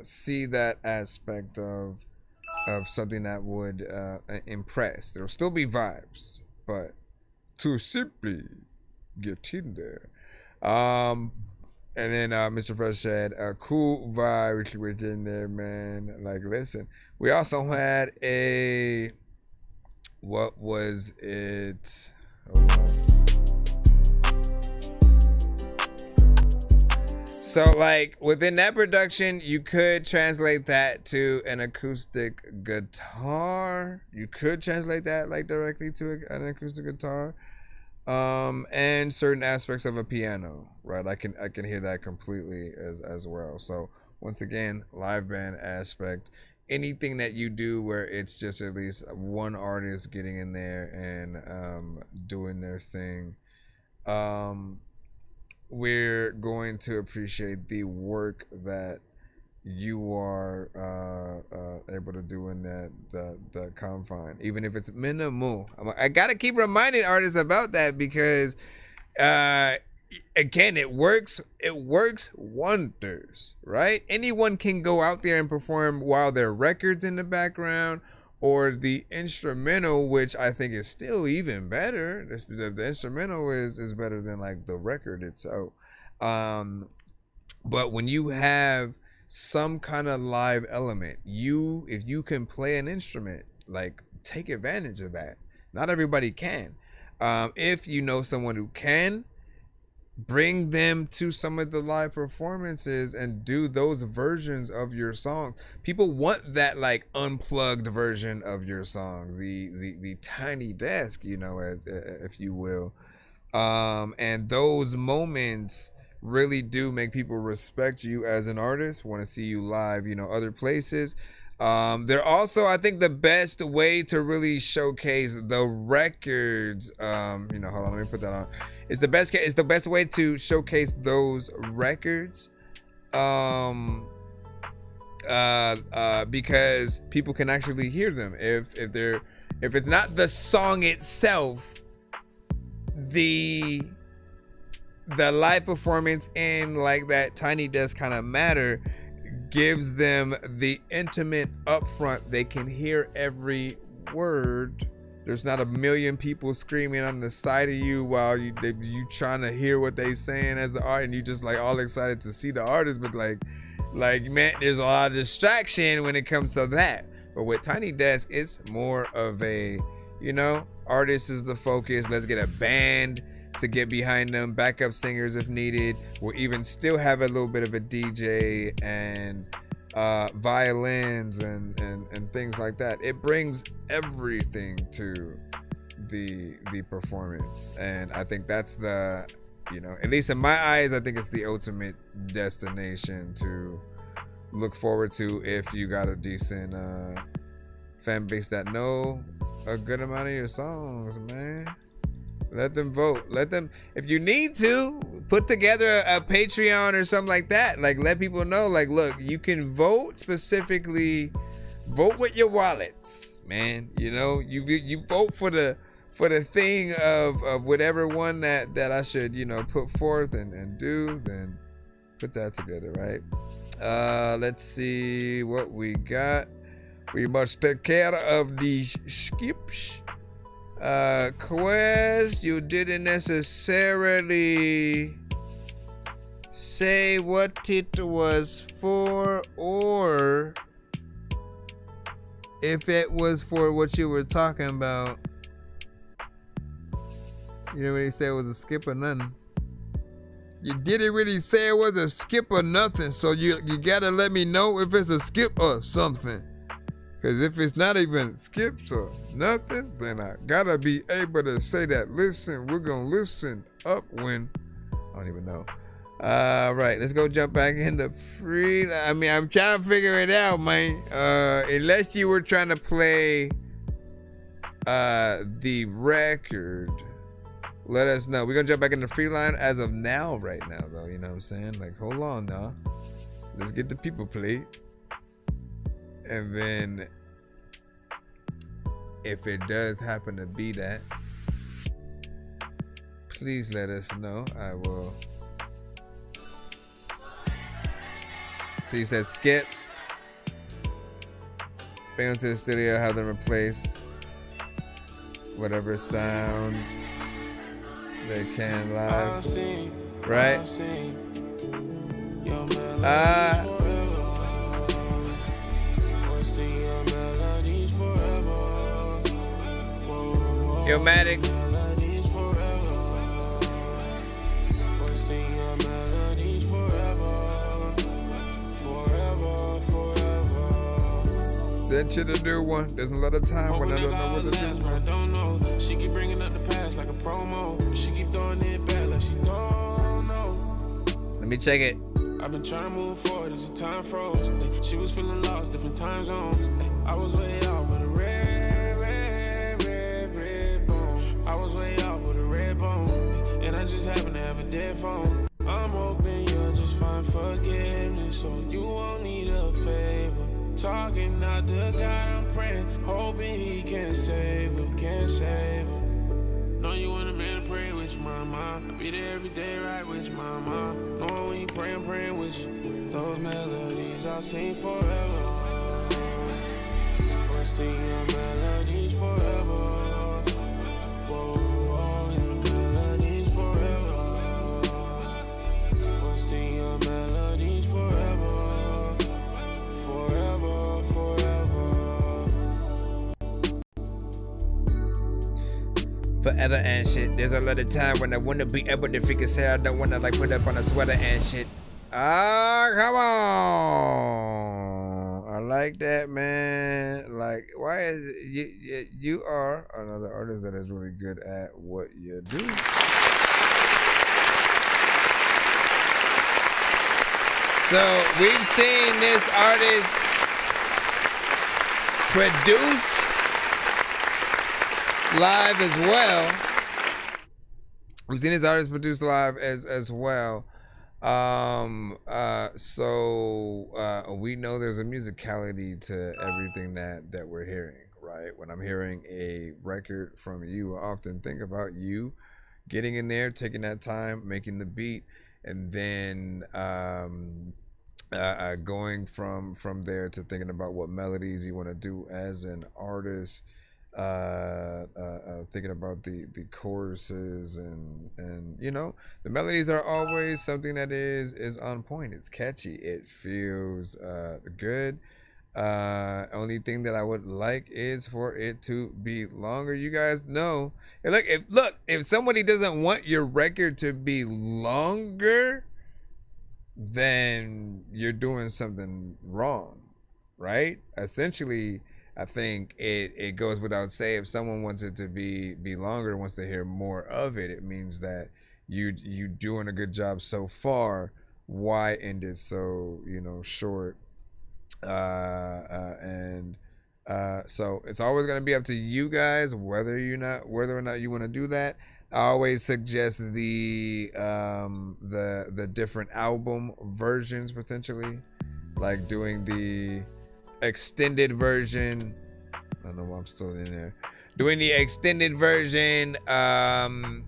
see that aspect of something that would impress. There'll still be vibes, but to simply get in there. And then Mr. Fresh said a cool vibe within there, man. Like, listen, we also had a, what was it? Hold on. So, like, within that production, you could translate that to an acoustic guitar. You could translate that, like, directly to an acoustic guitar. and certain aspects of a piano, right? I can hear that completely as well. So once again, live band aspect, anything that you do where it's just at least one artist getting in there and doing their thing, we're going to appreciate the work that you are able to do in that confine, even if it's minimal. I gotta keep reminding artists about that because again, it works wonders, right? Anyone can go out there and perform while their record's in the background or the instrumental, which I think is still even better. The instrumental is better than like the record itself. But when you have some kind of live element, if you can play an instrument, like, take advantage of that. Not everybody can. If you know someone who can, bring them to some of the live performances and do those versions of your song. People want that like unplugged version of your song, the tiny desk, you know, as if you will. And those moments really do make people respect you as an artist, want to see you live, you know, other places. They're also, I think, the best way to really showcase the records. You know, hold on, let me put that on. It's the best way to showcase those records. Because people can actually hear them. If it's not the song itself, the live performance in like that tiny desk kind of matter gives them the intimate upfront. They can hear every word. There's not a million people screaming on the side of you while you trying to hear what they saying as an art, and you just like all excited to see the artist, but like man, there's a lot of distraction when it comes to that. But with Tiny Desk, it's more of a, you know, artist is the focus. Let's get a band to get behind them, backup singers if needed. We'll even still have a little bit of a DJ and violins and things like that. It brings everything to the performance, and I think that's the, you know, at least in my eyes, I think it's the ultimate destination to look forward to if you got a decent fan base that know a good amount of your songs, man. Let them vote. Let them, if you need to, put together a Patreon or something like that. Like, let people know, like, look, you can vote specifically, vote with your wallets, man. You know, you vote for the thing of whatever one that I should, you know, put forth and do, then put that together, right? Let's see what we got. We must take care of these skips. Quest, you didn't necessarily say what it was for, or if it was for what you were talking about. You didn't really say it was a skip or nothing. You didn't really say it was a skip or nothing, so you gotta let me know if it's a skip or something. Because if it's not even skips or nothing, then I gotta be able to say that, listen, we're gonna listen up when, I don't even know. Right, let's go jump back in the free. I mean, I'm trying to figure it out, man. Unless you were trying to play the record, let us know. We're gonna jump back in the free line as of now, right now, though. You know what I'm saying? Like, hold on now. Let's get the people played. And then, if it does happen to be that, please let us know. I will. So you said skip. Bring them to the studio, have them replace whatever sounds they can live. Right? Yo, Matic. Send you the new one. There's a lot of time when I don't know what to do. She keep bringing up the past like a promo. me check it. I've been trying to move forward as the time froze. She was feeling lost, different time zones. I was way out with a red bone. I was way out with a red bone. And I just happen to have a dead phone. I'm hoping you'll just find forgiveness, so you won't need a favor. Talking out to God, I'm praying, hoping he can save her, can save her. Know you want a man to pray with your mama. I be there every day, right with your mama. Knowing when you pray, I'm praying with you. Those melodies I'll sing forever. I'll sing your melodies forever. Whoa, your melodies forever. I'll sing your melodies forever. Forever, forever. Forever and shit. There's a lot of time when I wanna be able to figure say I don't wanna like put up on a sweater and shit. Ah, come on. I like that, man. Like, why is it, you are another artist that is really good at what you do. So we've seen this artist produce live as well. We've seen his artists produce live as well. So we know there's a musicality to everything that we're hearing, right? When I'm hearing a record from you, I often think about you getting in there, taking that time, making the beat, and then going from there to thinking about what melodies you want to do as an artist. Thinking about the choruses and you know, the melodies are always something that is on point. It's catchy, it feels good. Only thing that I would like is for it to be longer. You guys know, look, if somebody doesn't want your record to be longer, then you're doing something wrong, right? Essentially, I think it goes without saying, if someone wants it to be longer, wants to hear more of it, it means that you doing a good job so far. Why end it so, you know, short? So it's always going to be up to you guys whether or not you want to do that. I always suggest the different album versions, potentially, like doing the extended version. I don't know why I'm still in there. Doing the extended version, and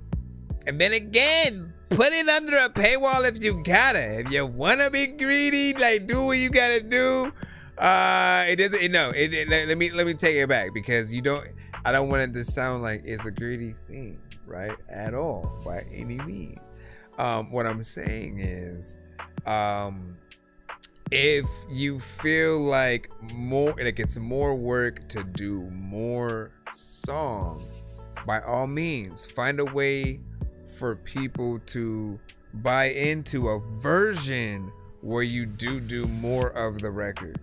then again, put it under a paywall if you gotta. If you wanna be greedy, like, do what you gotta do. It doesn't. No. Let me take it back, because I don't want it to sound like it's a greedy thing, right? At all, by any means. What I'm saying is, if you feel like it's more work to do more song, by all means, find a way for people to buy into a version where you do more of the record.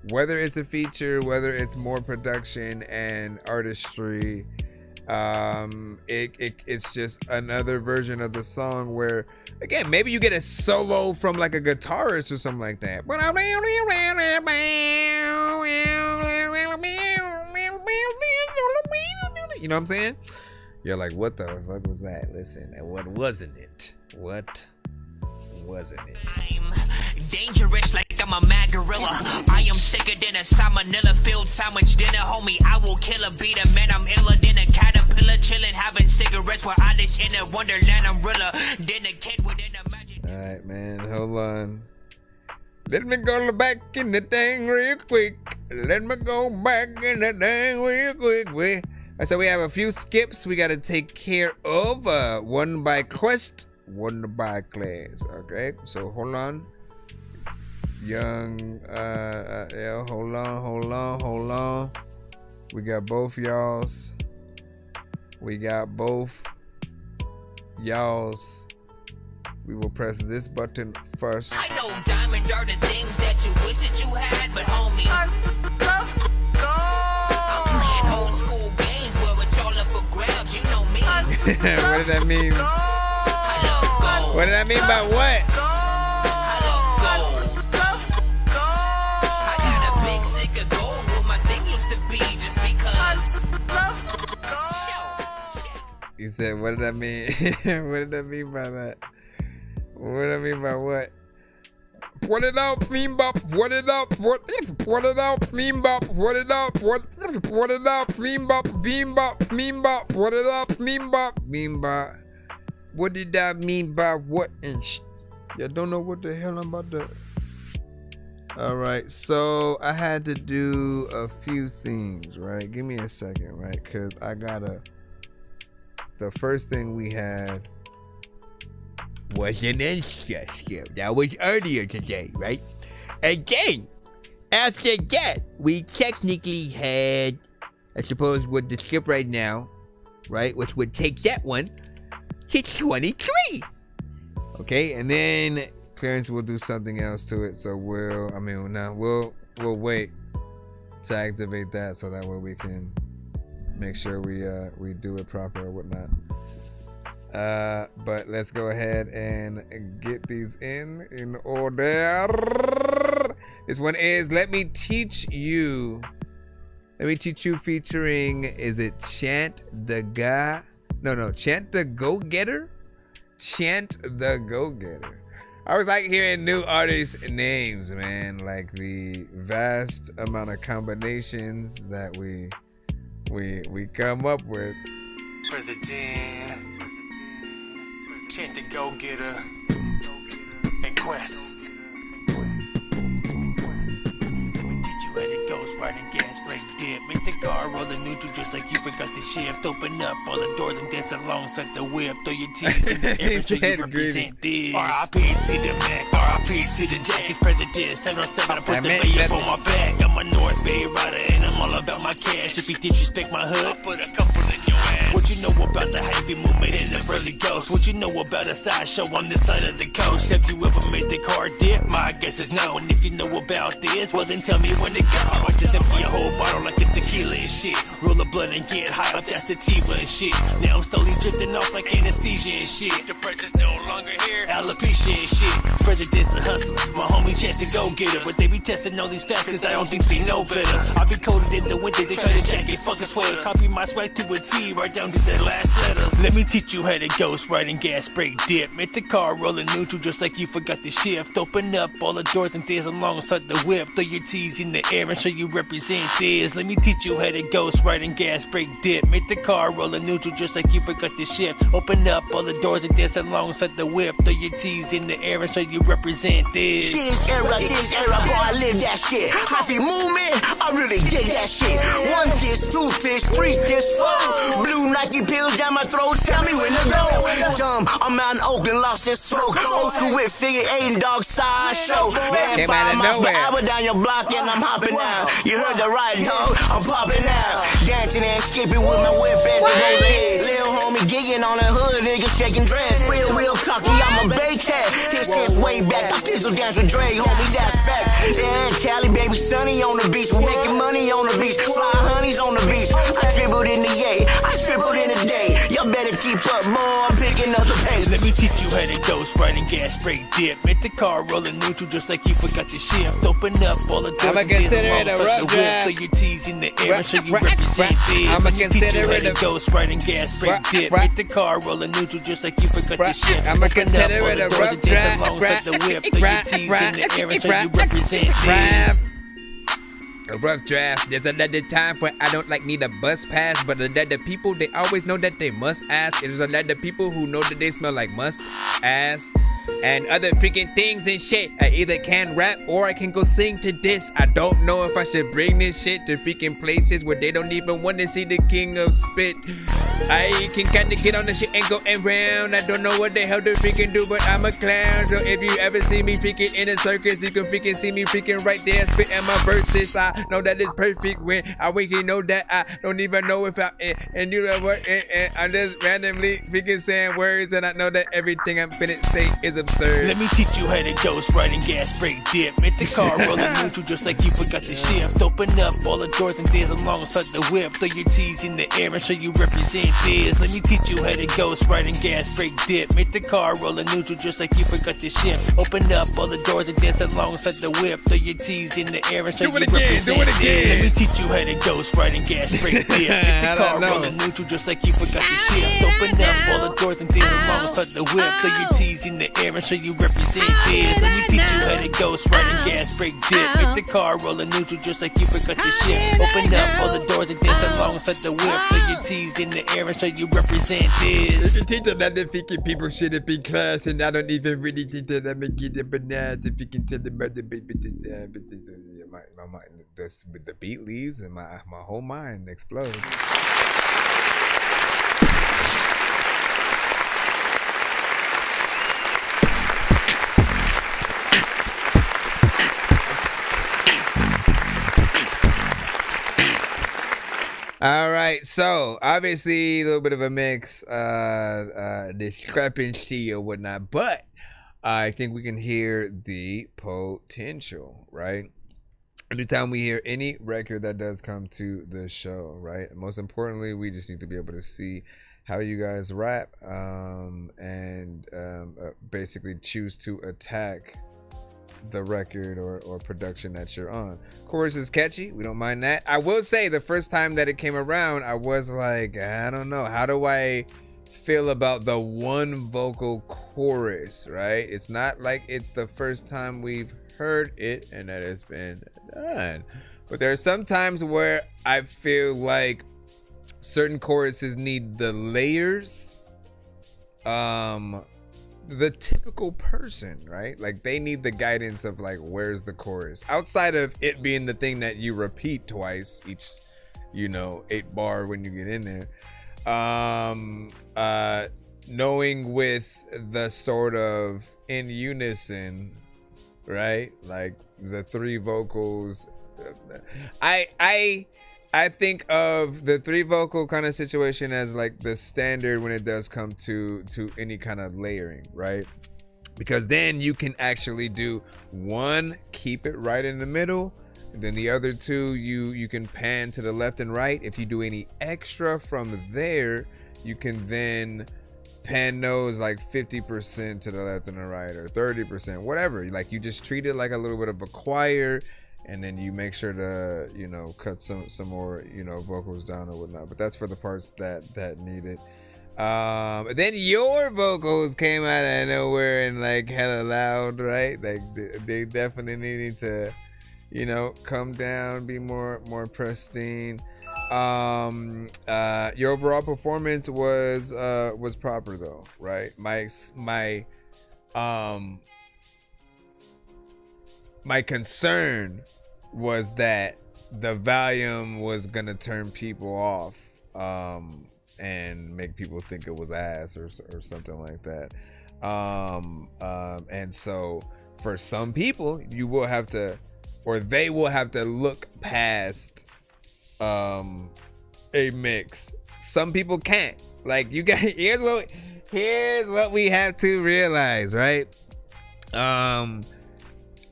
Whether it's a feature, whether it's more production and artistry, it's just another version of the song where, again, maybe you get a solo from like a guitarist or something like that. You know what I'm saying? You're like, what the fuck was that? Listen, and what wasn't it? What wasn't it? Dangerous like I'm a mad gorilla. I am sicker than a salmonella filled sandwich dinner, homie. I will kill a beater, man. I'm iller than a caterpillar, chilling, having cigarettes while I live in a wonderland. I'm realer than a kid within a magic. All right, man, hold on. Let me go back in the thing real quick. Let me go back in the thing real quick. So we have a few skips we gotta take care of. One by quest, one by class. Okay, so hold on. Young, yeah, hold on. We got both y'alls. We will press this button first. I know diamonds are the things that you wish that you had, but homie, I'm playing old school games where it's all up for grabs. You know me. What did that mean? What did I mean by what? said, what did I mean? What did I mean by that? What did I mean by what? What it up, mean bop? What it up? What it up, mean bop? What it up? What it up, mean bop? Beam bop, mean bop. What it up, mean bop? Mean bop. What did I mean by what? And y'all don't know what the hell I'm about to. All right, so I had to do a few things, right? Give me a second, right? Cause I gotta. The first thing we had was an Insta show. That was earlier today, right? And then, after that, we technically had, I suppose, with the skip right now, right? Which would take that one to 23. Okay, and then Clarence will do something else to it. So we'll wait to activate that so that way we can make sure we do it proper or whatnot. But let's go ahead and get these in order. This one is Let Me Teach You featuring, is it Chant the Go-Getter? Chant the Go-Getter. I was like hearing new artist names, man, like the vast amount of combinations that we come up with. President, Chant the Go-Getter, and Quest. How it goes, riding gas, brake dip. Make the car roll in neutral just like you forgot the shift. Open up all the doors and dance alongside the whip. Throw your T's in the air so you represent this. R.I.P. to the Mac, R.I.P. to the Jack. It's President 707, I put the lay up on my back. I'm a North Bay rider and I'm all about my cash. If you disrespect my hood, I'll put a couple in your ass. What you know about the heavy movement in the early ghost? What you know about a sideshow on this side of the coast? Have you ever made the car dip? My guess is no. And if you know about this, well then tell me when to go. I just empty a whole bottle like it's tequila and shit. Roll the blunt and get high up, that's sativa and shit. Now I'm slowly drifting off like anesthesia and shit. The pressure's no longer here, alopecia and shit. President's a hustler, my homie Chance to go get her. But they be testing all these facts cause I don't think they know better. I be coated in the winter, they try to jack it, fuck a sweater. Copy my swag to a T, right down to that last letter. Let me teach you how to ghost riding gas, brake dip. Make the car rolling neutral just like you forgot the shift. Open up all the doors and dance alongside the whip. Throw your T's in the air and show you represent this. Let me teach you how to ghost riding gas, brake dip. Make the car rolling neutral just like you forgot the shift. Open up all the doors and dance alongside the whip. Throw your T's in the air and show you represent this. This era, boy, I live that shit. Happy movement, I really dig that shit. 1 fish, 2 fish, 3 fish, 4. Blue Nike pills down my throat, tell me when to go. Dumb, I'm out in Oakland, lost in smoke. Old school with figure 8 and dog side show. Man, 5 miles per hour down your block and I'm hopping down. You heard the right, dog, I'm popping out. Dancing and skipping with my whip ass and roll ahead. Lil' homie gigging on the hood, nigga shaking dreads. Real cocky, I'm a bay cat. His hands way back, I still dance with Dre, homie, that's fact. Yeah, Cali, baby, sunny on the beach. We making money on the beach, fly honeys on the beach. I dribbled in the yay, I tripled in the day. Y'all better keep up, boy, I'm picking up the pace. Let me teach you how to ghost riding gas, brake dip. Make the car rolling neutral just like you forgot the shift. Open up all the doors. I'ma consider it a rough draft. Throw your T's in the air and show you represent this. I'ma consider it a ghost riding gas, brake dip. Make the car rolling neutral just like you forgot the shift. I'ma consider it a rough draft. Throw your T's in the air and show you represent this. A rough draft. There's another time where I don't need a bus pass, but another people, they always know that they must ask. There's another people who know that they smell like must ass and other freaking things and shit. I either can rap or I can go sing to this. I don't know if I should bring this shit to freaking places where they don't even want to see the king of spit. I can kinda get on the shit and go around. I don't know what the hell to freaking do, but I'm a clown. So if you ever see me freaking in a circus, you can freaking see me freaking right there spitting my verses. I know that it's perfect when I freaking know that I don't even know if I and you know what, I'm just randomly freaking saying words and I know that everything I'm finna say is absurd. Let me teach you how to ghost riding gas, brake dip. Make the car rolling neutral just like you forgot the shift. Open up all the doors and dance alongside the whip. Throw your T's in the air and show you represent represent this. Let me teach you how to ghost ride and gas brake dip. Make the car roll in neutral just like you forgot the ship. Open up all the doors and dance alongside the whip. Throw your T's in the air and show you represent this. Let me teach you how to ghost ride and gas brake dip. Make the car roll in neutral just like you forgot the ship. Open up all the doors and dance alongside the whip. Throw your T's in the air and show you represent this. Let me teach you how to ghost ride and gas brake dip. Make the car roll in neutral just like you forgot the ship. Open up all the doors and dance alongside the whip. Throw your T's in the air and show you represent this. You can teach another thinking people shouldn't be class, and I don't even really think that I'm gonna get the bananas if you can tell about the baby. My mind, the beat leaves and my whole mind explodes. All right, so obviously a little bit of a mix, discrepancy or whatnot, but I think we can hear the potential, right? Anytime we hear any record that does come to the show, right? Most importantly, we just need to be able to see how you guys rap and basically choose to attack the record or production that you're on. Chorus is catchy, we don't mind that. I will say the first time that it came around, I was like, I don't know, how do I feel about the one vocal chorus, right? It's not like it's the first time we've heard it and that it's been done, but there are some times where I feel like certain choruses need the layers, the typical person, right? Like they need the guidance of like, where's the chorus? Outside of it being the thing that you repeat twice each, 8 bar when you get in there. Knowing with the sort of in unison, right? Like the 3 vocals. I think of the 3 vocal kind of situation as like the standard when it does come to any kind of layering, right? Because then you can actually do 1, keep it right in the middle, and then the other 2 you can pan to the left and right. If you do any extra from there, you can then pan those like 50% to the left and the right, or 30%, whatever. Like you just treat it like a little bit of a choir. And then you make sure to, cut some more, vocals down or whatnot. But that's for the parts that need it. Then your vocals came out of nowhere and like hella loud, right? Like they definitely needed to, come down, be more pristine. Your overall performance was proper though, right? My concern was that the volume was gonna turn people off and make people think it was ass or something like that. And so for some people, you will have to, or they will have to look past a mix. Some people can't. Like you got here's what we have to realize, right?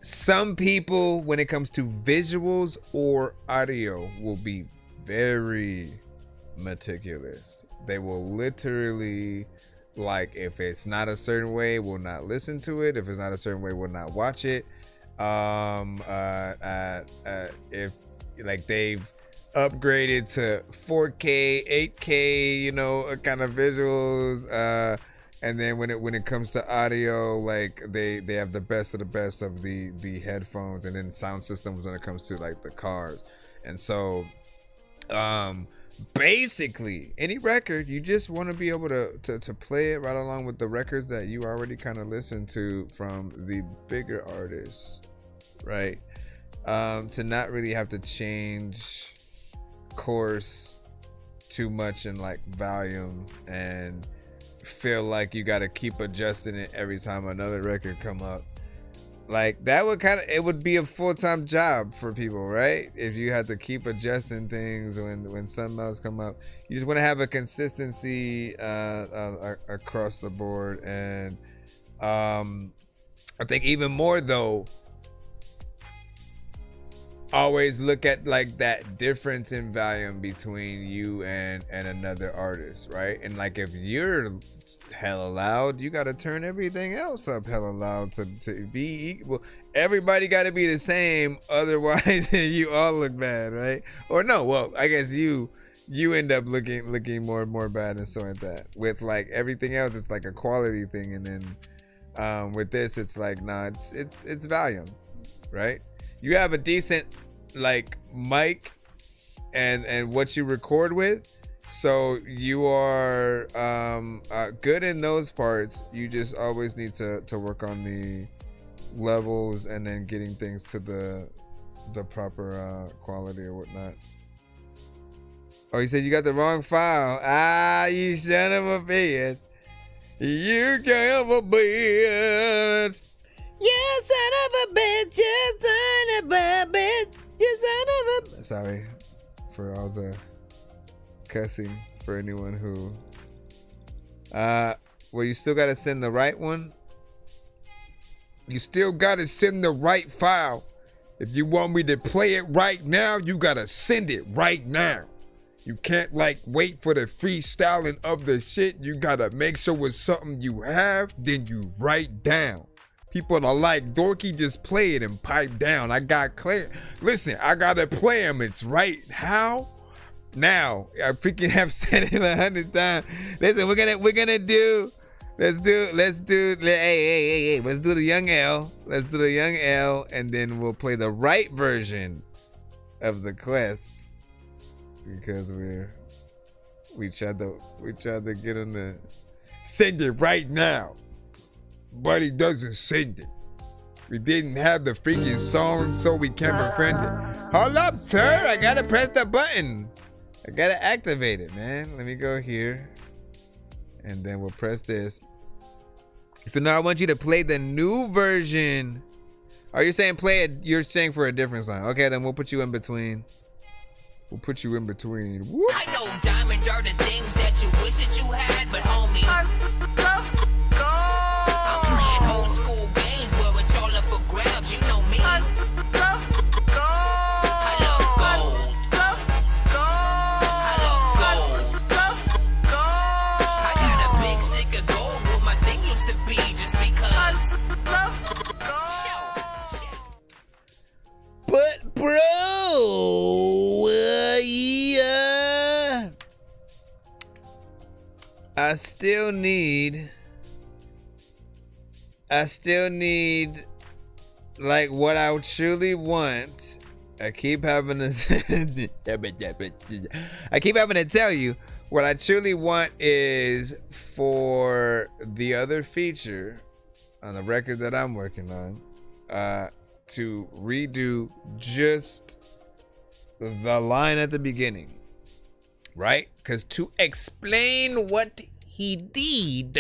Some people, when it comes to visuals or audio, will be very meticulous. They will literally, like, if it's not a certain way, will not listen to it. If it's not a certain way, will not watch it. If like they've upgraded to 4K, 8K, kind of visuals, and then when it comes to audio, like they have the best of the best of the headphones, and then sound systems when it comes to like the cars. And so basically any record, you just want to be able to play it right along with the records that you already kind of listen to from the bigger artists, right? To not really have to change course too much in like volume and feel like you got to keep adjusting it every time another record come up. Like that would it would be a full-time job for people, right? If you had to keep adjusting things when something else come up. You just want to have a consistency across the board. And I think even more though, always look at like that difference in volume between you and another artist, right? And like if you're hella loud, you gotta turn everything else up hella loud to be equal. Everybody gotta be the same, otherwise you all look bad, right? Or no, well, I guess you end up looking more and more bad and so like that. With like everything else, it's like a quality thing, and then with this, it's like nah, it's volume, right? You have a decent like mic and what you record with, so you are good in those parts. You just always need to work on the levels and then getting things to the proper quality or whatnot. Oh, you said you got the wrong file. Ah, you son of a bitch. You son of a bitch. You son of a bitch. You son of a bitch. You son of a... Sorry for all the cussing for anyone who... well, you still got to send the right one. You still got to send the right file. If you want me to play it right now, you got to send it right now. You can't like wait for the freestyling of the shit. You got to make sure it's something you have, then you write down. People are like, Dorky, just play it and pipe down. I got clear. Listen, I got to play them. It's right. How? Now, I freaking have said it 100 times. Listen, we're gonna do, let's do, hey, let's do the Young L. Let's do the Young L, and then we'll play the right version of the quest, because we tried to get him to send it right now, but he doesn't send it. We didn't have the freaking song, so we can't befriend it. Hold up, sir, I gotta press the button. I gotta activate it, man. Let me go here, and then we'll press this. So now I want you to play the new version. Are you saying play it? You're saying for a different song. Okay, then we'll put you in between. We'll put you in between. Whoop. I know diamonds are the things that you wish that you had, but homie, I'm playing old school games where it's all up for grabs. You know me. I love gold. I love gold. I got a big stick of gold where my thing used to be, just because. But bro, yeah, I still need like what I truly want. I keep having to tell you what I truly want is for the other feature on the record that I'm working on, to redo just the line at the beginning, right? Because to explain what he did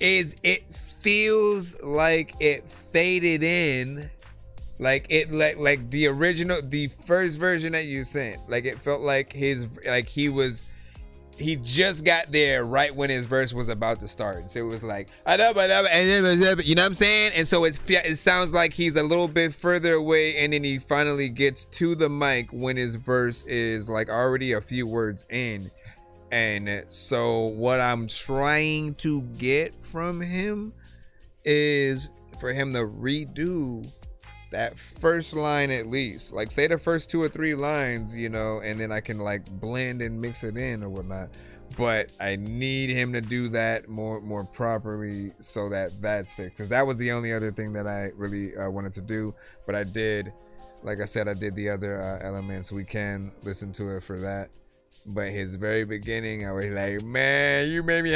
is it feels like it faded in, like it like the original, the first version that you sent, like it felt like he just got there right when his verse was about to start. So it was like, you know what I'm saying? And so it sounds like he's a little bit further away, and then he finally gets to the mic when his verse is like already a few words in. And so what I'm trying to get from him is for him to redo that first line at least, like say the first 2 or 3 lines, you know, and then I can like blend and mix it in or whatnot. But I need him to do that more properly so that that's fixed, because that was the only other thing that I really wanted to do. But I did, like I said, I did the other elements. We can listen to it for that. But his very beginning, I was like, man, you making me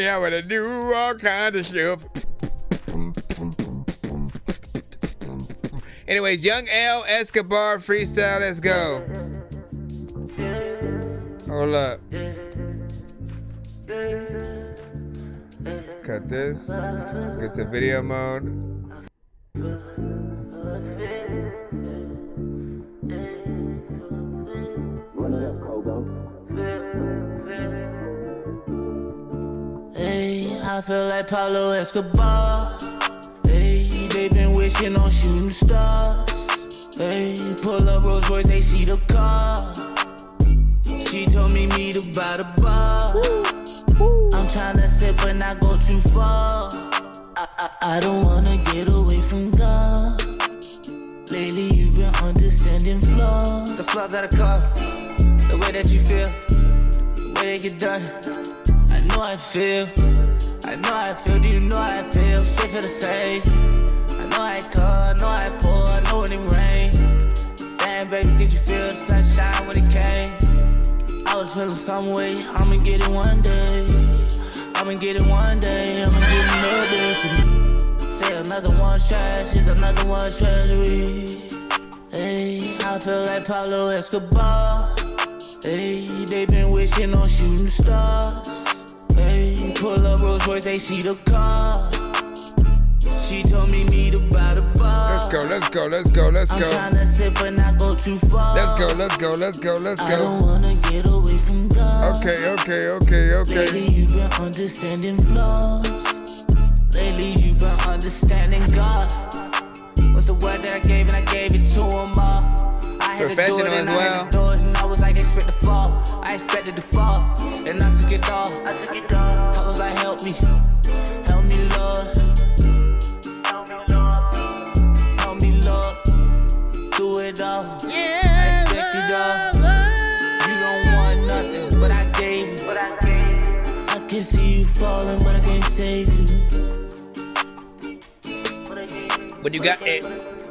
having to do all kind of stuff. Anyways, Young L Escobar freestyle, let's go. Hold up. Cut this. Get to video mode. Hey, I feel like Pablo Escobar. Hey, they been wishing on shooting stars. Hey, pull up Rolls Royce, they see the car. She told me meet her by the bar. I'm tryna sip but not go too far. I don't wanna get away from God. Lately you've been understanding flaws. The flaws of the car, the way that you feel, the way they get done. I know how I feel, do you know how I feel? Shit feel the same. I know I call, I know I pour, I know when it rain. Damn baby, did you feel the sunshine when it came? I was feeling some way, I'ma get it one day. I'ma get it one day, I'ma get another day. Say another one trash is another one treasury. Hey, I feel like Pablo Escobar. Hey, they been wishing on shooting stars. Hey, pull up Rolls Royce, they see the car. She told me meet her by the bar. Let's go. I'm tryna sip but not go too far. Let's go. I don't wanna get away from God. Okay. Lately you've been understanding flaws. Lately you've been understanding God. What's the word that I gave and I gave it to him all. I had to do it and I had to do it and I was like expect to fall. I expected to fall and I took it all. I was like help me Lord. Do it all. Yeah, I expect it all. You don't want nothing, but I gave you. I can see you falling, but I can't save you. But you got it.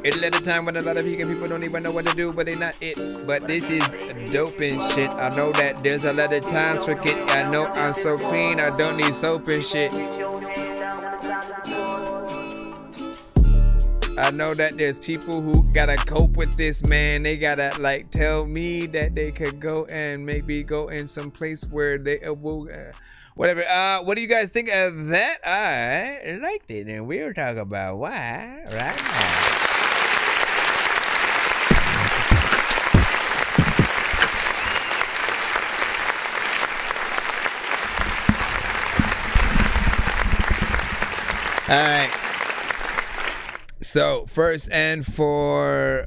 It's a lot of time when a lot of people don't even know what to do, but they not it. But this is dope and shit. I know that there's a lot of times for kid. I know I'm so clean, I don't need soap and shit. I know that there's people who gotta cope with this, man. They gotta like tell me that they could go and maybe go in some place where they will, whatever. What do you guys think of that? I liked it, and we'll talk about why right now. All right. So first and foremost,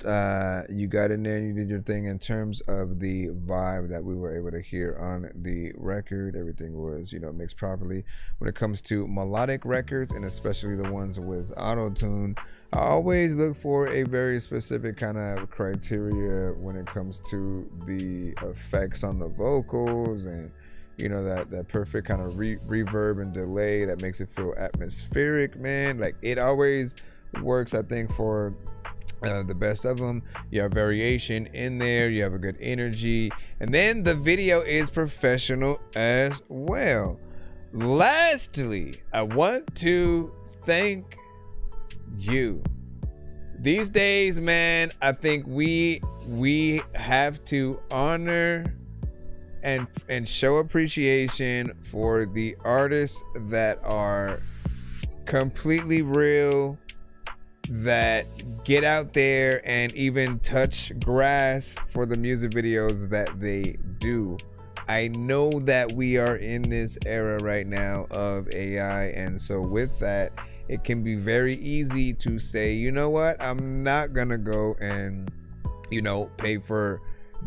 you got in there and you did your thing in terms of the vibe that we were able to hear on the record. Everything was, mixed properly. When it comes to melodic records, and especially the ones with auto-tune, I always look for a very specific kind of criteria when it comes to the effects on the vocals and that perfect kind of reverb and delay that makes it feel atmospheric, man. Like it always works, I think, for the best of them. You have variation in there, you have a good energy, and then the video is professional as well. Lastly, I want to thank you. These days, man, I think we have to honor and show appreciation for the artists that are completely real, that get out there and even touch grass for the music videos that they do. I know that we are in this era right now of AI, and so with that, it can be very easy to say, you know what, I'm not gonna go and pay for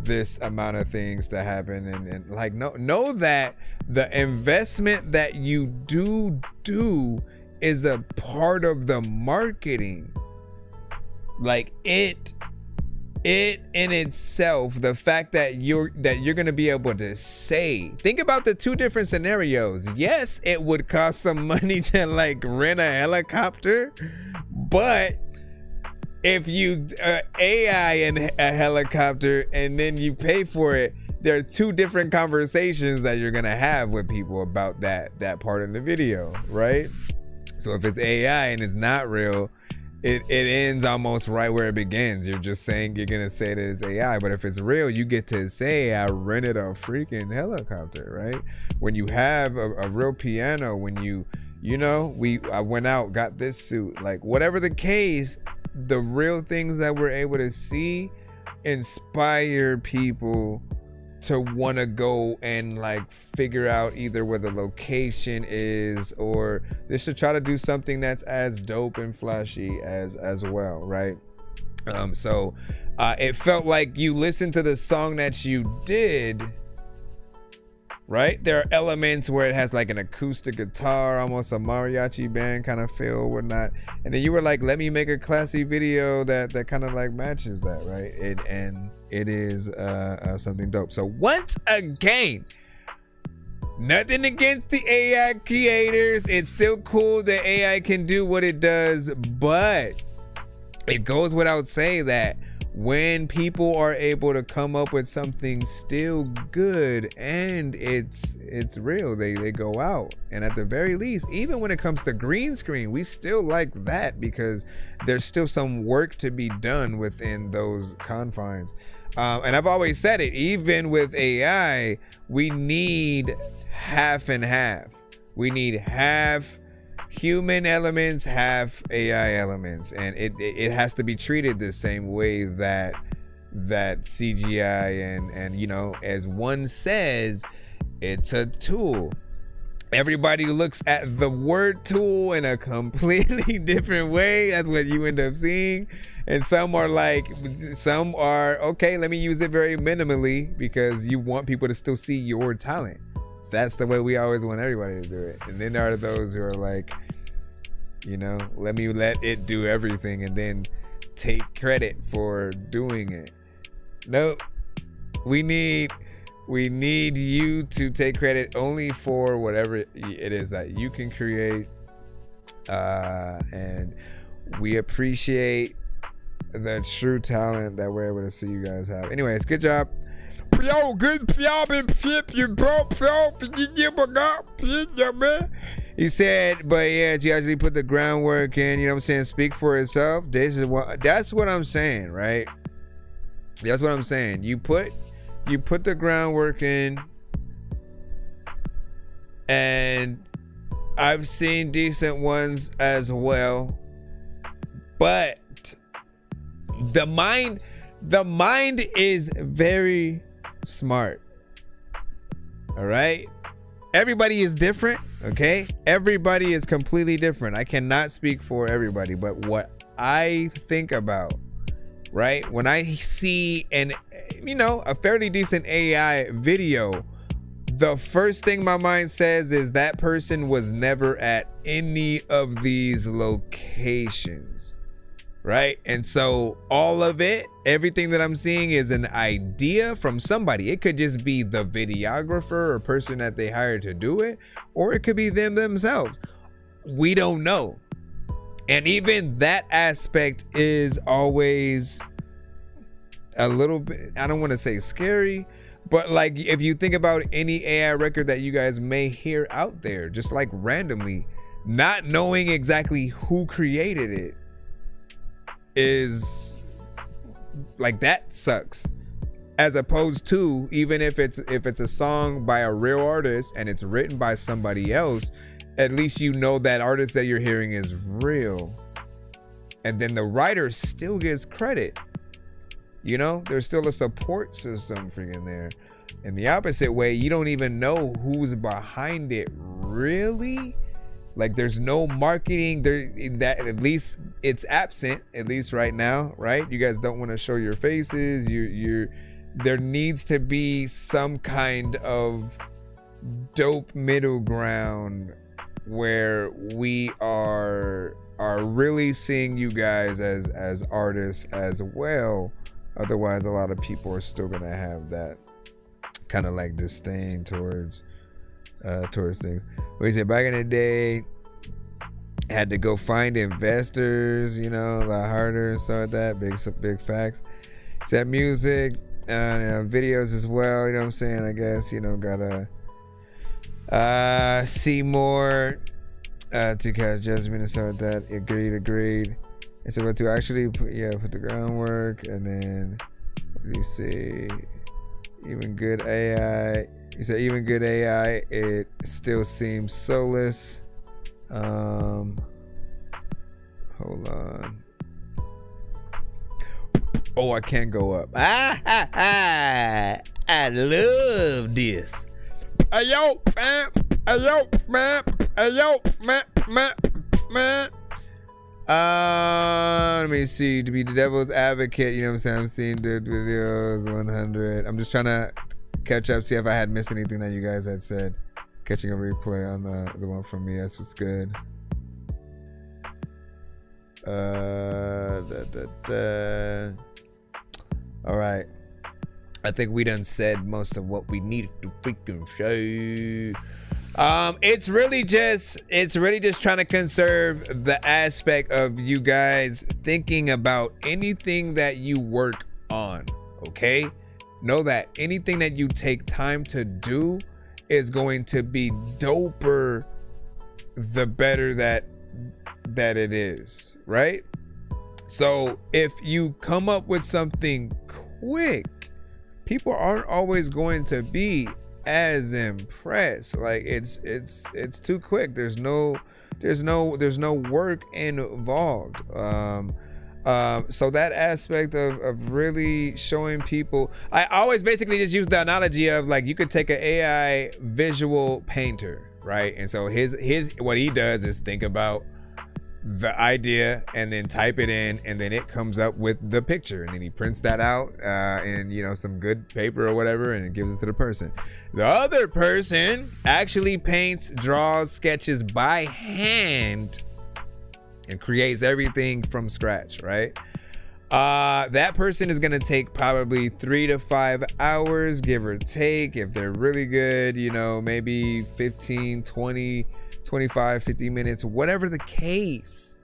this amount of things to happen, and like know that the investment that you do is a part of the marketing. Like it in itself, the fact that you're gonna be able to say, think about the two different scenarios. Yes, it would cost some money to like rent a helicopter, but if you AI in a helicopter and then you pay for it, there are two different conversations that you're gonna have with people about that part of the video, right? So if it's AI and it's not real, it ends almost right where it begins. You're just saying you're gonna say that it's AI, but if it's real, you get to say I rented a freaking helicopter, right? When you have a real piano, when I went out, got this suit, like whatever the case, the real things that we're able to see inspire people to want to go and like figure out either where the location is, or they should try to do something that's as dope and flashy as well, right? So it felt like you listened to the song that you did, right? There are elements where it has like an acoustic guitar, almost a mariachi band kind of feel, whatnot. And then you were like, let me make a classy video that kind of like matches that, right? It is something dope. So once again, nothing against the AI creators. It's still cool that AI can do what it does, but it goes without saying that when people are able to come up with something still good and it's real, they go out. And at the very least, even when it comes to green screen, we still like that because there's still some work to be done within those confines. And I've always said it, even with AI, we need half and half. We need half human elements, half AI elements, and it has to be treated the same way that CGI and you know, as one says, it's a tool. Everybody looks at the word tool in a completely different way. That's what you end up seeing. And some are okay, let me use it very minimally because you want people to still see your talent. That's the way we always want everybody to do it. And then there are those who are like, you know, let it do everything and then take credit for doing it. Nope. We need you to take credit only for whatever it is that you can create. And we appreciate the true talent that we're able to see you guys have. Anyways, good job. Yo, good job and flip your profile. He said, but yeah, you actually put the groundwork in, you know what I'm saying? Speak for itself. That's what I'm saying, right? That's what I'm saying. You put the groundwork in, and I've seen decent ones as well. But the mind is very smart. All right? Everybody is different, okay? Everybody is completely different. I cannot speak for everybody, but what I think about, right? When I see a fairly decent AI video, the first thing my mind says is that person was never at any of these locations. Right? And so all of it, everything that I'm seeing is an idea from somebody. It could just be the videographer or person that they hired to do it, or it could be them themselves. We don't know. And even that aspect is always a little bit, I don't want to say scary, but like if you think about any AI record that you guys may hear out there, just like randomly, not knowing exactly who created it is like, that sucks. As opposed to, even if it's a song by a real artist and it's written by somebody else, at least you know that artist that you're hearing is real, and then the writer still gets credit. You know, there's still a support system freaking there. In the opposite way, you don't even know who's behind it really. Like, there's no marketing there, that at least it's absent, at least right now, right? You guys don't want to show your faces. There needs to be some kind of dope middle ground where we are really seeing you guys as artists as well. Otherwise, a lot of people are still gonna have that kind of like disdain towards things. We said back in the day, had to go find investors, you know, a lot harder and stuff like that. Big facts. Said music, videos as well. You know what I'm saying? I guess, you know, gotta see more to catch judgment and stuff like that. Agreed. And so, but to actually put the groundwork, and then what do you say? Even good AI. You said even good AI, it still seems soulless. Hold on. Oh, I can't go up. I love this. Ayo, man. Let me see. To be the devil's advocate, you know what I'm saying? I'm seeing the videos 100. I'm just trying to catch up, see if I had missed anything that you guys had said. Catching a replay on the one from me. That's what's good. All right. I think we done said most of what we needed to freaking show. It's really just trying to conserve the aspect of you guys thinking about anything that you work on. Okay, know that anything that you take time to do is going to be doper the better that it is, right? So if you come up with something quick, people aren't always going to be as impressed. Like it's too quick. There's no work involved. So that aspect of really showing people, I always basically just use the analogy of like you could take an AI visual painter, right? And so his what he does is think about the idea and then type it in, and then it comes up with the picture, and then he prints that out in, you know, some good paper or whatever, and it gives it to the person. The other person actually paints, draws, sketches by hand and creates everything from scratch, right? That person is gonna take probably 3 to 5 hours, give or take. If they're really good, you know, maybe 15, 20, 25, 50 minutes, whatever the case.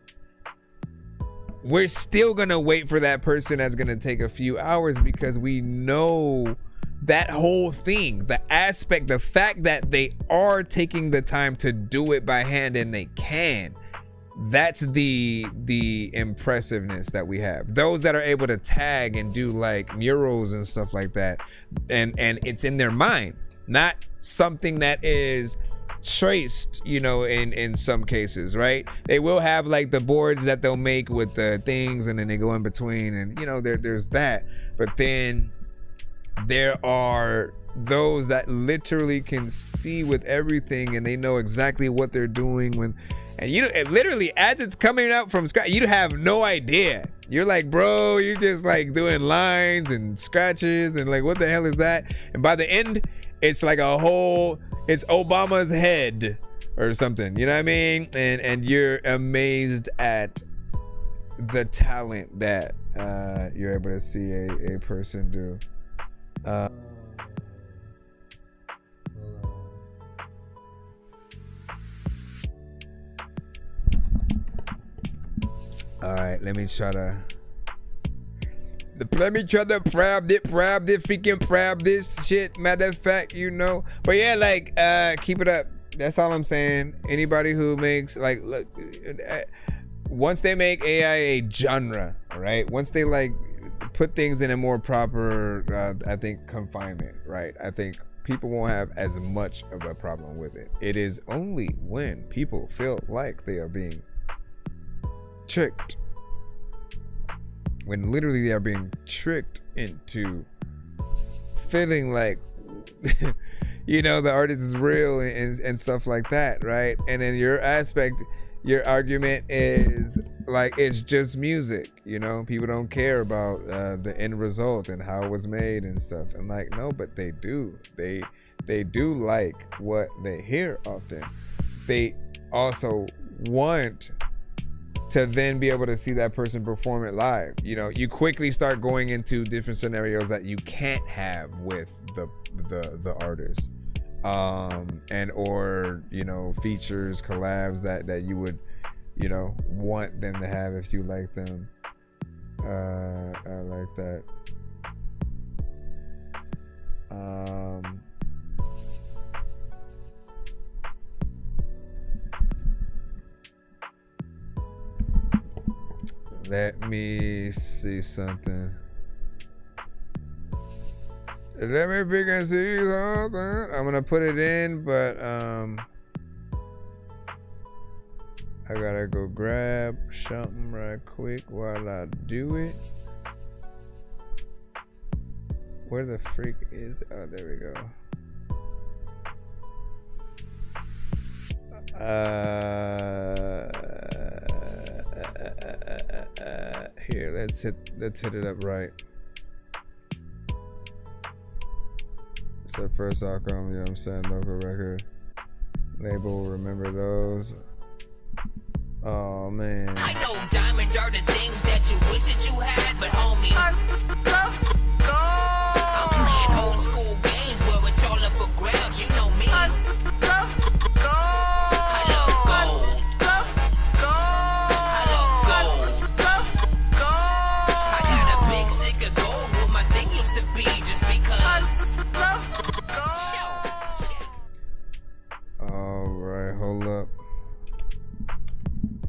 We're still gonna wait for that person that's gonna take a few hours, because we know that whole thing, the aspect, the fact that they are taking the time to do it by hand, and they can. That's the impressiveness that we have. Those that are able to tag and do like murals and stuff like that, and it's in their mind, not something that is traced, you know, in some cases, right? They will have like the boards that they'll make with the things, and then they go in between, and you know, there's that. But then there are those that literally can see with everything, and they know exactly what they're doing when, and you know, it literally, as it's coming out from scratch, you have no idea. You're like, bro, you're just like doing lines and scratches and like, what the hell is that? And by the end, it's like a whole, it's Obama's head or something, you know what I mean? And you're amazed at the talent that you're able to see a person do. All right, let me try to prab this shit. Matter of fact, you know. But yeah, like, keep it up. That's all I'm saying. Anybody who makes, like, look, once they make AI a genre, right? Once they like put things in a more proper, I think, confinement, right? I think people won't have as much of a problem with it. It is only when people feel like they are being tricked, when literally they are being tricked into feeling like you know, the artist is real and stuff like that, right? And then your argument is like, it's just music, you know, people don't care about the end result and how it was made and stuff. And like, no, but they do like what they hear often. They also want to then be able to see that person perform it live. You know, you quickly start going into different scenarios that you can't have with the artist, and or, you know, features, collabs that you would, you know, want them to have if you like them. I like that. Let me see something. Let me pick and see something. I'm gonna put it in, but I gotta go grab something right quick while I do it. Where the freak is? Oh, there we go. Let's hit it up right. It's our first outcome, you know what I'm saying? Local record label, remember those? Oh man. I know diamonds are the things that you wish that you had, but homie, I'm playing old school games where it's all up for grabs. You know me. I love gold. I love gold. I got a big stick of gold where my thing used to be, just because. All right, hold up.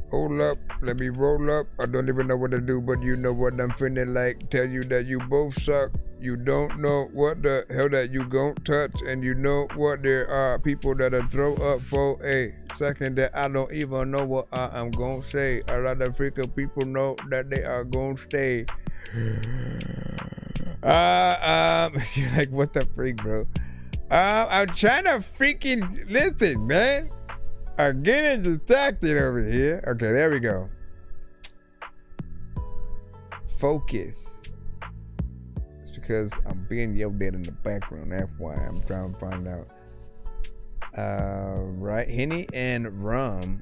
Hold up, let me roll up. I don't even know what to do, but you know what I'm feeling like. Tell you that you both suck. You don't know what the hell that you gon' touch. And you know what, there are people that'll throw up for a second that I don't even know what I am gon' say. A lot of freaking people know that they are gon' stay. You're like, what the freak, bro? I'm trying to freaking listen, man. I'm getting distracted over here. Okay, there we go. Focus. It's because I'm being yelled at in the background. That's why I'm trying to find out. Right, Henny and Rum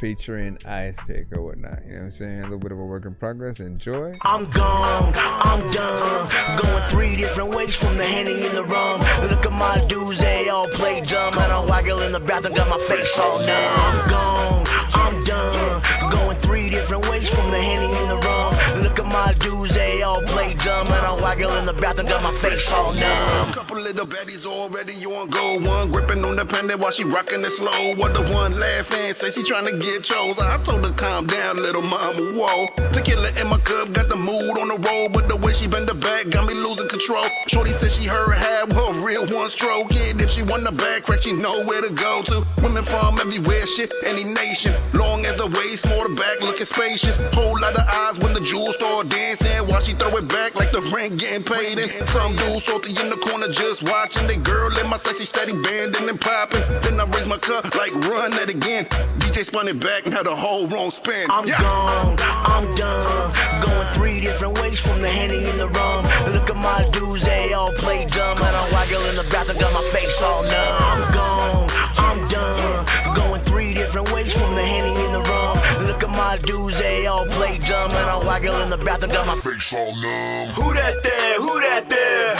featuring Ice Pick or whatnot. You know what I'm saying? A little bit of a work in progress. Enjoy. I'm gone, I'm done. Going 3 different ways from the Henny and the rum. Look at my dudes, they all play dumb. And I waggle in the bathroom, got my face all numb. I'm gone, I'm done. Going 3 different ways from the Henny and the rum. Look at my dudes, they all play dumb. And I waggle in the bathroom, got my face all numb. Couple little baddies already on go. One gripping on the pendant while she rocking it slow. What the one laughing, say she trying to get chose. I told her calm down, little mama, whoa. Tequila in my cup, got the mood on the road. But the way she bend the back got me losing control. Shorty said she heard had her real one stroke. Yeah, if she want the back crack, she know where to go to. Women from everywhere, shit, any nation. Long as the waist, more the back looking spacious. Whole lot of eyes when the jewels start dancing. While she throw it back like the rent getting paid. And some dudes salty in the corner just watching. The girl in my sexy steady banding and popping. Then I raise my cup like run that again. DJ spun it back and had a whole wrong spin. I'm gone, I'm done. Going 3 different ways from the Henny and the rum. Look at my dudes, they all play dumb. And I waggle in the bathroom, got my face all numb. I'm gone, I'm done. Going 3 different ways from the Henny and the rum. Look at my dudes, they all play dumb. And I waggle in the bathroom, got my face all numb. Who that there? Who that there?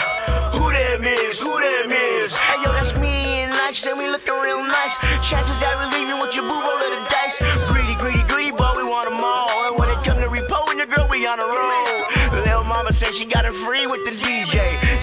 Who that miss? Who that miss? Hey yo, that's me and nice, and we looking real nice. Chances that we leaving with your boo roll of the dice. Greedy, greedy, greedy, boy, we want them all. And when it come to repo and your girl, we on a roll. Little mama said she got it free with the DJ.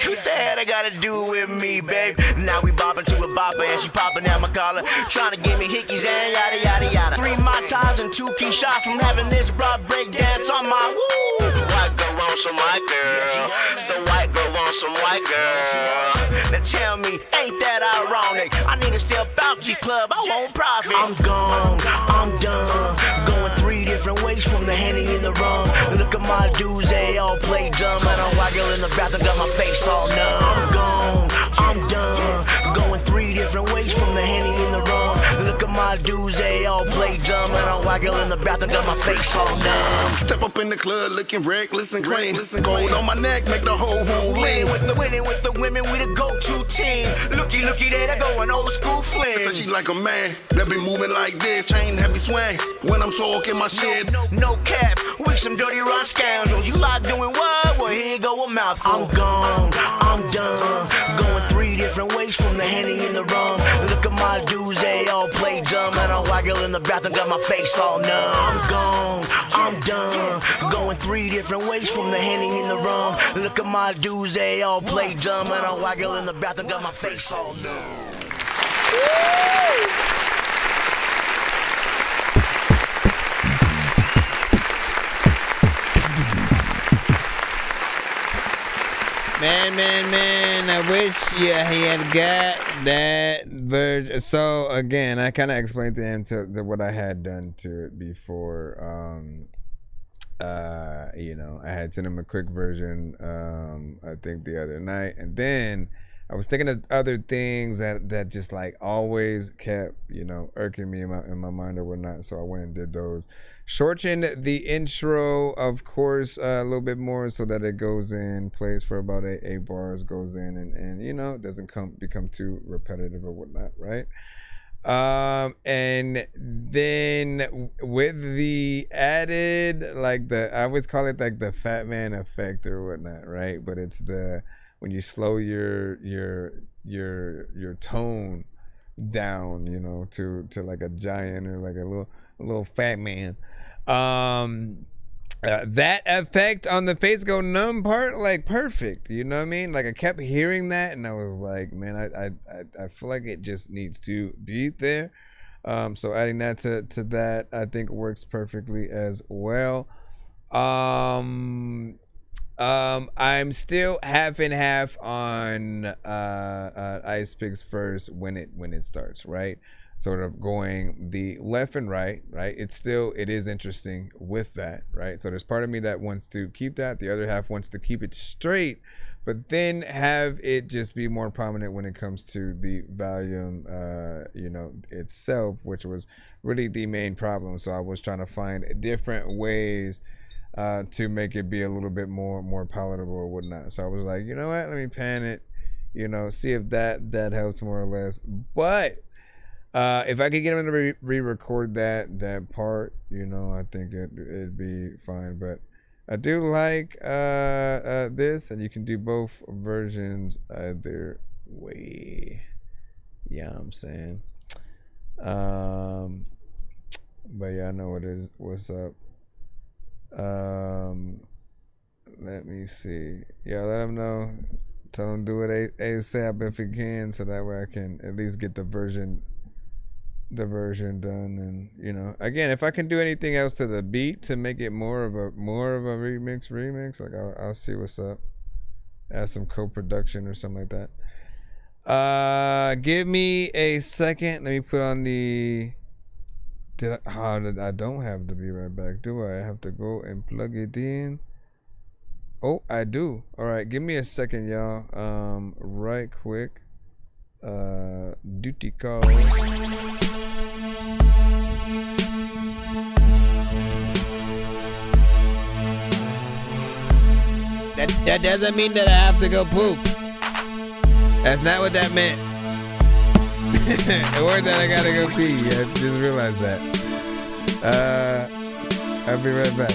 What the hell they gotta do with me, babe? Now we bopping to a bopper and she popping at my collar. Trying to give me hickeys and yada, yada, yada. 3 Mai Tais and 2 key shots from having this broad break dance on my woo. White girl wants some white girl. The white girl wants some white girl. Now tell me, ain't that ironic? I need to step out the club, I won't profit. I'm gone, I'm done. Going 3 different ways from the Henny and the rum. Look at my dudes, they all play dumb. And I waggle in the bathroom, got my face all numb. I'm gone, I'm done. Going 3 different ways from the Henny and the rum. Look at my dudes, they all play dumb. And I waggle in the bathroom, got my face all numb. Step up in the club looking reckless and clean. Gold on my neck, make the whole room lean. Winning with the women, we the go-to team. Looky, there they go, an old school fling. Said she like a man that be moving like this. Chain heavy swing when I'm talking my shit. No cap, we some dirty rock scoundrels. You like doing what? Well, here you go, a mouthful. I'm gone, I'm done. Going 3 different ways from the Henny and the rum. Look at my dudes, they all play dumb. And I waggle in the bathroom, got my face all numb. I'm gone, I'm done. Going 3 different ways from the Henny and the rum. Look at my dudes, they all play dumb. And I waggle in the bathroom, got my face all numb. Man, I wish he had got that version. So again, I kind of explained to him to what I had done to it before. You know, I had sent him a quick version, I think the other night, and then I was thinking of other things that just like always kept, you know, irking me in my mind or whatnot. So I went and did those. Shorten the intro, of course, a little bit more so that it goes in, plays for about 8 bars, goes in, and you know, doesn't become too repetitive or whatnot, right? And then with the added, like I always call it like the fat man effect or whatnot, right? But it's when you slow your tone down, you know, to like a giant or like a little fat man. That effect on the face go numb part, like perfect, you know what I mean? Like I kept hearing that and I was like, man, I feel like it just needs to be there. So adding that to that, I think works perfectly as well. I'm still half and half on Ice Picks first when it starts, right? Sort of going the left and right. It is interesting with that, right? So there's part of me that wants to keep that. The other half wants to keep it straight, but then have it just be more prominent when it comes to the volume, you know, itself, which was really the main problem. So I was trying to find different ways to make it be a little bit more palatable or whatnot. So I was like, you know what? Let me pan it, you know, see if that helps more or less. But if I could get him to re-record that part, you know, I think it'd be fine. But I do like this, and you can do both versions either way. Yeah, I'm saying. But yeah, I know what it is. What's up? Let me see. Yeah, let them know. Tell them do it ASAP if you can, so that way I can at least get the version done. And you know, again, if I can do anything else to the beat to make it more of a remix, like I'll see what's up. Add some co-production or something like that. Give me a second. Let me put on the. I don't have to be right back, do I? I have to go and plug it in. Oh, I do. All right, give me a second, y'all. Right quick. Duty call. That doesn't mean that I have to go poop. That's not what that meant. Or that I gotta go pee. I just realized that. I'll be right back.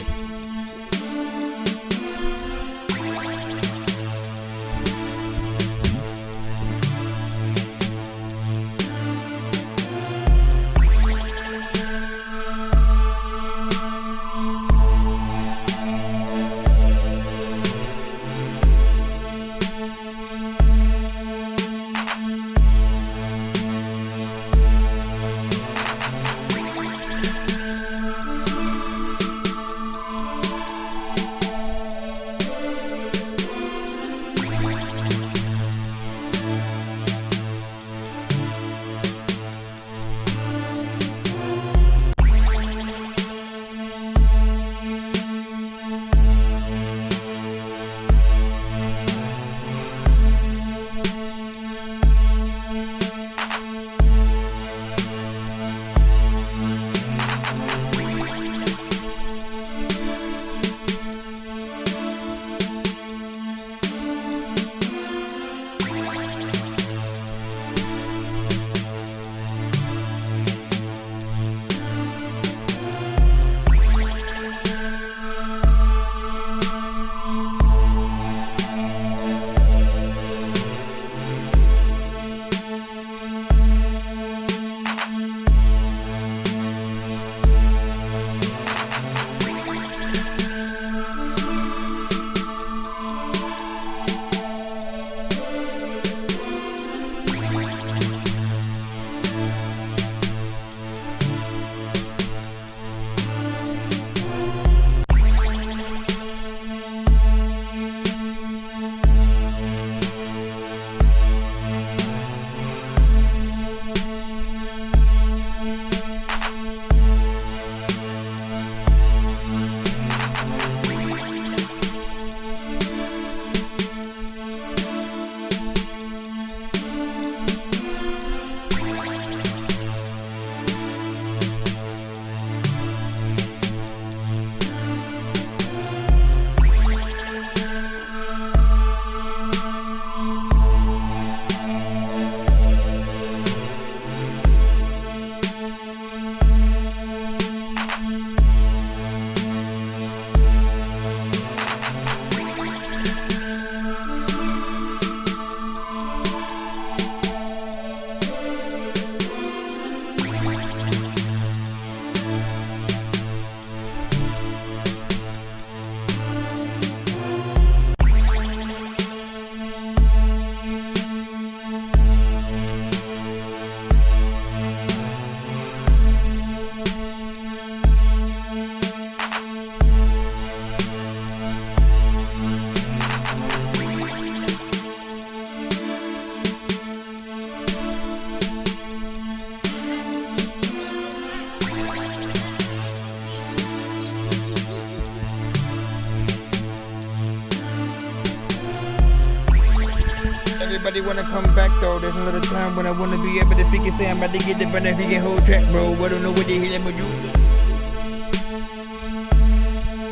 nobody wanna come back though. There's another time when I wanna be able to figure say I'm about to get the run if you can hold track, bro. I don't know what the hell I'm gonna do.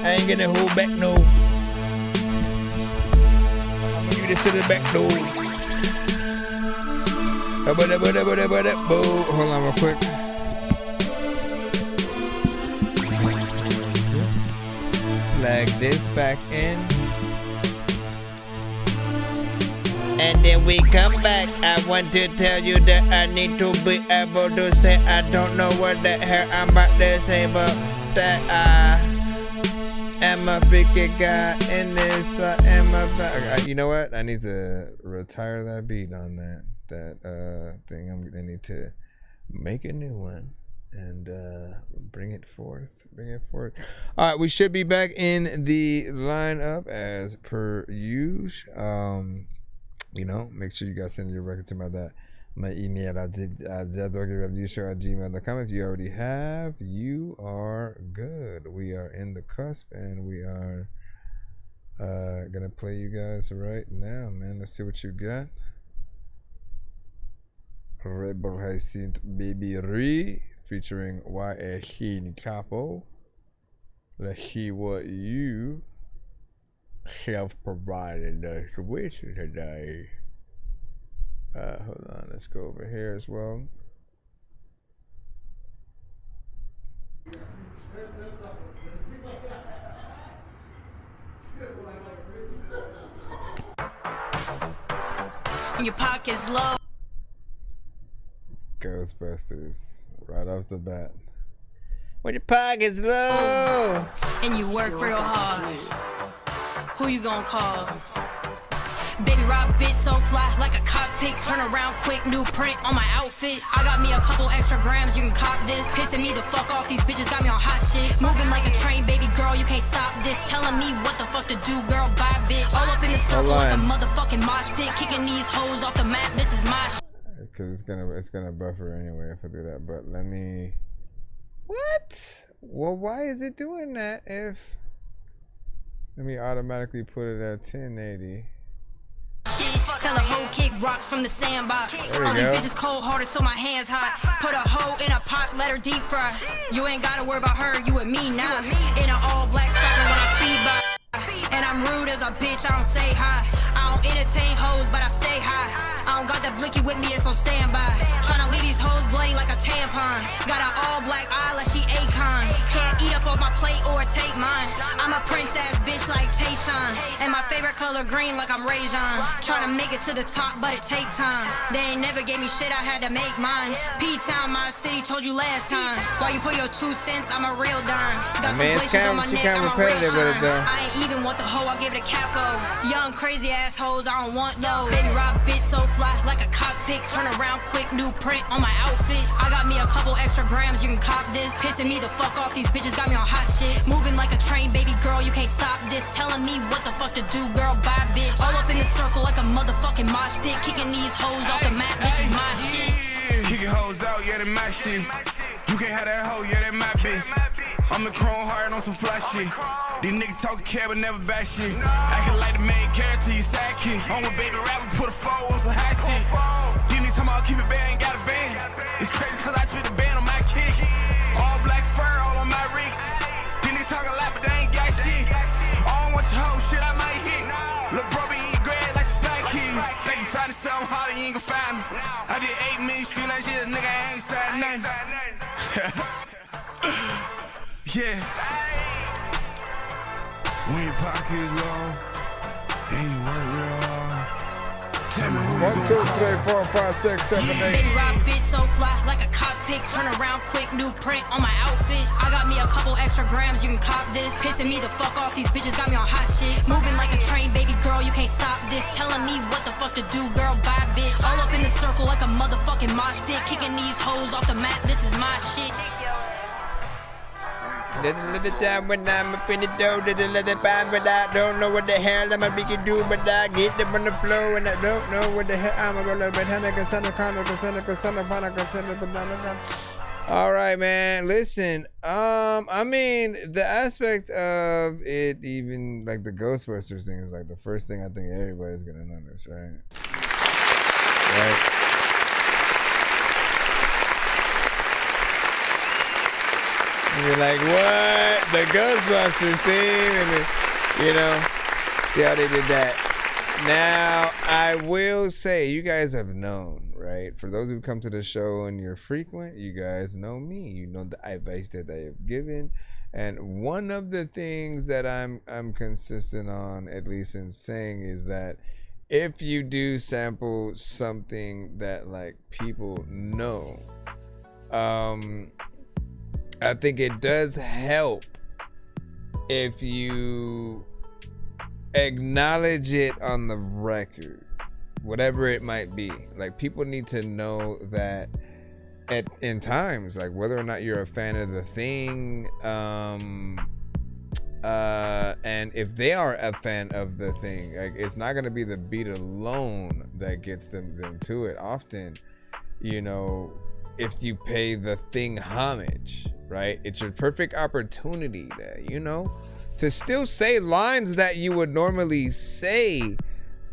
I ain't gonna hold back, no. I'm gonna get to the back door. Hold on real quick. Like this back in. And then we come back. I want to tell you that I need to be able to say I don't know what the hell I'm about to say, but that I am a freaking guy in this. I am a you know what? I need to retire that beat on that thing. I need to make a new one and bring it forth. All right, we should be back in the lineup as per usual. You know, make sure you guys send your record to my email at ThatDorkyReviewShow@gmail.com. If you already have, you are good. We are in the cusp, and we are gonna play you guys right now, man. Let's see what you got. Rebel Hyacinth Baby Re featuring YSC Capo. Let's see what you self-provided us with today. Hold on, let's go over here as well. Your pocket's low. Ghostbusters, right off the bat. When your pocket's low and you work real hard, who you gonna call? Baby rock bitch so fly like a cockpit. Turn around quick, new print on my outfit. I got me a couple extra grams, you can cop this. Pissing me the fuck off, these bitches got me on hot shit. Moving like a train, baby girl, you can't stop this. Telling me what the fuck to do, girl, bye bitch. All up in the circle like a motherfucking mosh pit. Kicking these hoes off the map, this is my shit. Cause it's gonna buffer anyway if I do that, but let me. What? Well, why is it doing that if... Let me automatically put it at 1080. Shit, tell a hoe kick rocks from the sandbox. There we All go. these bitches cold hearted, so my hands hot. Put a hoe in a pot, let her deep fry. You ain't gotta worry about her, you and me now. In an all black striker when I speed by. And I'm rude as a bitch, I don't say hi. I don't entertain hoes, but I stay high. I don't got that blicky with me, it's on standby. Tryna leave these hoes bloody like a tampon. Got an all black eye like she Akon. Can't eat up off my plate or take mine. I'm a princess bitch like Tayshawn. And my favorite color green like I'm Rajon. Tryna make it to the top, but it take time. They ain't never gave me shit, I had to make mine. P-Town, my city, told you last time. While you put your 2 cents, I'm a real dime. Got some glaciers on my neck, I'm a real shine. I ain't even want the hoe, I give it a capo. Young crazy assholes, I don't want those. Baby rock bitch so fly like a cockpit. Turn around quick, new print on my outfit. I got me a couple extra grams, you can cop this. Pissing me the fuck off, these bitches got me on hot shit. Moving like a train, baby girl, you can't stop this. Telling me what the fuck to do, girl, bye bitch. All up in the circle like a motherfucking mosh pit. Kicking these hoes off the map, this is my shit. Kicking hoes out, yeah, that my shit. You can't have that hoe, yeah, that my bitch. I'm in chrome hard on some fly shit. These niggas talking care but never back shit. Acting like the main character, you sidekick. I'm with baby rapper, put a 4 on some high shit. These niggas talking about keep it bad, ain't got a band. It's crazy cause I spit the band on my kicks. All black fur, all on my rigs. These niggas talking loud but they ain't got shit. I don't want your hoe, shit I might hit. Lil' bro be eating bread like some spike kid. Think you finding something harder, you ain't gon' find me. I did 8 million screen that shit, nigga, I ain't said nothing. Yeah. When your pocket is low and you work real hard, tell me who you 1, 2, 3, 4, 5, 6, 7, 8. Baby rock bitch so fly like a cockpit. Turn around quick, new print on my outfit. I got me a couple extra grams, you can cop this. Pissing me the fuck off, these bitches got me on hot shit. Moving like a train, baby girl, you can't stop this. Telling me what the fuck to do, girl, bye bitch. All up in the circle like a motherfucking mosh pit. Kicking these hoes off the map, this is my shit. Little time when I'm up in the door, little time, but I don't know what the hell I'm gonna do, but I get them on the floor and I don't know what the hell I'm gonna do. All right, man. Listen, I mean, the aspect of it, even like the Ghostbusters thing, is like the first thing I think everybody's gonna notice, right? right? And you're like, what? The Ghostbusters theme, and see how they did that. Now, I will say, you guys have known, right? For those who come to the show and you're frequent, you guys know me. You know the advice that I have given. And one of the things that I'm consistent on, at least in saying, is that if you do sample something that like people know, I think it does help if you acknowledge it on the record, whatever it might be. Like, people need to know that in times, like, whether or not you're a fan of the thing, and if they are a fan of the thing, like, it's not gonna be the beat alone that gets them to it. Often, if you pay the thing homage, right, it's your perfect opportunity to still say lines that you would normally say,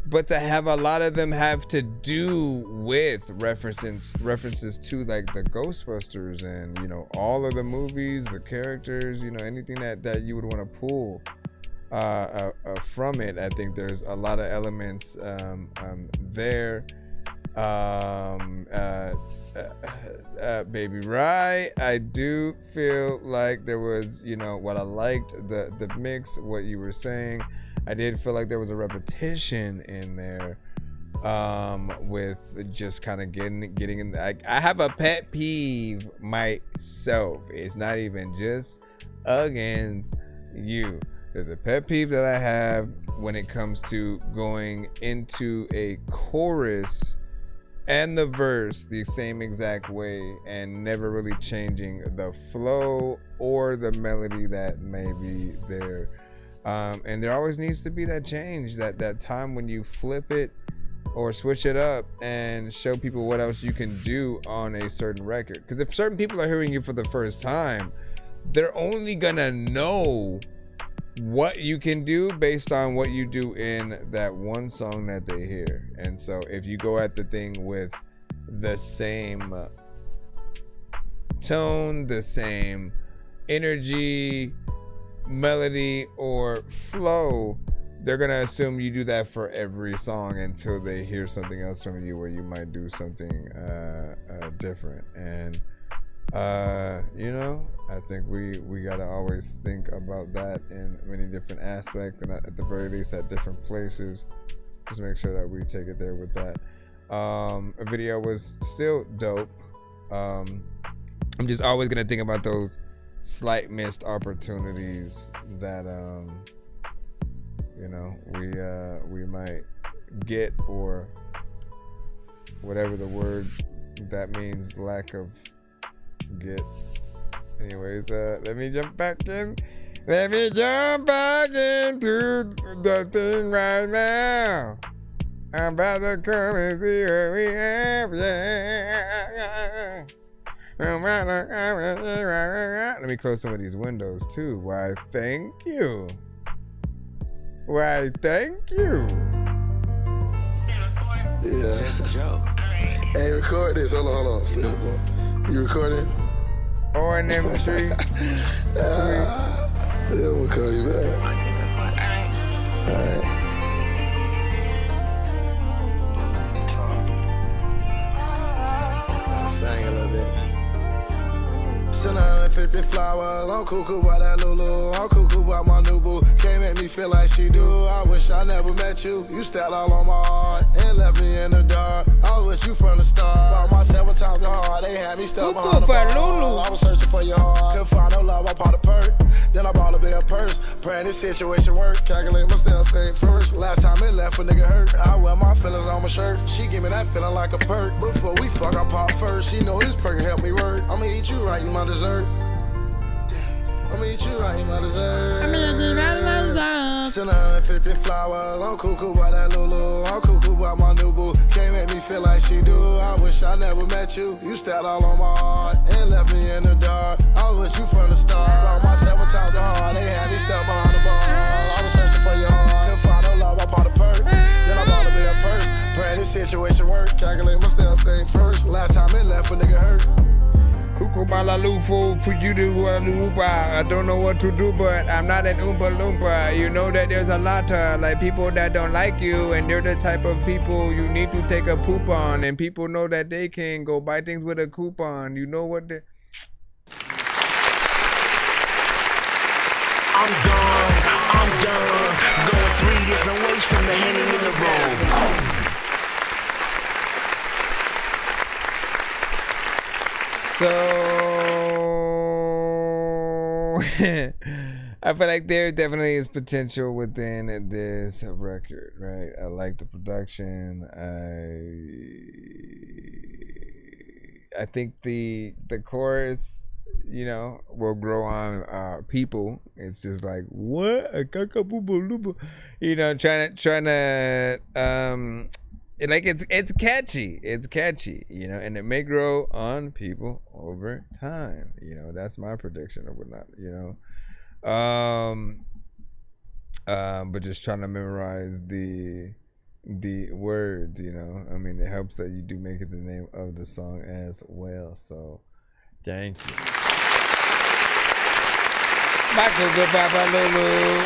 but to have a lot of them have to do with references to like the Ghostbusters and all of the movies, the characters, anything that you would want to pull from it. I think there's a lot of elements there. Baby Rye, I do feel like there was, what I liked, the mix, what you were saying. I did feel like there was a repetition in there, with just kind of getting in. I have a pet peeve myself. It's not even just against you. There's a pet peeve that I have when it comes to going into a chorus and the verse the same exact way and never really changing the flow or the melody that may be there. And there always needs to be that change, that time when you flip it or switch it up and show people what else you can do on a certain record. Because if certain people are hearing you for the first time, they're only gonna know what you can do based on what you do in that one song that they hear. And so if you go at the thing with the same tone, the same energy, melody, or flow, they're gonna assume you do that for every song until they hear something else from you where you might do something different. And I think we gotta always think about that in many different aspects, and at the very least at different places. Just make sure that we take it there with that. A video was still dope. I'm just always gonna think about those slight missed opportunities that we might get, or whatever the word that means, lack of get. Anyways, let me jump back into the thing right now. I'm about to come and see what we have, yeah. Let me close some of these windows too. Why, thank you. Yeah. That's a joke. Hey, record this. Hold on. You recording? Or an M3. Yeah, I'm gonna call you back. Alright. I'll sing a little bit. 750 flowers, I'm cuckoo about that Lulu. I'm cuckoo about my new boo. Can't make me feel like she do. I wish I never met you. You stepped all on my heart and left me in the dark. I was with you from the start. Bought my 7 times the heart. They had me stuck behind the bar. I was searching for your heart. Couldn't find no love, I bought a perk. Then I bought a big purse. Praying this situation work. Calculate my steps, stay first. Last time it left, a nigga hurt. I wear my feelings on my shirt. She give me that feeling like a perk. Before we fuck, I pop first. She know this perk can help me work. I'ma eat you right, you my dessert. I'ma eat you right, you my dessert. 750 flowers, I'm cuckoo about that Lulu. I'm cuckoo about my new boo. Can't make me feel like she do. I wish I never met you. You stepped all on my heart and left me in the dark. I was with you from the start. Bought my 7 times the heart. They had me stuck behind the bar. I was searching for your heart. Couldn't find no love, I bought a perk. Then I bought a big purse. Praying Man, this situation work. Calculate my steps, stay first. Last time it left a nigga hurt. For you do I don't know what to do, but I'm not an Oompa Loompa. You know that there's a lot of like people that don't like you, and they're the type of people you need to take a poop on, and people know that they can go buy things with a coupon. You know what? I'm done. Going 3 different ways from the Henny in the road. So I feel like there definitely is potential within this record, right? I like the production. I think the chorus, you know, will grow on people. It's just like what a kaka-boo-boo-loo-boo. You know, trying to it's catchy, you know, and it may grow on people over time. You know, that's my prediction or whatnot, you know. But just trying to memorize the words, you know. I mean, it helps that you do make it the name of the song as well. So thank you. Michael, goodbye, bye, Lulu.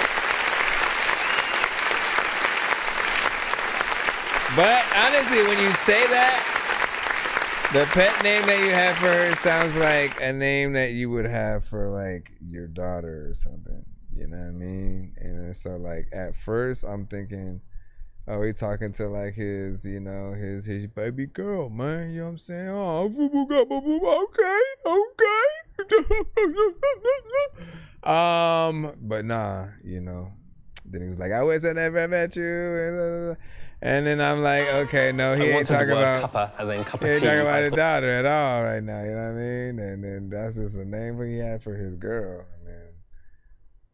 But honestly, when you say that, the pet name that you have for her sounds like a name that you would have for like your daughter or something. You know what I mean? And so like at first I'm thinking, oh, he talking to like his, you know, his baby girl, man. You know what I'm saying? Oh, okay. But nah, you know. Then he was like, I wish I never met you. And then I'm like, okay, no, he ain't talking about cuppa, as in cup of tea. He ain't talking about his daughter at all right now, you know what I mean? And then that's just a name he had for his girl. And then,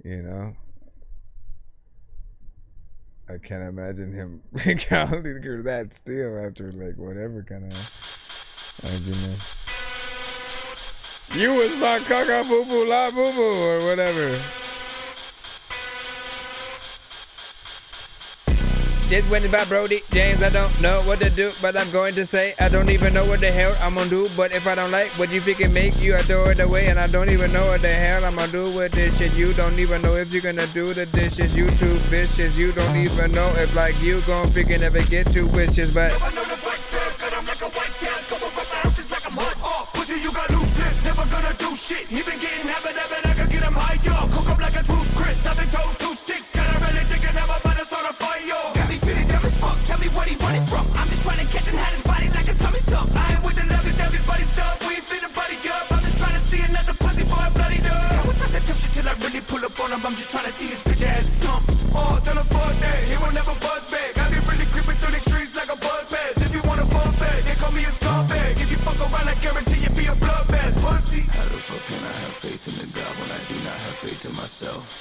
you know, I can't imagine him calling her that still after like whatever kind of argument. You was my caca boo boo la boo boo or whatever. This went by Brody James. I don't know what to do, but I'm going to say I don't even know what the hell I'm gonna do. But if I don't like what you freaking make, you throw it away. And I don't even know what the hell I'm gonna do with this shit. You don't even know if you're gonna do the dishes. You too vicious. You don't even know if like you gon' freaking ever get two wishes. But pussy, you got loose tips. Never gonna do shit. He been getting habit, I could get him high, yo. Cook up like a roof, Chris. I've been told 2 sticks. Got a really thinking I'm about to start a fire, yo. Tell me what he wanted from. I'm just trying to catch and have his body like a tummy tuck. I ain't with the love and everybody stuff. We ain't finna buddy up. I'm just trying to see another pussy boy bloody up. I was talk that tough shit till I really pull up on him. I'm just trying to see his bitch ass slump. Oh, tell him fuck that. He won't never buzz back. I be really creeping through these streets like a buzz pass. If you want a fun fact, they call me a scumbag. If you fuck around, I guarantee you be a bloodbath pussy. How the fuck can I have faith in the God when I do not have faith in myself?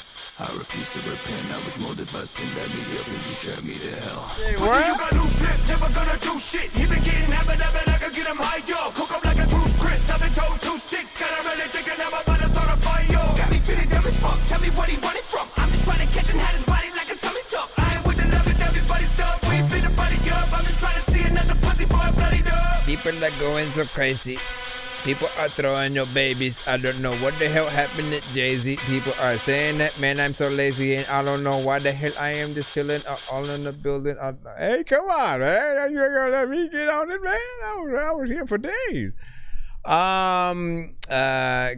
I refuse to repent. I was molded by sin that me up and just dragged me to hell. Hey, pussy, you got loose tips, never gonna do shit. He been getting habit, I could get him high, yo. Cook up like a roof, Chris. I've been told 2 sticks. Got a really thinking I'm about to start a fire, yo. Got me feeling dumb as fuck. Tell me what he wanted from. I'm just trying to catch and have his body like a tummy tuck. I ain't with the love and everybody stuff. We ain't finna buddy up. I'm just trying to see another pussy boy bloody up. people are going so crazy. People are throwing your babies. I don't know what the hell happened to Jay-Z. People are saying that, man, I'm so lazy and I don't know why the hell I am just chilling all in the building. Hey, come on, man. You're going to let me get on it, man. I was here for days.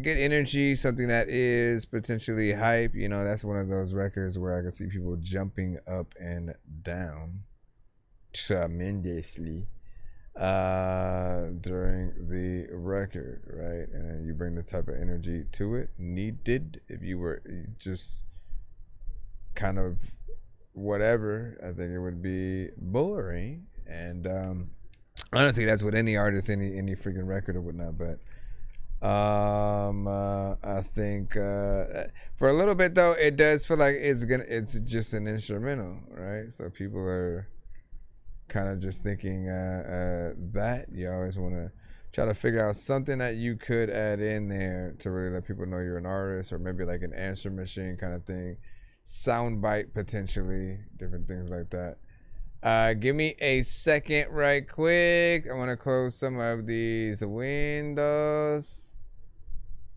Good energy, something that is potentially hype. You know, that's one of those records where I can see people jumping up and down tremendously during the record, right? And then you bring the type of energy to it needed. If you were just kind of whatever, I think it would be boring. And honestly, that's with any artist, any freaking record or whatnot. But I think for a little bit though, it does feel like it's just an instrumental, right? So people are kind of just thinking that you always want to try to figure out something that you could add in there to really let people know you're an artist, or maybe like an answer machine kind of thing, soundbite potentially, different things like that. Give me a second right quick. I want to close some of these windows.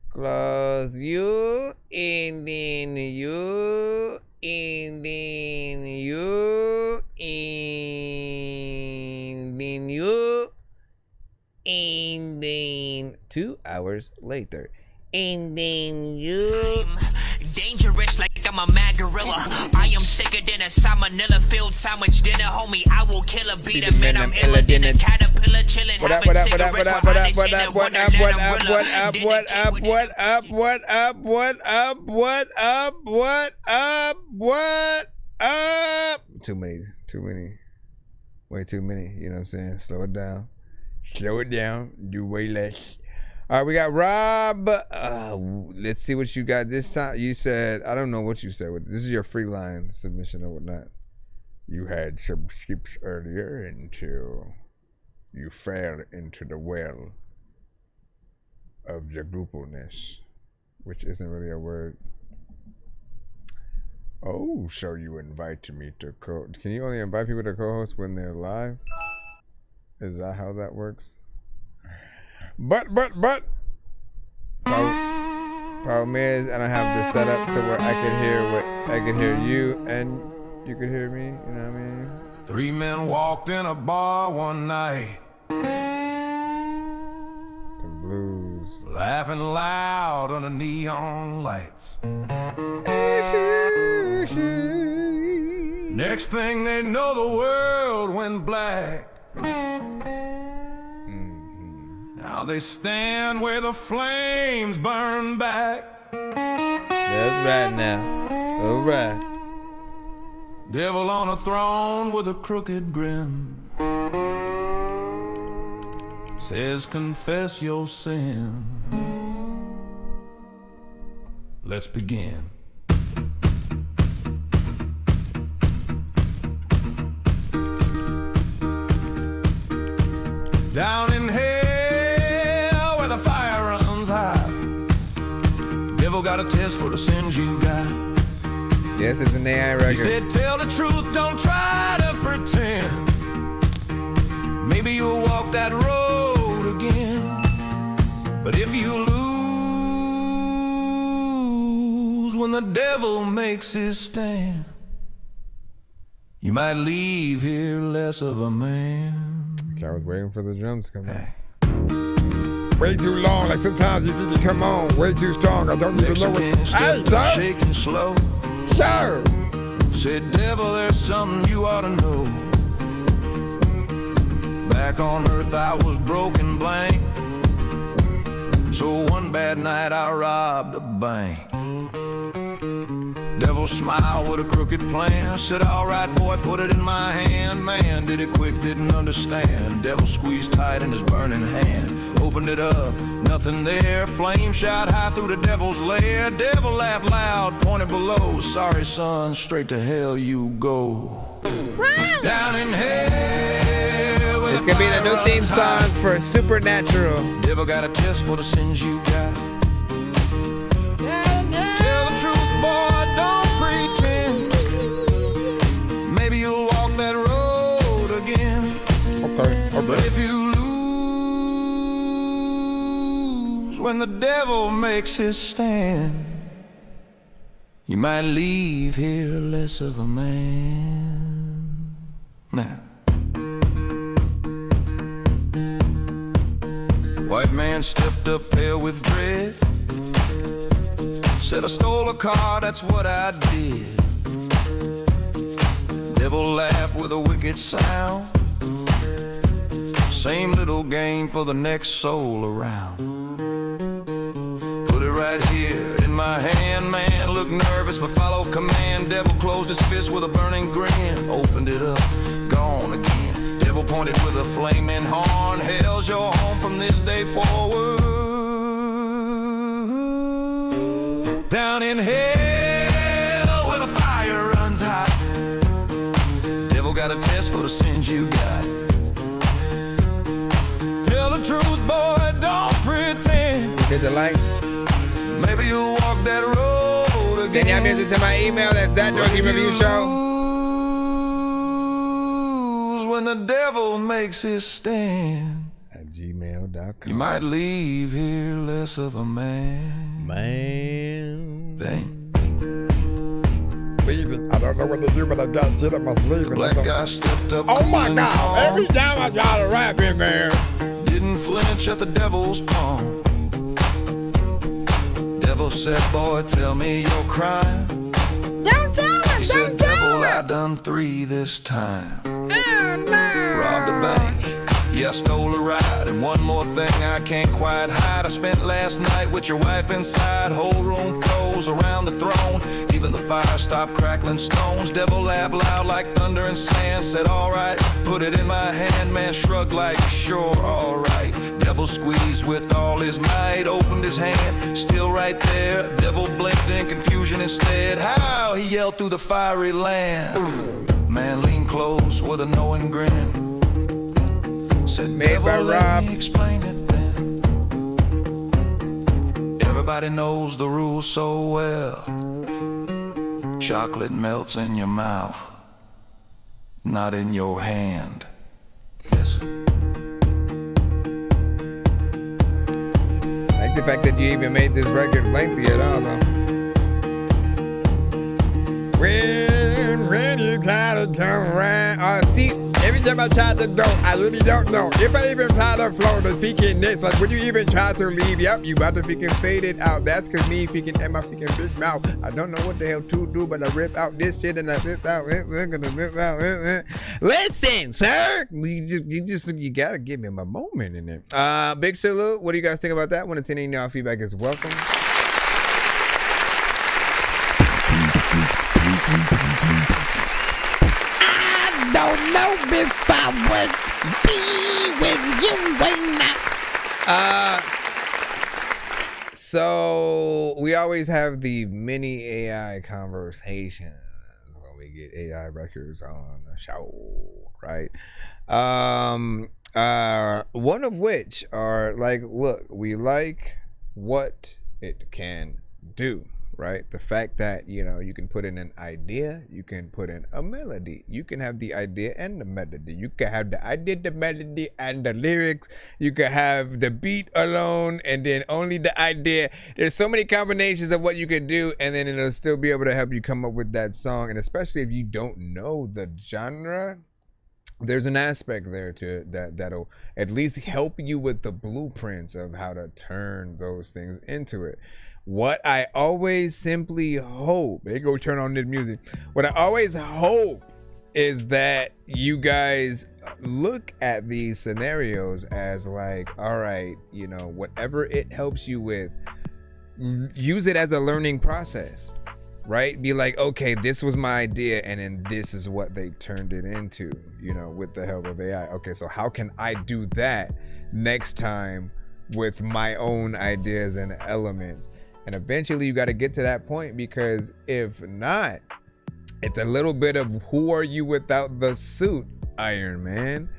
Close you, and then you, and then you, and then you, and then 2 hours later, and then you. Dangerous like I'm a mad gorilla. I am sicker than a salmonella filled sandwich dinner, homie. I will kill a beat a man. I'm iller than a caterpillar chilling. What up, what up, what up, what up, what up, what up, what up, what up, what up, what up, what up, what up, what up, what up, what up, what up? Too many, way too many. You know what I'm saying? Slow it down, do way less. All right, we got Rob. Let's see what you got this time. You said, I don't know what you said. This is your free line submission or whatnot. You had some skips earlier until you fell into the well of the groupalness, which isn't really a word. Oh, so you invited me to Can you only invite people to co-host when they're live? Is that how that works? But problem is I don't have this set up to where I could hear you and you could hear me, you know what I mean? 3 men walked in a bar one night, some blues, laughing loud under neon lights. Next thing they know, the world went black. Now they stand where the flames burn back. That's right now. All right. Devil on a throne with a crooked grin says, confess your sin. Let's begin. Down in hell where the fire runs high, devil got a test for the sins you got. Yes, it's an AI record. He said, tell the truth, don't try to pretend. Maybe you'll walk that road again. But if you lose when the devil makes his stand, you might leave here less of a man. I was waiting for the drums to come out. Way too long, like sometimes you think you come on. Way too strong, I don't even know what. Hey, dog! Shaking slow. Sure. Said, devil, there's something you ought to know. Back on earth I was broken blank. So one bad night I robbed a bank. Devil smiled with a crooked plan. Said, all right, boy, put it in my hand. Man, did it quick, didn't understand. Devil squeezed tight in his burning hand. Opened it up, nothing there. Flame shot high through the devil's lair. Devil laughed loud, pointed below. Sorry, son, straight to hell you go. Down in hell. This could be the new theme song for Supernatural. Devil got a test for the sins you got. Tell the truth, boy, don't pretend. Maybe you'll walk that road again. Okay. But if you lose when the devil makes his stand, you might leave here less of a man. Now, white man stepped up pale with dread. Said, I stole a car, that's what I did. Devil laughed with a wicked sound. Same little game for the next soul around. Put it right here in my hand, man. Look nervous, but follow command. Devil closed his fist with a burning grin. Opened it up, gone again. Devil pointed with a flaming horn. Hell's your home from this day forward. Down in hell where the fire runs hot, devil got a test for the sins you got. Tell the truth, boy, don't pretend. Hit the likes. Maybe you'll walk that road again. Send your music to my email. That's ThatDorkyReviewShow. the devil makes his stand, at gmail.com. you might leave here less of a man. Thank Leaving. I don't know what to do, but I got shit up my sleeve. Black guy stepped up. Oh my God! Every time I try to rap in there, didn't flinch at the devil's palm. Devil said, boy, tell me your crime. Don't tell him, He said, devil, I done 3 this time. Oh no! Robbed a bank, yeah, I stole a ride. And one more thing I can't quite hide. I spent last night with your wife inside. Whole room froze around the throne. Even the fire stopped crackling stones. Devil laughed loud like thunder and sand. Said, all right, put it in my hand. Man shrugged like, sure, all right. Devil squeezed with all his might. Opened his hand, still right there. Devil blinked in confusion instead. How? He yelled through the fiery land. Man leaned close with a knowing grin. Said, made by let Rob. me explain it then. Everybody knows the rules so well. Chocolate melts in your mouth, not in your hand. Yes. I like the fact that you even made this record lengthy at all, though. When you gotta come around. See, every time I try to go, I really don't know. If I even try to flow the speaking this, like when you even try to leave, yep, you about to freaking fade it out. That's cause me freaking and my freaking big mouth. I don't know what the hell to do, but I rip out this shit and I rip out. Listen, sir, you gotta give me my moment in there. Big salute. What do you guys think about that? 1 to 10 in y'all feedback is welcome. I don't know if I would be with you right now. So we always have the mini AI conversations when we get AI records on the show, right? One of which are like, look, we like what it can do. Right? The fact that, you know, you can put in an idea, you can put in a melody, you can have the idea and the melody, you can have the idea, the melody, and the lyrics, you can have the beat alone and then only the idea. There's so many combinations of what you can do, and then it'll still be able to help you come up with that song. And especially if you don't know the genre, there's an aspect there to that'll at least help you with the blueprints of how to turn those things into it. What I always simply hope, they go turn on this music. What I always hope is that you guys look at these scenarios as like, all right, you know, whatever it helps you with, use it as a learning process, right? Be like, okay, this was my idea and then this is what they turned it into, you know, with the help of AI. Okay, so how can I do that next time with my own ideas and elements? And eventually you got to get to that point, because if not, it's a little bit of who are you without the suit, Iron Man,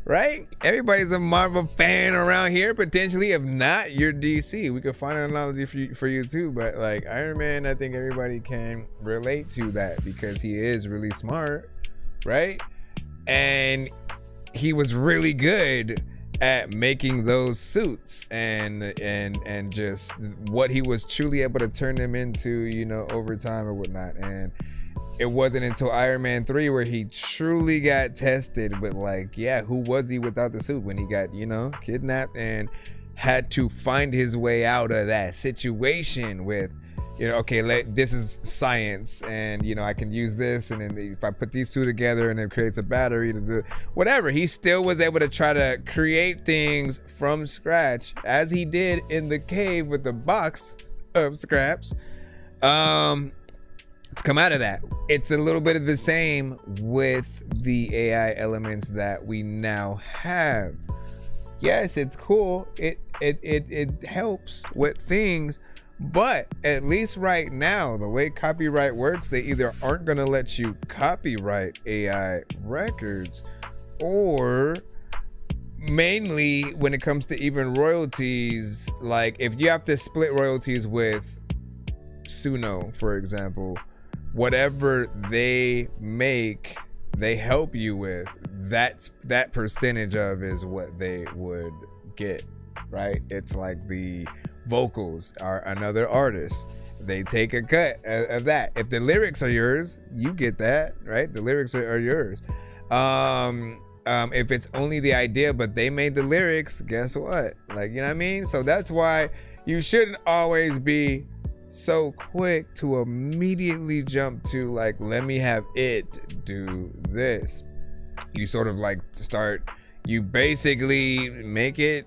right? Everybody's a Marvel fan around here, potentially. If not, you're DC. We could find an analogy for you too, but like Iron Man, I think everybody can relate to that because he is really smart, right? And he was really good at making those suits and just what he was truly able to turn them into, you know, over time or whatnot. And it wasn't until Iron Man 3 where he truly got tested with like, yeah, who was he without the suit when he got, you know, kidnapped and had to find his way out of that situation with, you know, okay, this is science and, you know, I can use this. And then if I put these two together and it creates a battery to do whatever, he still was able to try to create things from scratch as he did in the cave with the box of scraps to come out of that. It's a little bit of the same with the AI elements that we now have. Yes, it's cool. It helps with things. But at least right now, the way copyright works, they either aren't going to let you copyright AI records, or mainly when it comes to even royalties, like if you have to split royalties with Suno, for example, whatever they make, they help you with, that percentage of is what they would get, right? It's like the vocals are another artist. They take a cut of that. If the lyrics are yours, you get that, right? The lyrics are yours. If it's only the idea, but they made the lyrics, guess what? Like, you know what I mean? So that's why you shouldn't always be so quick to immediately jump to like, let me have it do this. You sort of like you basically make it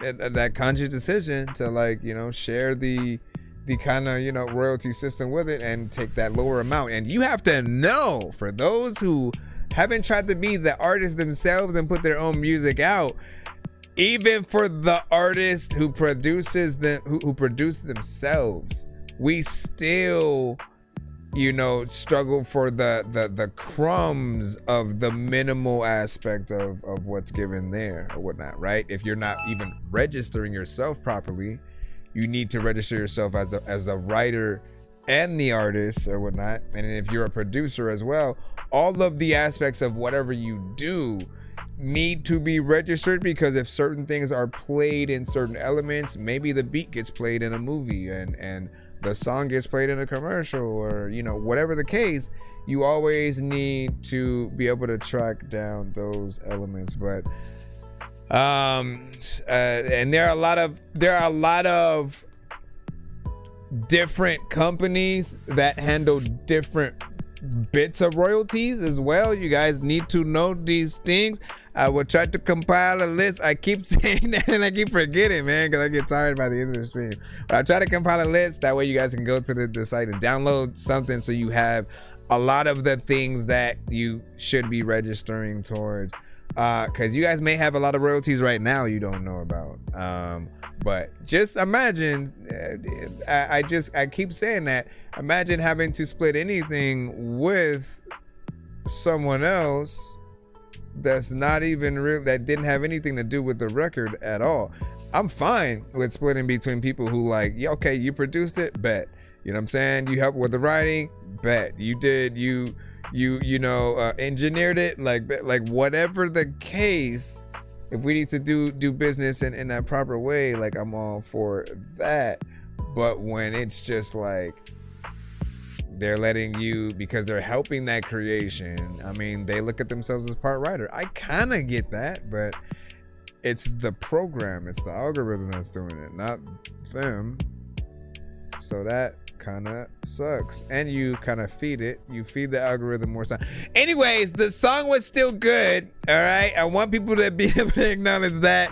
that conscious decision to like, you know, share the kind of, you know, royalty system with it and take that lower amount. And you have to know, for those who haven't tried to be the artist themselves and put their own music out, even for the artist who produces them, who produce themselves, we still, you know, struggle for the crumbs of the minimal aspect of what's given there or whatnot, right? If you're not even registering yourself properly, you need to register yourself as a writer and the artist or whatnot. And if you're a producer as well, all of the aspects of whatever you do need to be registered, because if certain things are played in certain elements, maybe the beat gets played in a movie and the song gets played in a commercial, or, you know, whatever the case, you always need to be able to track down those elements. But and there are a lot of different companies that handle different bits of royalties as well. You guys need to know these things. I will try to compile a list. I keep saying that and I keep forgetting, man, because I get tired by the end of the stream. But I try to compile a list. That way you guys can go to the site and download something so you have a lot of the things that you should be registering towards. Because you guys may have a lot of royalties right now you don't know about. But just imagine, I keep saying that, imagine having to split anything with someone else that's not even real, that didn't have anything to do with the record at all. I'm fine with splitting between people who like, yeah, okay, you produced it, bet. You know what I'm saying? You helped with the writing, bet. You did, you engineered it, like whatever the case. If we need to do business in that proper way, like I'm all for that. But when it's just like they're letting you, because they're helping that creation, I mean, they look at themselves as part writer. I kind of get that, but it's the program, it's the algorithm that's doing it, not them. So that kind of sucks. And you kind of feed the algorithm more time. Anyways, the song was still good. All right, I want people to be able to acknowledge that.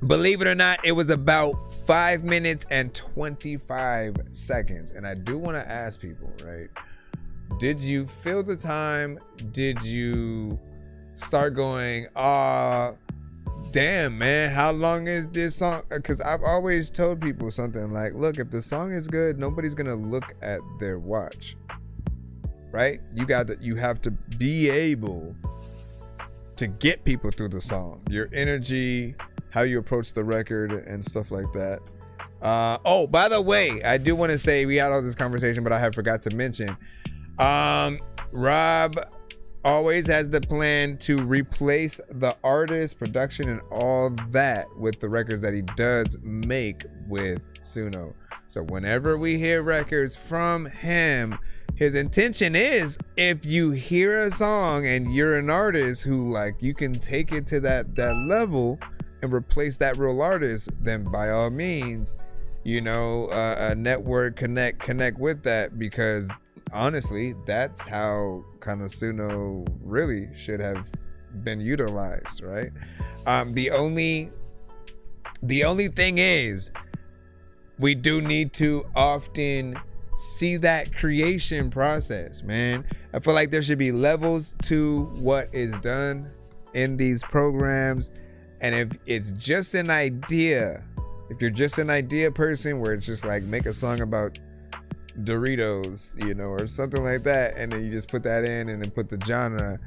Believe it or not, it was about 5 minutes and 25 seconds. And I do want to ask people, right, did you fill the time? Did you start going, damn, man, how long is this song? Because I've always told people something like, look, if the song is good, nobody's gonna look at their watch, right? You have to be able to get people through the song, your energy, how you approach the record and stuff like that. Oh, by the way, I do want to say, we had all this conversation, but I have forgot to mention, Rob always has the plan to replace the artist, production, and all that with the records that he does make with Suno. So whenever we hear records from him, his intention is, if you hear a song and you're an artist who, like, you can take it to that level and replace that real artist, then by all means, you know, a network connect with that, because honestly, that's how kind of Suno really should have been utilized, right? The only thing is, we do need to often see that creation process, man. I feel like there should be levels to what is done in these programs. And if it's just an idea, if you're just an idea person where it's just like, make a song about Doritos, you know, or something like that, and then you just put that in and then put the genre,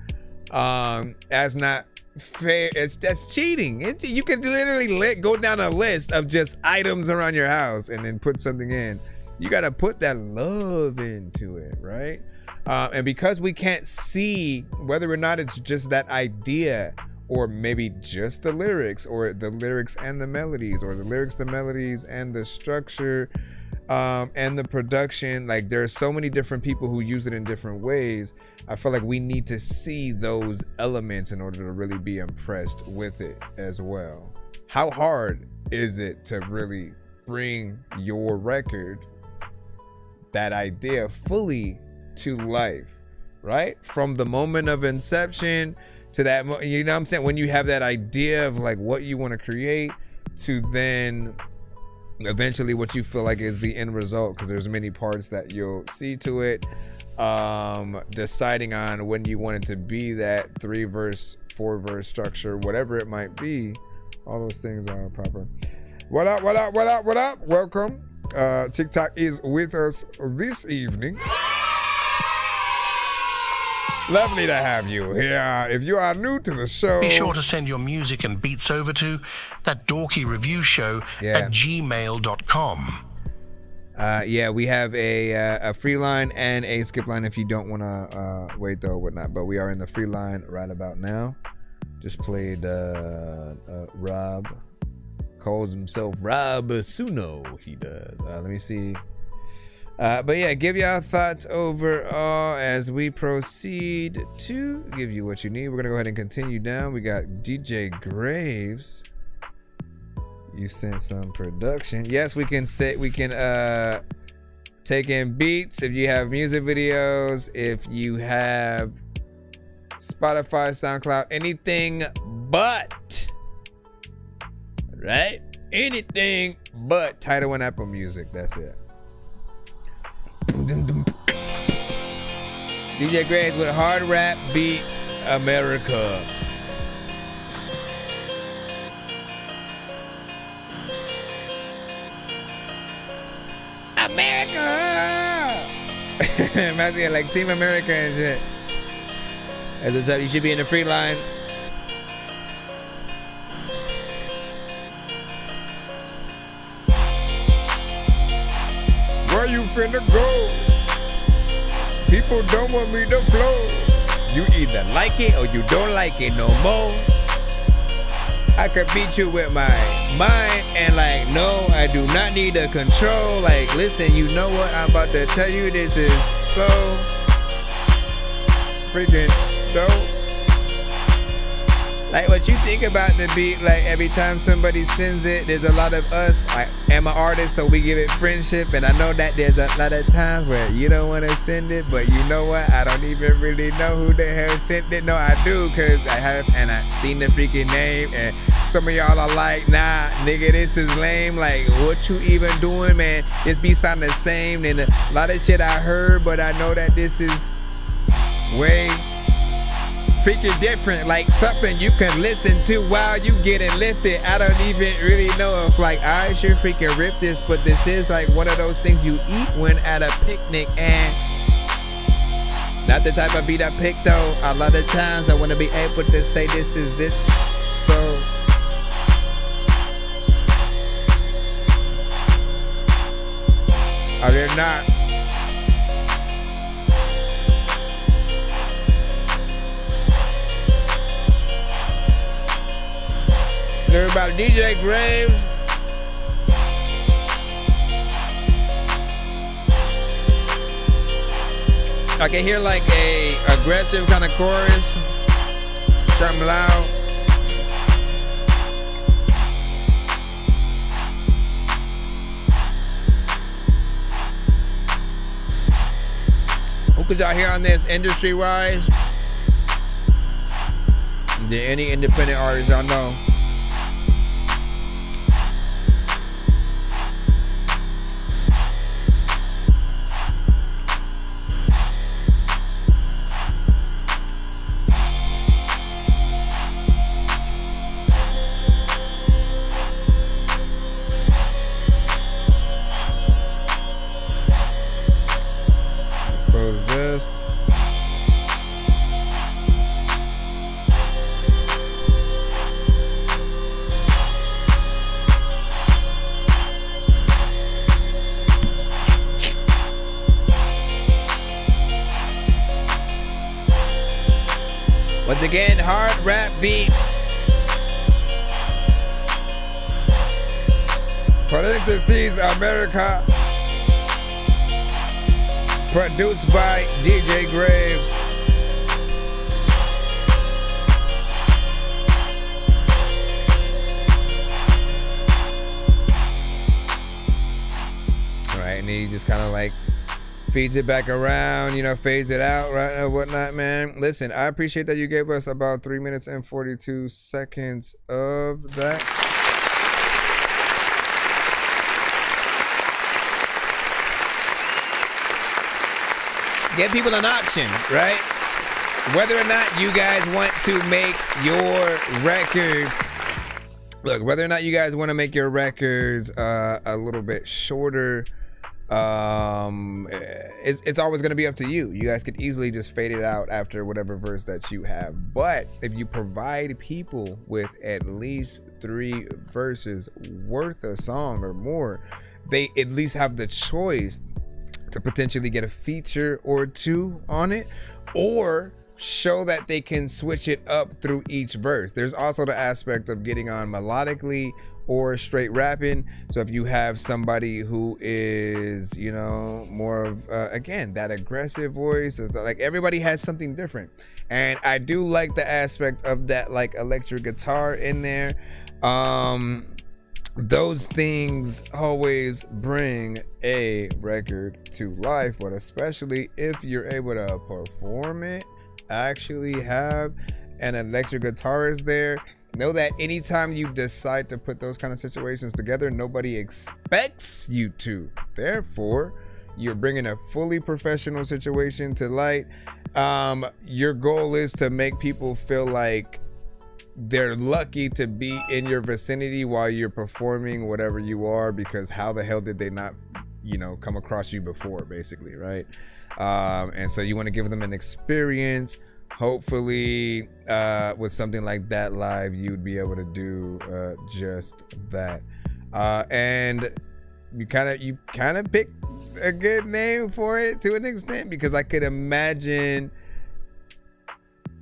that's not fair. That's cheating. You can literally go down a list of just items around your house and then put something in. You got to put that love into it, right? And because we can't see whether or not it's just that idea, or maybe just the lyrics, or the lyrics and the melodies, or the lyrics, the melodies, and the structure, and the production, like there's so many different people who use it in different ways. I feel like we need to see those elements in order to really be impressed with it as well. How hard is it to really bring your record, that idea, fully to life, right? From the moment of inception to that, you know what I'm saying? When you have that idea of like what you want to create, to then eventually what you feel like is the end result, because there's many parts that you'll see to it. Deciding on when you want it to be, that 3-verse, 4-verse structure, whatever it might be, all those things are proper. What up, what up, what up, what up? Welcome. TikTok is with us this evening. Lovely to have you here. If you are new to the show, be sure to send your music and beats over to ThatDorkyReviewShow at gmail.com. Yeah, we have a free line and a skip line if you don't want to wait though, whatnot. But we are in the free line right about now. Just played Rob. Calls himself Rob Suno. He does. Let me see. But yeah, give y'all thoughts overall as we proceed to give you what you need. We're gonna go ahead and continue down. We got DJ Graves. You sent some production. Yes, we can take in beats if you have music videos, if you have Spotify, SoundCloud, anything but, right? Anything but Tidal and Apple Music. That's it. DJ Graves with Hard Rap Beat America. America! Imagine like Team America and shit. As what's up, you should be in the free line. Where you finna go? People don't want me to flow. You either like it or you don't like it no more. I could beat you with my mind and like, no, I do not need a control. Like, listen, you know what I'm about to tell you? This is so freaking dope. Like what you think about the beat, like every time somebody sends it, there's a lot of us. I am an artist, so we give it friendship, and I know that there's a lot of times where you don't want to send it, but you know what? I don't even really know who the hell sent it. No, I do, cause I have, and I seen the freaking name, and some of y'all are like, nah, nigga, this is lame. Like, what you even doing, man? This beat sound the same, and a lot of shit I heard, but I know that this is way freaking different, like something you can listen to while you getting lifted. I don't even really know if like I should freaking rip this, but this is like one of those things you eat when at a picnic, and not the type of beat I pick though. A lot of times I want to be able to say this is this, so are there not? Everybody, DJ Graves. I can hear like a aggressive kind of chorus, something loud. Who could y'all hear on this industry-wise? Did any independent artists y'all know? Once again, hard rap beat. Parentheses America. Produced by DJ Graves. Alright, and he just kind of like feeds it back around, you know, fades it out, right, and whatnot, man. Listen, I appreciate that you gave us about 3 minutes and 42 seconds of that. Get people an option, right? Whether or not you guys want to make your records, look, whether or not you guys want to make your records a little bit shorter, it's always going to be up to you. You guys could easily just fade it out after whatever verse that you have. But if you provide people with at least 3 verses worth a song or more, they at least have the choice to potentially get a feature or 2 on it, or show that they can switch it up through each verse. There's also the aspect of getting on melodically or straight rapping. So if you have somebody who is, you know, more of again, that aggressive voice, like everybody has something different, and I do like the aspect of that like electric guitar in there. Those things always bring a record to life, but especially if you're able to perform it, actually have an electric guitarist there. Know that anytime you decide to put those kind of situations together, nobody expects you to. Therefore, you're bringing a fully professional situation to light. Your goal is to make people feel like they're lucky to be in your vicinity while you're performing whatever you are, because how the hell did they not, you know, come across you before, basically, right? And so you want to give them an experience. Hopefully, with something like that live, you'd be able to do just that. And you kind of picked a good name for it to an extent, because I could imagine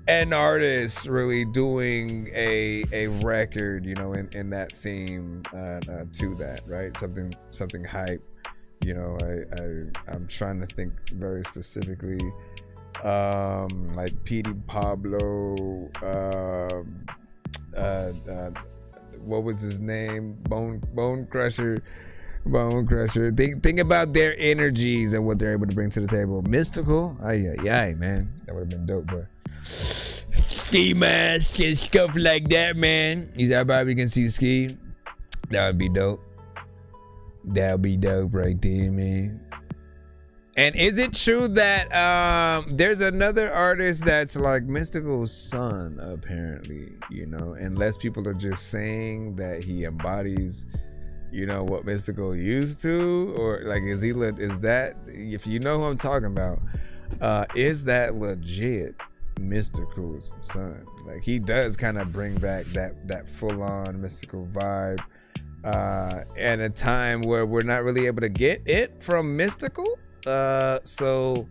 an artist really doing a record, you know, in that theme to that, right? Something hype. You know, I'm trying to think very specifically, like P.D. Pablo, what was his name? Bone Crusher. Think about their energies and what they're able to bring to the table. Mystical, man, that would have been dope, but ski mask and stuff like that, man. Is that about we can see ski? That would be dope. That would be dope right there, man. And is it true that there's another artist that's like Mystical's son, apparently, you know, unless people are just saying that he embodies, you know, what Mystical used to, or like, is that, if you know who I'm talking about, is that legit Mystical's son? Like, he does kind of bring back that full-on Mystical vibe at a time where we're not really able to get it from Mystical. So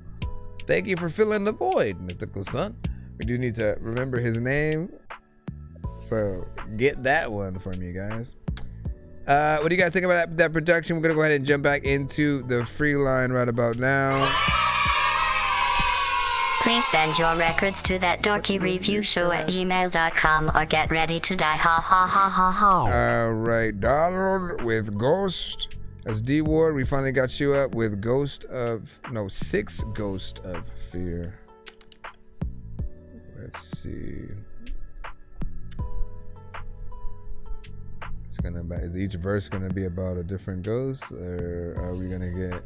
thank you for filling the void, Mystical son. We do need to remember his name, so get that one from you guys. What do you guys think about that production? We're gonna go ahead and jump back into the free line right about now. Please send your records to ThatDorkyReviewShow@gmail.com or get ready to die. Ha ha ha ha ha. All right, Donald with Ghost. That's D Ward. We finally got you up with 6 Ghost of Fear. Let's see. Is each verse gonna be about a different ghost, or are we gonna get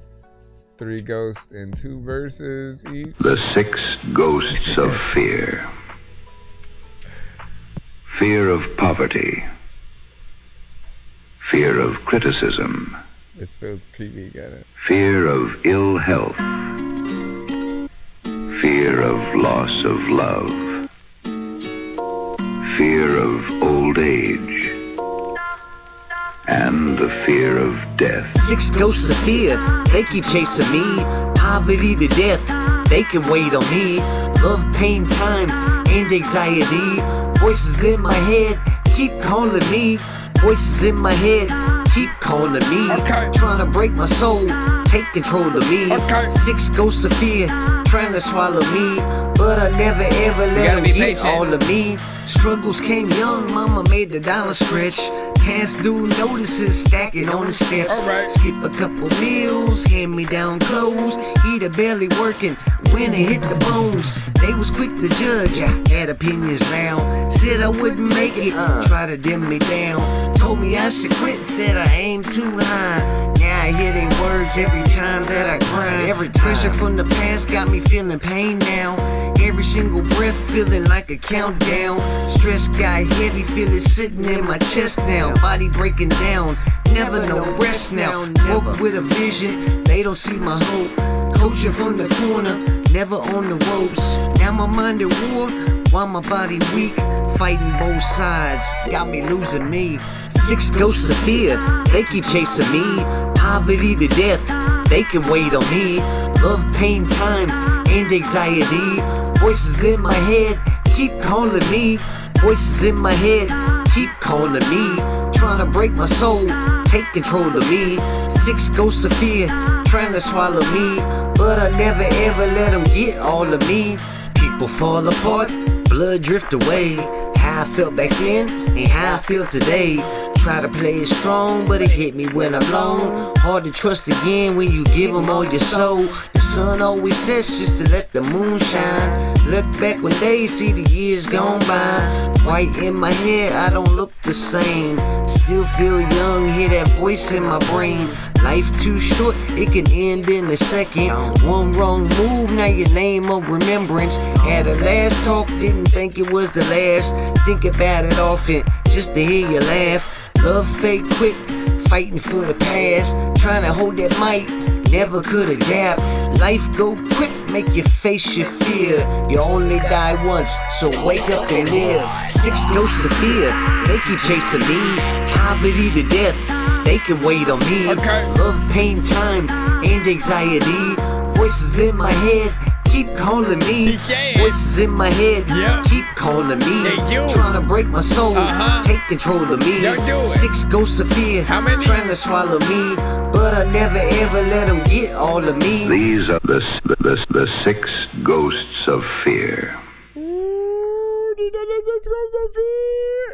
3 ghosts in 2 verses each? The 6 Ghosts of Fear. Fear of poverty. Fear of criticism. This feels creepy, got it. Fear of ill health. Fear of loss of love. Fear of old age. And the fear of death. 6 ghosts of fear, they keep chasing me. poverty to death, they can wait on me. Love, pain, time, and anxiety. Voices in my head keep calling me. Voices in my head keep calling me. Trying to break my soul, take control of me. 6 ghosts of fear trying to swallow me, but I never ever let them get all of me. Struggles came young, mama made the dollar stretch. Past due notices stacking on the steps. Skip a couple meals, hand me down clothes. Eater barely working when it hit the bones. They was quick to judge, I had opinions now. Said I wouldn't make it, try to dim me down. Told me I should quit, said I aim too high. Now I hear their words every time that I grind. Every pressure from the past got me feeling pain now. Every single breath feeling like a countdown. Stress got heavy, feel it sitting in my chest now. Body breaking down, never no rest now. Woke with a vision, they don't see my hope. Coaching from the corner, never on the ropes. Now my mind at war, while my body weak. Fighting both sides, got me losing me. 6 ghosts of fear, they keep chasing me. Poverty to death, they can wait on me. Love, pain, time, and anxiety. Voices in my head keep calling me. Voices in my head keep calling me. Trying to break my soul, take control of me. 6 ghosts of fear trying to swallow me, but I never ever let them get all of me. People fall apart, blood drift away. How I felt back then and how I feel today. Try to play it strong, but it hit me when I'm alone. Hard to trust again when you give them all your soul. The sun always sets just to let the moon shine. Look back one day, see the years gone by. White in my head, I don't look the same. Still feel young, hear that voice in my brain. Life too short, it can end in a second. One wrong move, now your name of remembrance. Had a last talk, didn't think it was the last. Think about it often, just to hear you laugh. Love fake quick, fighting for the past. Trying to hold that mic, never could adapt. Life go quick, make you face your fear. You only die once, so wake up and live. 6 ghosts of fear, they keep chasing me. Poverty to death, they can wait on me. Love, pain, time, and anxiety. Voices in my head keep calling me. Voices in my head keep calling me. Trying to break my soul, take control of me. 6 ghosts of fear trying to swallow me, but I never ever let them get all of me. These are the 6 ghosts of fear.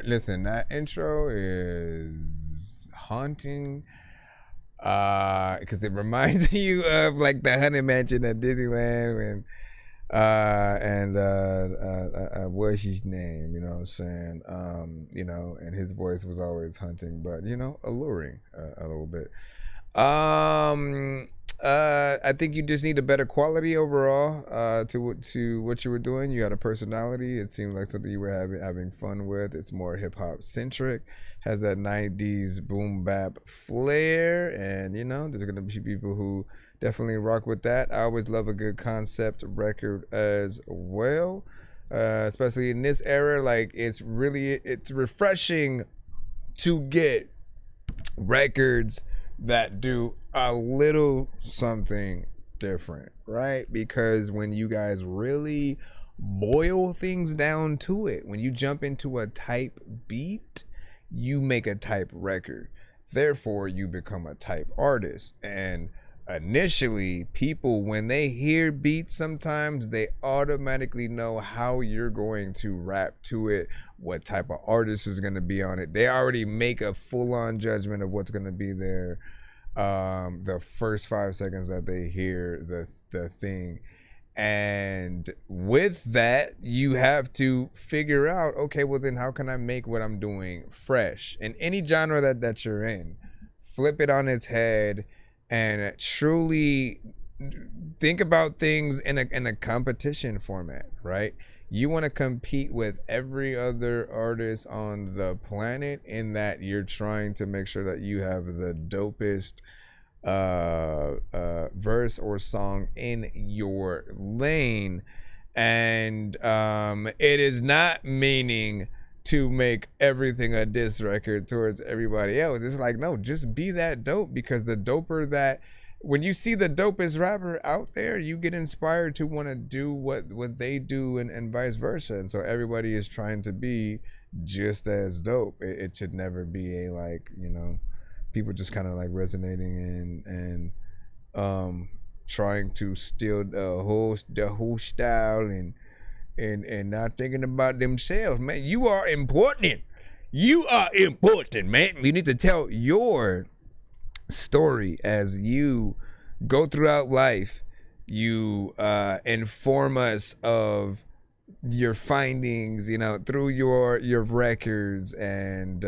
Listen, that intro is haunting. Because it reminds you of like the Haunted Mansion at Disneyland when what's his name, you know what I'm saying, you know, and his voice was always haunting, but you know, alluring a little bit. I think you just need a better quality overall to what you were doing. You had a personality. It seemed like something you were having fun with. It's more hip hop centric, has that 90s boom bap flair, and you know, there's gonna be people who definitely rock with that. I always love a good concept record as well, especially in this era. Like it's refreshing to get records that do a little something different, right? Because when you guys really boil things down to it, when you jump into a type beat, you make a type record. Therefore, you become a type artist. And initially, people, when they hear beats, sometimes they automatically know how you're going to rap to it, what type of artist is going to be on it. They already make a full-on judgment of what's going to be there the first 5 seconds that they hear the thing. And with that, you have to figure out, okay, well then how can I make what I'm doing fresh in any genre that you're in? Flip it on its head and truly think about things in a competition format, right? You want to compete with every other artist on the planet in that you're trying to make sure that you have the dopest verse or song in your lane. And it is not meaning to make everything a diss record towards everybody else. It's like, no, just be that dope, because the doper that when you see the dopest rapper out there, you get inspired to want to do what they do and vice versa. And so everybody is trying to be just as dope. It should never be a like, you know, people just kind of like resonating and trying to steal the whole style and not thinking about themselves. Man, you are important. You are important, man. You need to tell your story as you go throughout life. You inform us of your findings, you know, through your records, and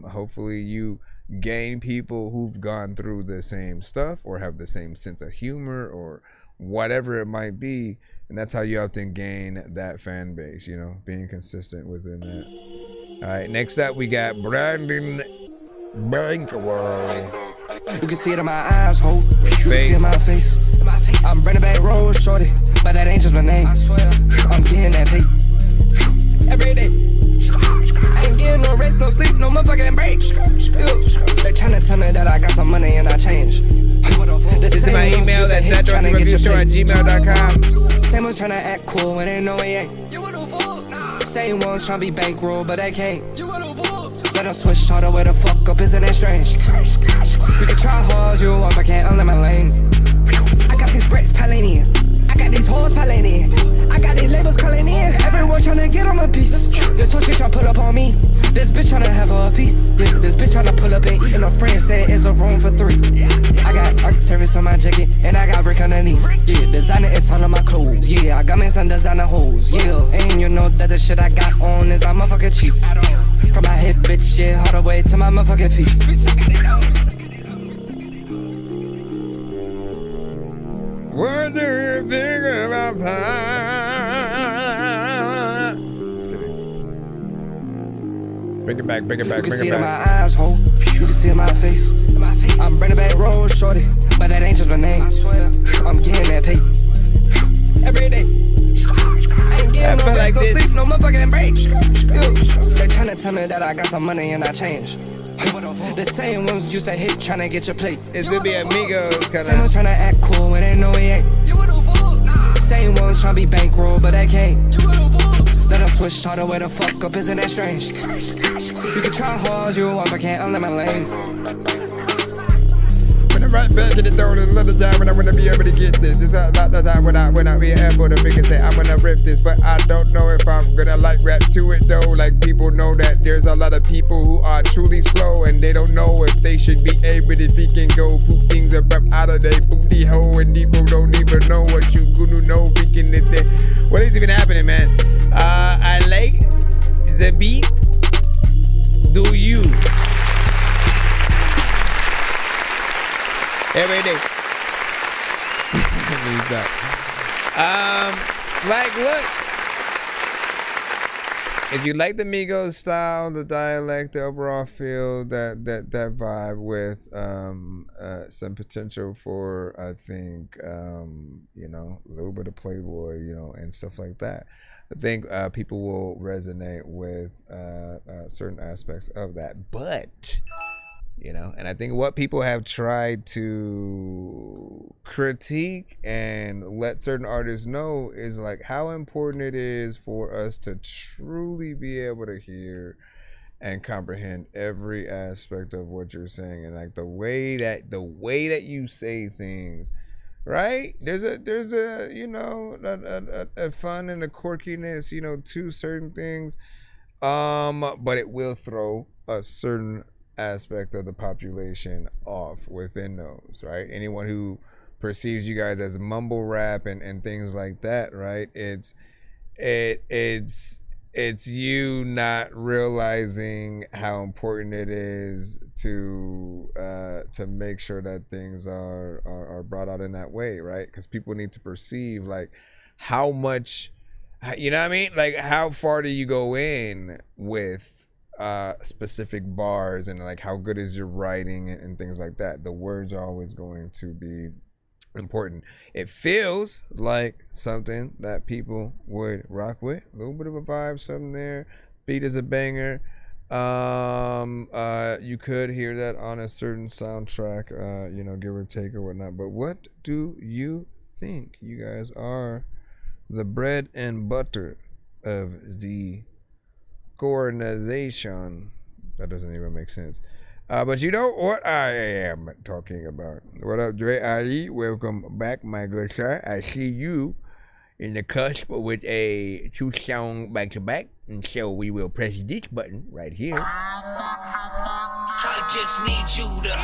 hopefully you gain people who've gone through the same stuff or have the same sense of humor or whatever it might be. And that's how you often gain that fan base, you know, being consistent within that. All right, next up we got Brandon Bankroll. You can see it in my eyes, ho. You can see it in my face. I'm Brandon Bankroll, shorty, but that ain't just my name. I'm getting that pay every day. I ain't getting no rest, no sleep, no motherfucking breaks. They tryna tell me that I got some money and I changed. This is my email at ThatDorkyReviewShow@gmail.com. Same ones tryna act cool when they know it ain't. Same ones tryna be bankroll, but they can't. Let them switch, taught where the fuck up, isn't that strange? You can try hard, you want, but can't unlimit my lane. I got these bricks piling in. I got these hoes piling in. I got these labels calling in. Everyone tryna get on my piece. This one shit tryna pull up on me. This bitch tryna have her a piece. Yeah, this bitch tryna pull up and eat. And her friend said it's a room for 3. I got Arcturus on my jacket and I got brick underneath. Yeah, designer is all of my clothes. Yeah, I got me some designer hoes. Yeah, and you know that the shit I got on is I'm motherfucking cheap. From my head, bitch, yeah, all the way to my motherfucking feet. What do you think about that? Just kidding. Bring it back, bring it back, you can bring see it it in back. my eyes, ho. You can see it in my face. I'm Brandon Bankroll, shorty, but that ain't just my name. I'm getting that pay every day. I ain't getting no rest, no sleep, no motherfucking breaks. They tryna tell me that I got some money and I changed. The same ones used to hate tryna get your plate. It's gonna be amigos kinda. Same ones tryna act cool when they know it ain't. Same ones tryna be bankroll, but they can't. Let them switch, taught where the fuck up, isn't that strange? You can try hard, you want, but can't unlimit my lane. When I right back in the door, there's a little time when I wanna be able to get this. This is not the time when I be able to pick and say I'm gonna rip this, but I don't know if I'm gonna like rap to it though. Like people know that there's a lot of people who are truly slow and they don't know if they should be able if he can go poop things up out of their booty hole, and people don't even know what you gonna know freaking it there. What is even happening, man? I like the beat. Do you? Every day. Like, look. If you like the Migos style, the dialect, the overall feel, that vibe with some potential for, I think, you know, a little bit of Playboy, you know, and stuff like that. I think people will resonate with certain aspects of that, but you know, and I think what people have tried to critique and let certain artists know is like how important it is for us to truly be able to hear and comprehend every aspect of what you're saying, and like the way that you say things, right? There's a you know a fun and a quirkiness, you know, to certain things, but it will throw a certain aspect of the population off within those, right? Anyone who perceives you guys as mumble rap and things like that, right? It's you not realizing how important it is to make sure that things are brought out in that way, right? Because people need to perceive like how much, you know what I mean? Like how far do you go in with specific bars, and like how good is your writing and things like that. The words are always going to be important. It feels like something that people would rock with. A little bit of a vibe, something there. Beat is a banger. You could hear that on a certain soundtrack, you know, give or take or whatnot. But what do you think? You guys are the bread and butter of the organization. That doesn't even make sense. But you know what I am talking about. What up, Dre Ali? Welcome back, my good sir. I see you in the cusp with a 2-song back-to-back. And so we will press this button right here. I just need you to.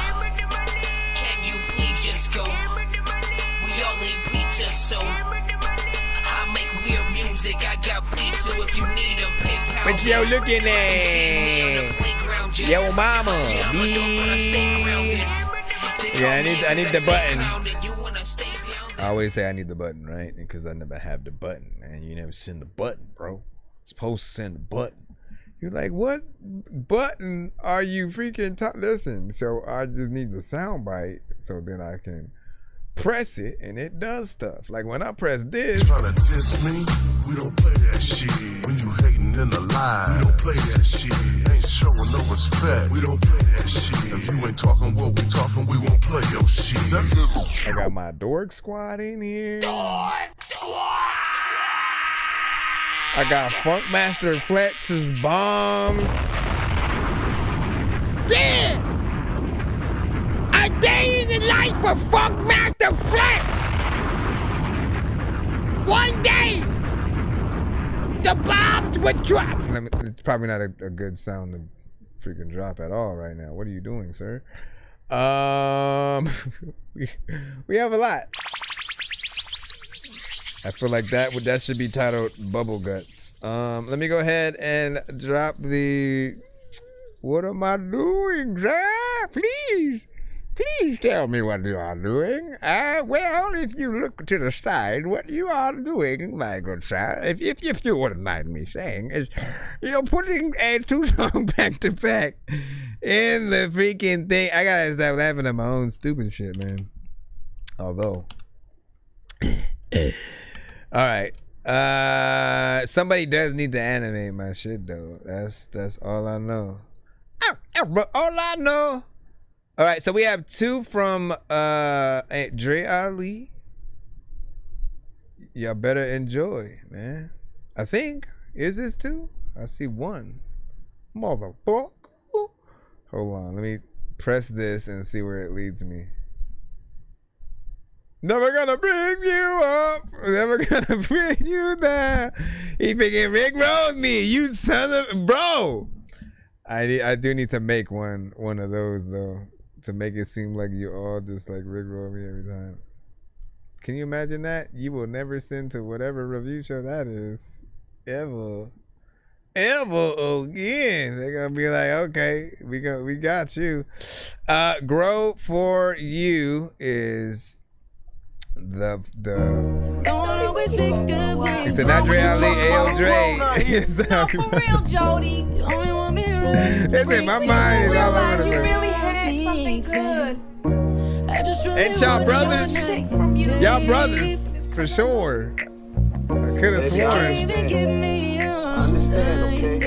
Can you please just go? We all need pizza, so I make weird music. I got pizza if you need a PayPal. What you looking at? Yo, mama. Yeah, I need the button. I always say I need the button, right? Because I never have the button, man. You never send the button, bro. Supposed to send a button. You're like, what button are you freaking listen? So I just need the sound bite so then I can press it and it does stuff. Like when I press this. Tryna diss me? We don't play that shit. When you hating in the live, we don't play that shit. Ain't showing no respect. We don't play that shit. If you ain't talking what we talking, we won't play your shit. I got my Dork Squad in here. Dork Squad. I got Funkmaster Flex's bombs. Yeah! A day in the life of Funkmaster Flex! One day, the bombs would drop! It's probably not a good sound to freaking drop at all right now. What are you doing, sir? We have a lot. I feel like that should be titled Bubble Guts. Let me go ahead and drop the. What am I doing, sir? Please tell me what you are doing. Well, if you look to the side, what you are doing, my good sir, if you wouldn't mind me saying, is you're putting a 2-song back-to-back in the freaking thing. I gotta stop laughing at my own stupid shit, man. Although. All right. Somebody does need to animate my shit though. That's all I know. All I know. All right, so we have 2 from Dre Ali. Y'all better enjoy, man. I think. Is this 2? I see 1. Motherfucker. Hold on, let me press this and see where it leads me. Never gonna bring you up. Never gonna bring you down. He freaking Rick Rose me, you son of bro. I do need to make one of those though, to make it seem like you all just like Rick Roll me every time. Can you imagine that? You will never send to whatever review show that is ever again. They're gonna be like, okay, we got you. Grow for you is the he said not Dre Ali, AO Dre. For real, Jody. It's in my mind is all over the You place. really had something good. Ain't y'all brothers? Y'all brothers for sure. I could have sworn. Understand, okay?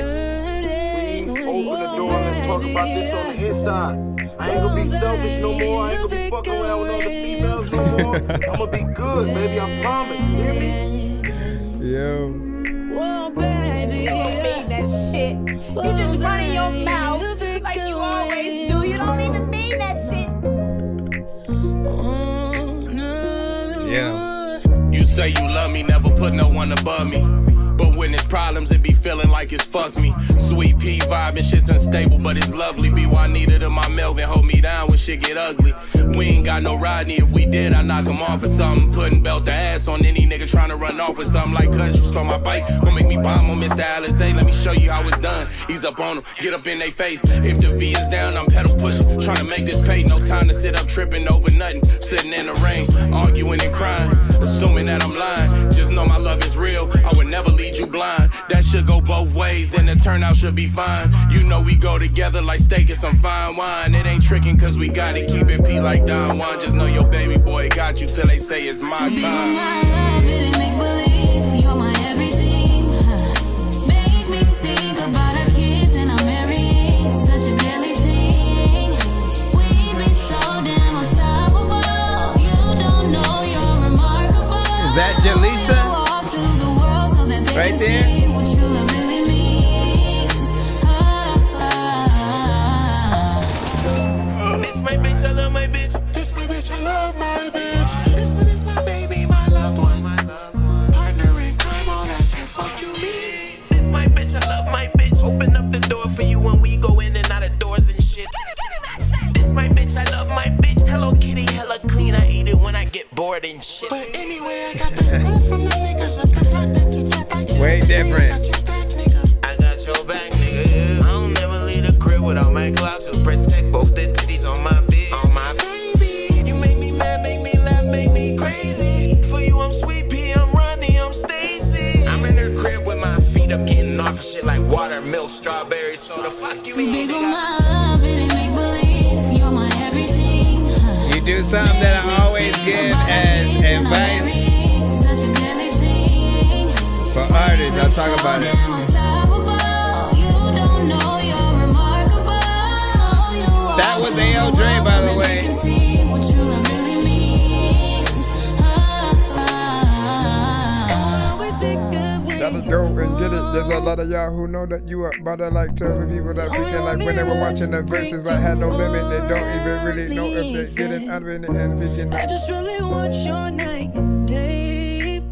Please open the door and let's talk about this on the inside. I ain't gonna be selfish no more. I ain't gonna be fucking around with other females no more. I'm gonna be good, baby. I promise. You hear me? Yo. Whoa, baby. You don't mean that shit. You just running your mouth like you always do. You don't even mean that shit. Yeah. You say you love me, never put no one above me. But when it's problems, it be feeling like it's fuck me. Sweet pea vibe and shit's unstable, but it's lovely. Be what I needed in my Melvin, hold me down when shit get ugly. We ain't got no Rodney, if we did, I knock him off or something. Putting belt the ass on any nigga trying to run off or something. Like, cuz you stole my bike, gon' make me bomb on Mr. Alizé. Let me show you how it's done. Ease up on him, get up in they face. If the V is down, I'm pedal pushing. Trying to make this pay, no time to sit up tripping over nothing. Sitting in the rain, arguing and crying, assuming that I'm lying. Just know my love is real, I would never lead you blind. That should go both ways, then the turnout should be fine. You know we go together like steak and some fine wine. It ain't tricking cause we gotta keep it P like Don Juan. Just know your baby boy got you till they say it's my time. My love, it ain't make believe. You're my everything. Make me think about our kids and I'm marrying. recording shit. But anyway, I got the stuff from the niggas up the block that took your back. Way different. I got your back, nigga. I don't never leave the crib without my Glock to protect both the titties on my bitch. On my baby. You make me mad, make me laugh, make me crazy. For you, I'm Sweet Pea, I'm Rodney, I'm Stacy. I'm in her crib with my feet up, getting off of shit like water, milk, strawberry soda. Fuck you, Too big on my love, it ain't make believe. You're my everything. You do something that I always give as advice Such a deadly thing. for artists. I'll talk about it. You don't know you're remarkable. That was A.O. Dre, by the way. What true love really means. Gotta go and get it. There's a lot of y'all who know that you are about to like tell the people that freaking like when they were watching the verses like had no limit. They don't even really know if they get it out of it and freaking. I just really want your night, Dave.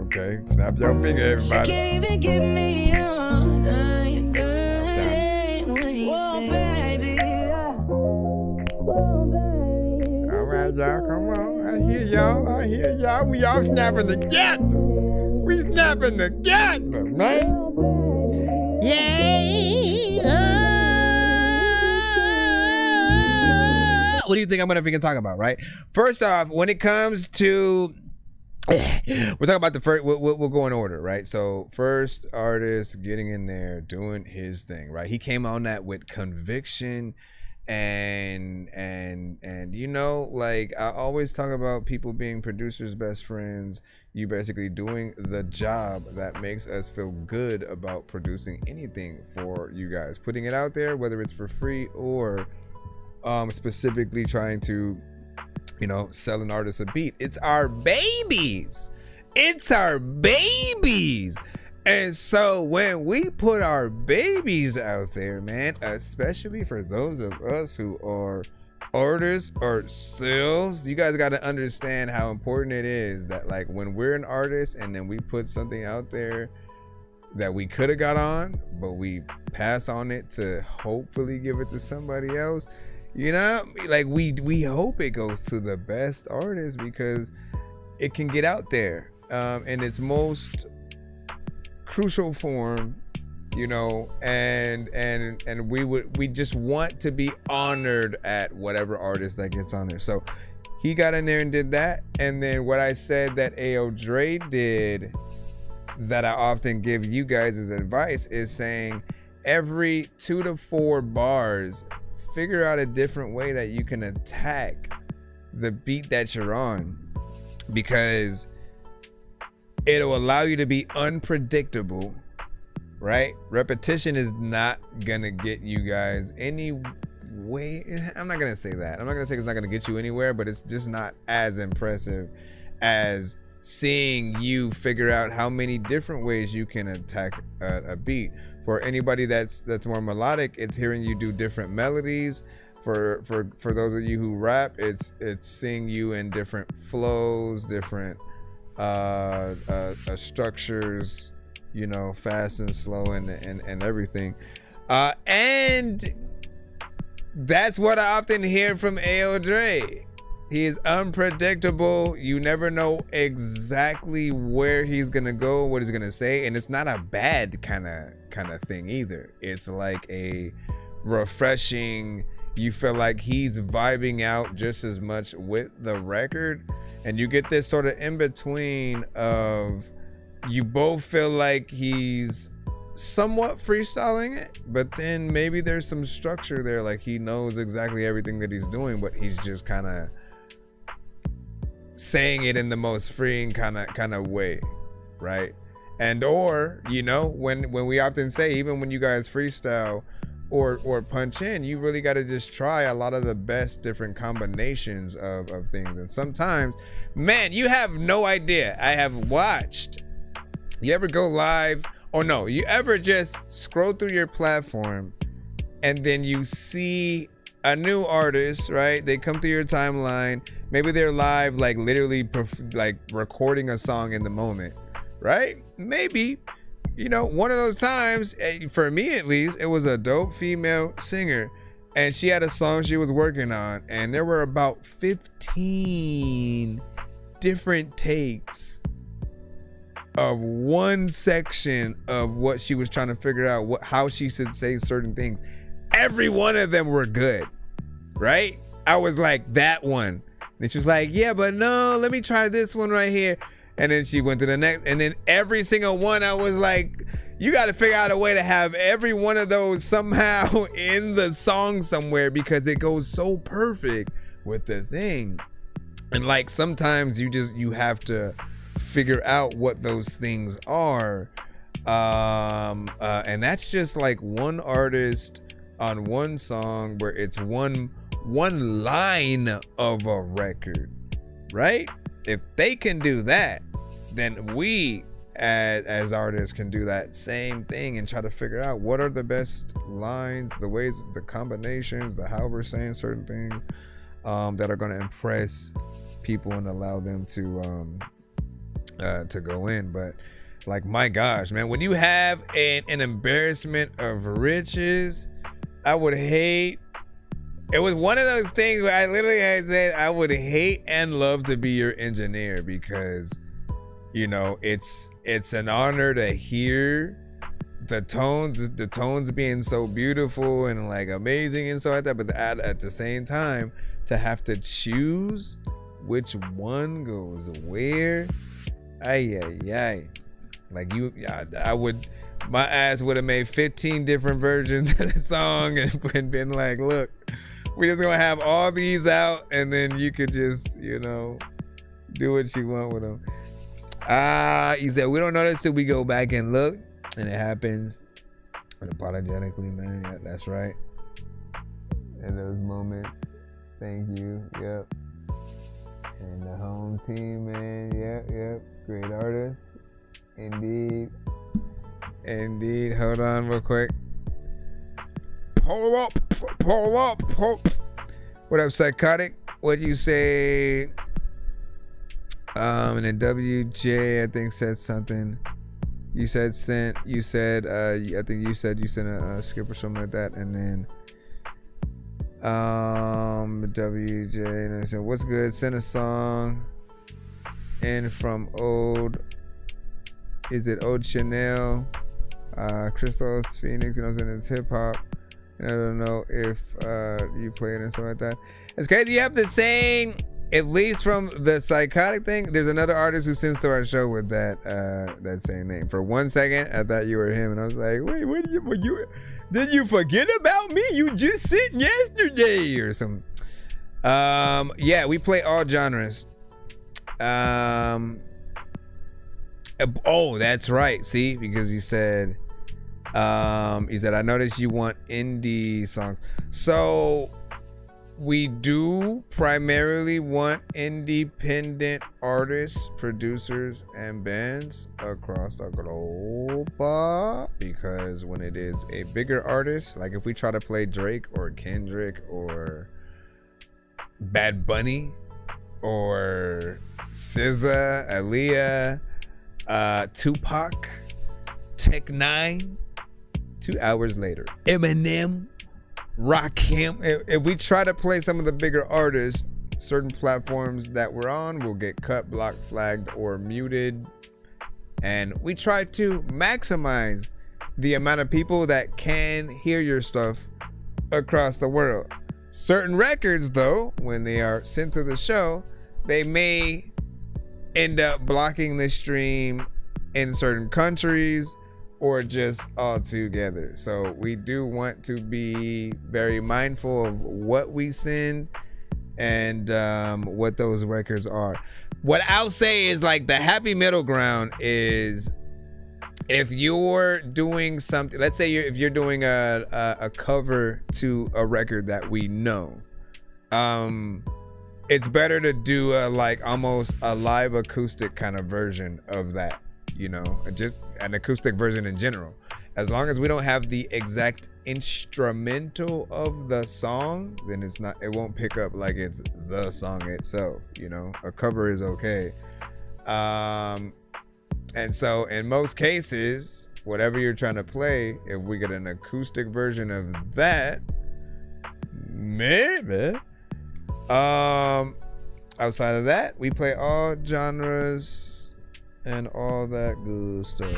Okay, snap your finger, everybody. Can't even give me your night, Whoa, baby. All right, y'all, come on. I hear y'all. We all snapping together. We snapping together, man. What do you think I'm gonna freaking talk about, right? First off, when it comes to we're talking about the first, we'll go in order, right? So first artist getting in there, doing his thing, right? He came on that with conviction and you know, like I always talk about people being producers' best friends. You basically doing the job that makes us feel good about producing anything for you guys, putting it out there, whether it's for free or specifically trying to, you know, sell an artist a beat. It's our babies. It's our babies. And so when we put our babies out there, man, especially for those of us who are artists ourselves, you guys got to understand how important it is that like when we're an artist and then we put something out there that we could have got on, but we pass on it to hopefully give it to somebody else. You know, like we hope it goes to the best artist because it can get out there in its most crucial form, you know, and we just want to be honored at whatever artist that gets on there. So he got in there and did that. And then what I said that A.O. Dre did that I often give you guys as advice is saying every 2 to 4 bars, figure out a different way that you can attack the beat that you're on, because it'll allow you to be unpredictable, right? Repetition is not gonna get you guys any way. I'm not gonna say that. I'm not gonna say it's not gonna get you anywhere, but it's just not as impressive as seeing you figure out how many different ways you can attack a beat. For anybody that's more melodic, it's hearing you do different melodies. For those of you who rap, it's seeing you in different flows, different structures, you know, fast and slow and everything. And that's what I often hear from A.O. Dre. He is unpredictable. You never know exactly where he's gonna go, what he's gonna say, and it's not a bad kind of thing either. It's like a refreshing, you feel like he's vibing out just as much with the record, and you get this sort of in between of you both feel like he's somewhat freestyling it, but then maybe there's some structure there, like he knows exactly everything that he's doing, but he's just kind of saying it in the most freeing kind of way, right? And or, you know, when we often say, even when you guys freestyle or punch in, you really got to just try a lot of the best different combinations of things. And sometimes, man, you have no idea. I have watched, you ever go live, or no, you ever just scroll through your platform and then you see a new artist, right? They come through your timeline. Maybe they're live, like literally like recording a song in the moment, right? Maybe, you know, one of those times, for me at least, it was a dope female singer and she had a song she was working on, and there were about 15 different takes of one section of what she was trying to figure out, how she should say certain things. Every one of them were good, right? I was like, that one. And she's like, yeah, but no, let me try this one right here. And then she went to the next, and then every single one, I was like, you got to figure out a way to have every one of those somehow in the song somewhere, because it goes so perfect with the thing. And like, sometimes you have to figure out what those things are. And that's just like one artist on one song where it's one line of a record, right? If they can do that, then we as artists can do that same thing and try to figure out what are the best lines, the ways, the combinations, the how we're saying certain things that are going to impress people and allow them to go in. But like, my gosh, man, when you have an embarrassment of riches, I would hate. It was one of those things where I literally had said I would hate and love to be your engineer, because, you know, it's an honor to hear the tones being so beautiful and like amazing and so like that, but at the same time to have to choose which one goes where, ay. Like my ass would have made 15 different versions of the song and been like, look, we just gonna have all these out, and then you could just, you know, do what you want with them. He said, we don't notice till we go back and look, and it happens unapologetically, man. Yeah, that's right. In those moments, thank you. Yep. And the home team, man. Yep. Great artist. Indeed. Hold on real quick. Pull up. What up, Psychotic? What you say? And then WJ, I think, said something. You said I think you said you sent a skip or something like that. And then WJ, and I said, what's good? Send a song in from Old Chanel, Crystal's Phoenix, you know what I'm saying? It's hip hop. I don't know if you play it and stuff like that. It's crazy. You have the same, at least from the Psychotic thing. There's another artist who sends to our show with that same name. For 1 second, I thought you were him, and I was like, wait, did you forget about me? You just sent yesterday or something. Yeah, we play all genres. Oh, that's right. See, because you said. He said, I noticed you want indie songs. So we do primarily want independent artists, producers, and bands across the globe, because when it is a bigger artist, like if we try to play Drake or Kendrick or Bad Bunny or SZA, Aaliyah, Tupac, Tech 9, 2 hours later, Eminem, Rakim. If we try to play some of the bigger artists, certain platforms that we're on will get cut, blocked, flagged, or muted. And we try to maximize the amount of people that can hear your stuff across the world. Certain records, though, when they are sent to the show, they may end up blocking the stream in certain countries, or just all together. So we do want to be very mindful of what we send and what those records are. What I'll say is, like, the happy middle ground is, if you're doing something, let's say if you're doing a cover to a record that we know, it's better to do almost a live acoustic kind of version of that. You know, just an acoustic version in general. As long as we don't have the exact instrumental of the song, then it won't pick up like it's the song itself. You know, a cover is okay. And so in most cases, whatever you're trying to play, if we get an acoustic version of that, maybe outside of that, we play all genres and all that good stuff.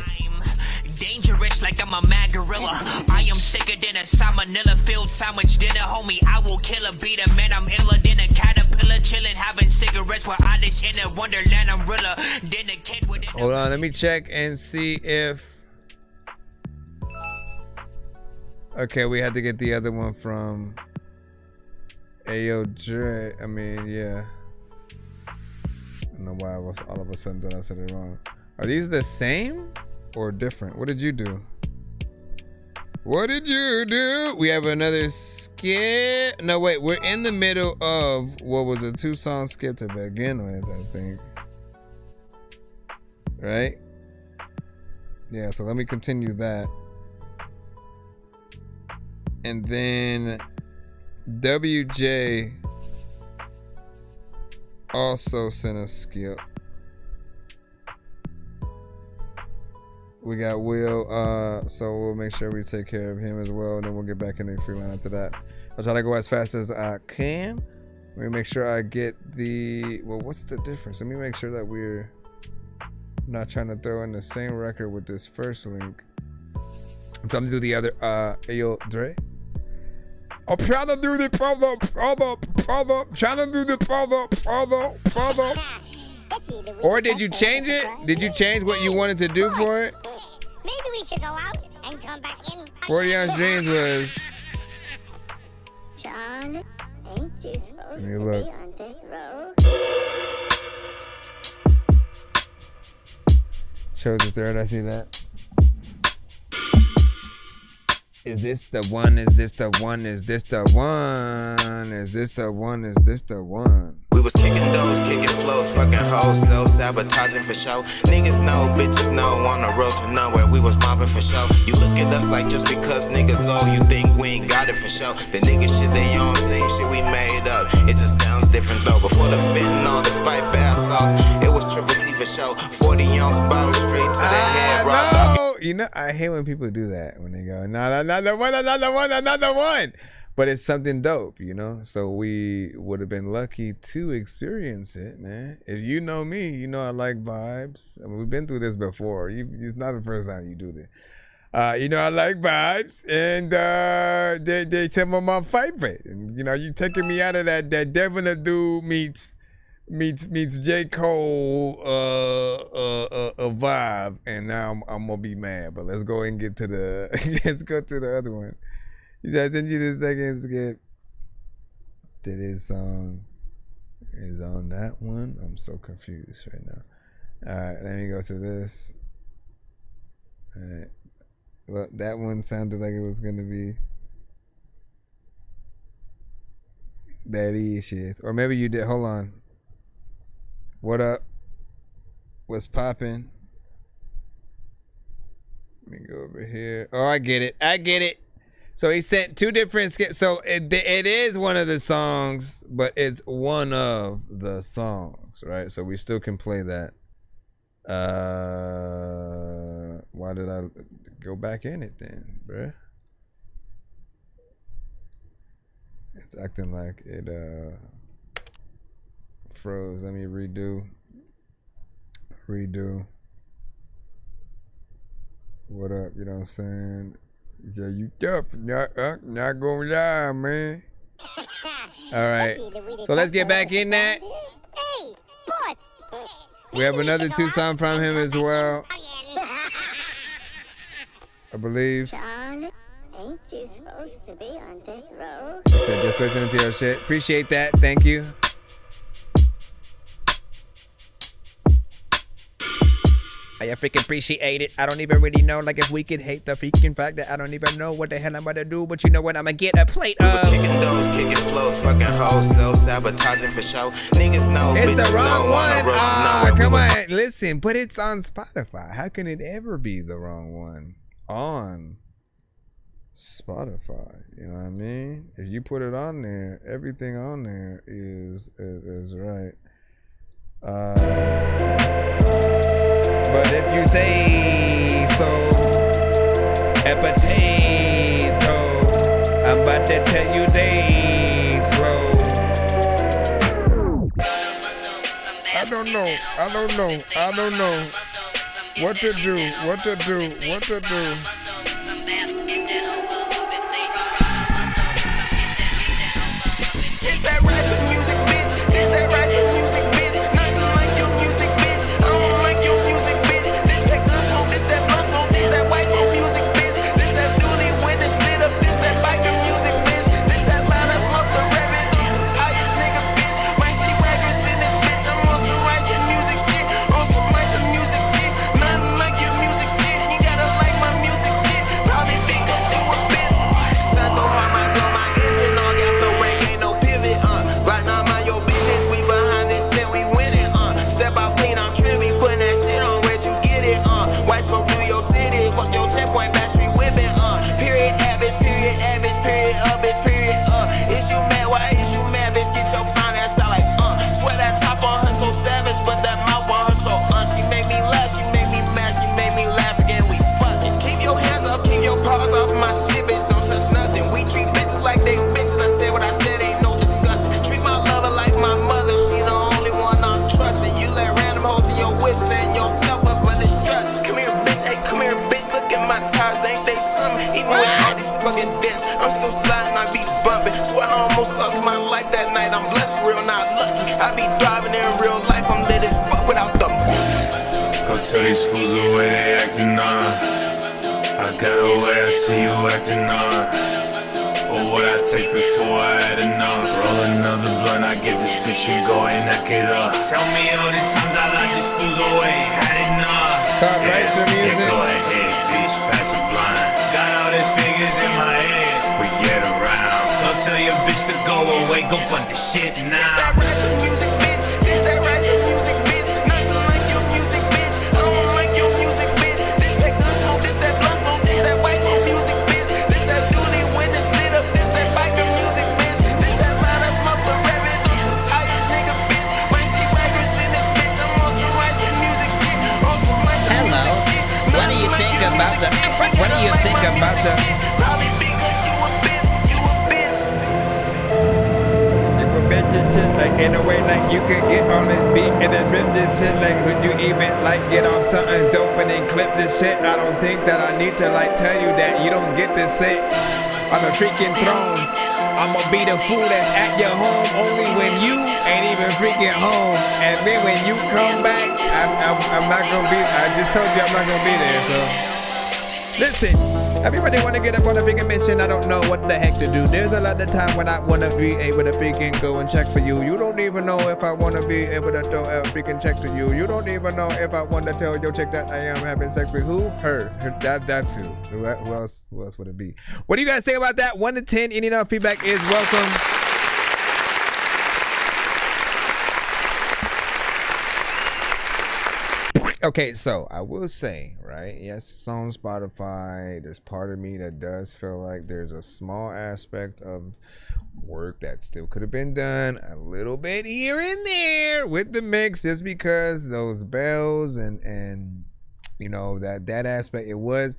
Dangerous like I'm a mad gorilla. I am sicker than a salmonella filled sandwich dinner, homie. I will kill a beat a man. I'm iller than a caterpillar, chilling, having cigarettes while I dish in a wonderland. I'm realer than a kid with. Hold on, let me check and see if. Okay, we had to get the other one from Ayo Dre. I mean, yeah. I don't know why I was all of a sudden thought I said it wrong. Are these the same or different? What did you do? What did you do? We have another skip. No, wait, we're in the middle of what was a 2-song skip to begin with, I think. Right? Yeah, so let me continue that. And then WJ also sent a skip. We got Will, so we'll make sure we take care of him as well, and then we'll get back in the free line after that. I'll try to go as fast as I can. Let me make sure I get the, well, what's the difference? Let me make sure that we're not trying to throw in the same record with this first link. I'm trying to do the other, Ayo Dre. I'm trying to do the further, trying to do the further. Or did you change it? Did you change what you wanted to do for it? Maybe we should go out and come back in. 40 Ounce Dreams was. John, ain't you supposed to look. be on death row? Chose the third, I see that. Is this the one? Is this the one? Is this the one? Is this the one? Is this the one? We was kicking doors, kicking flows, fucking hoes, self-sabotaging for show. Niggas know, bitches know, on the road to nowhere, we was mobbing for show. You look at us like just because niggas old, you think we ain't got it for show. The niggas shit they on, same shit we made up. It just sounds different though. Before the fentanyl, despite bath sauce, it was triple C for show. 40-ounce bottle straight to the head, raw dog. You know, I hate when people do that, when they go, another one. But it's something dope, you know? So we would have been lucky to experience it, man. If you know me, you know I like vibes. I mean, we've been through this before. It's not the first time you do this. You know I like vibes. And they tell me my favorite. And, you know, you taking me out of that Devin the Dude meets J. Cole a vibe, and now I'm gonna be mad. But let's go and get to the let's go to the other one. You guys send you the second skip. That his song is on that one. I'm so confused right now. All right, let me go to this. All right. Well, that one sounded like it was gonna be that shit, or maybe you did. Hold on. What up? What's poppin'? Let me go over here. Oh, I get it. So he sent two different skips. So it is one of the songs, but it's one of the songs, right? So we still can play that. Why did I go back in it then, bruh? It's acting like it froze. Let me redo. What up? You know what I'm saying? Yeah, you tough. Not gonna lie, man. All right. So let's get back in that. Hey, boss. We have another 2-song from him as well, I believe. John, ain't you supposed to be on death row? He said just listening to your shit. Appreciate that. Thank you. I freaking appreciate it. I don't even really know, like, if we could hate the freaking fact that I don't even know what the hell I'm about to do, but you know what? I'm gonna get a plate of. We was kicking doors, kicking flows, fucking hoes, self-sabotaging for show. Niggas know, it's bitches the wrong know, one. Come on, listen, but it's on Spotify. How can it ever be the wrong one on Spotify? You know what I mean? If you put it on there, everything on there is right. But if you say so, a potato, I'm about to tell you they slow. I don't know. What to do. It's that right to music, bitch. It's that right to music, bitch. Nothing like your music, bitch. I don't like your music, bitch. This that gun smoke, this that blunt smoke, this that white smoke music, bitch. This that duty when it's lit up, this that biker music, bitch. This that line that's off the revving on two tires, nigga, bitch. Might see raggers in this bitch. I'm on some rice and music shit. On some rice and music shit. Nothing like your music shit. You gotta like my music shit. Probably because you a bitch. Stunt so hard, might blow my engine. All gas, no brake, ain't no pivot, Right now, mind your business. We behind this tent, we winning, Step out clean, I'm trim, we putting that shit on. Where'd you get it, White smoke through your city. Fuck your checkpoint, battery whipping, Period, average, period, average, period, bitch, period, Is you mad? Why is you mad, bitch? Get your fine ass out like, Swear that top on her so savage, but that mouth on her so, She made me laugh, she made me mad, she made me laugh again. We fucking keep your hands up, keep your paws off my shit, bitch. Don't touch nothing. We treat bitches like they bitches. I said what I said, ain't no discussion. Treat my lover like my mother, she the only one I'm trusting. You let random hoes in your whip, setting yourself up for destruction. Come here, bitch, hey, come here, bitch. Look at my tires, ain't they something? Even with all these fucking dents, I'm still sliding, I be bumping. Swear I almost lost my life that night. I'm blessed, real, not lucky. I be driving in real life, I'm lit as fuck without the Go tell these fools the way they acting on. I got away, I see you acting on. Or what I take before I had enough. Roll another blunt, I get this bitch and go and knock it up. Tell me all these times I like these fools away, had enough. Go ahead, bitch, pass it blind. Got all these figures in my head, we get around. Go tell your bitch to go away, go butt the shit now. It's that right to music, bitch. It's that right to music, bitch. Nothing like your music, bitch. I don't like your music, bitch. This that gun smoke, this that blunt smoke, this that white smoke music, bitch. This that duty when it's lit up, this that biker music, bitch. This that line that's muffler revving on two tires, nigga, bitch. Might see raggers in this bitch. I'm on some rice and music shit. On some rice and music shit. What do you think about the? What do you think about the? Probably because you a bitch, you a bitch. You a bitch and shit like in a way like you could get on this beat and then rip this shit like would you even like get on something dope and then clip this shit? I don't think that I need to like tell you that you don't get to sit on the freaking throne. I'ma be the fool that's at your home only when you ain't even freaking home. And then when you come back, I'm not gonna be, I just told you I'm not gonna be there, so. Listen, everybody wanna get up on a freaking mission. I don't know what the heck to do. There's a lot of time when I wanna be able to freaking go and check for you. You don't even know if I wanna be able to throw a freaking check to you. You don't even know if I wanna tell your chick that I am having sex with who? Her. That's who. Who else would it be? What do you guys think about that? 1 to 10, any and all feedback is welcome. Okay, so I will say, right? Yes, it's on Spotify. There's part of me that does feel like there's a small aspect of work that still could have been done a little bit here and there with the mix, just because those bells and you know that aspect, it was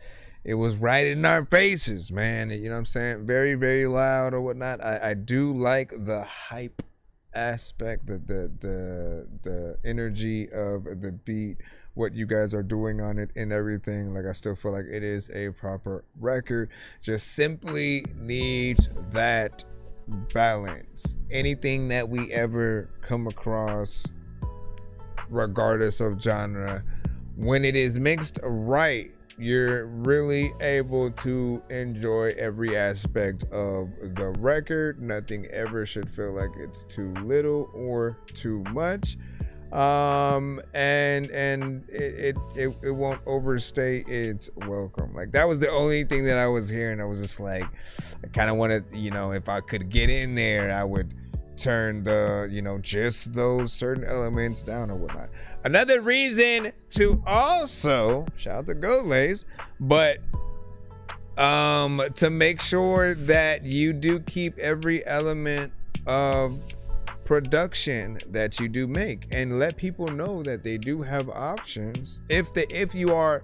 right in our faces, man. You know what I'm saying? Very, very loud or whatnot. I do like the hype aspect, the energy of the beat, what you guys are doing on it and everything. Like, I still feel like it is a proper record, just simply needs that balance. Anything that we ever come across, regardless of genre, when it is mixed right, you're really able to enjoy every aspect of the record. Nothing ever should feel like it's too little or too much. And it won't overstay its welcome. Like, that was the only thing that I was hearing. I was just like, I kind of wanted, you know, if I could get in there, I would turn the, you know, just those certain elements down or whatnot. Another reason to also shout out to Golays, but to make sure that you do keep every element of production that you do make, and let people know that they do have options if you are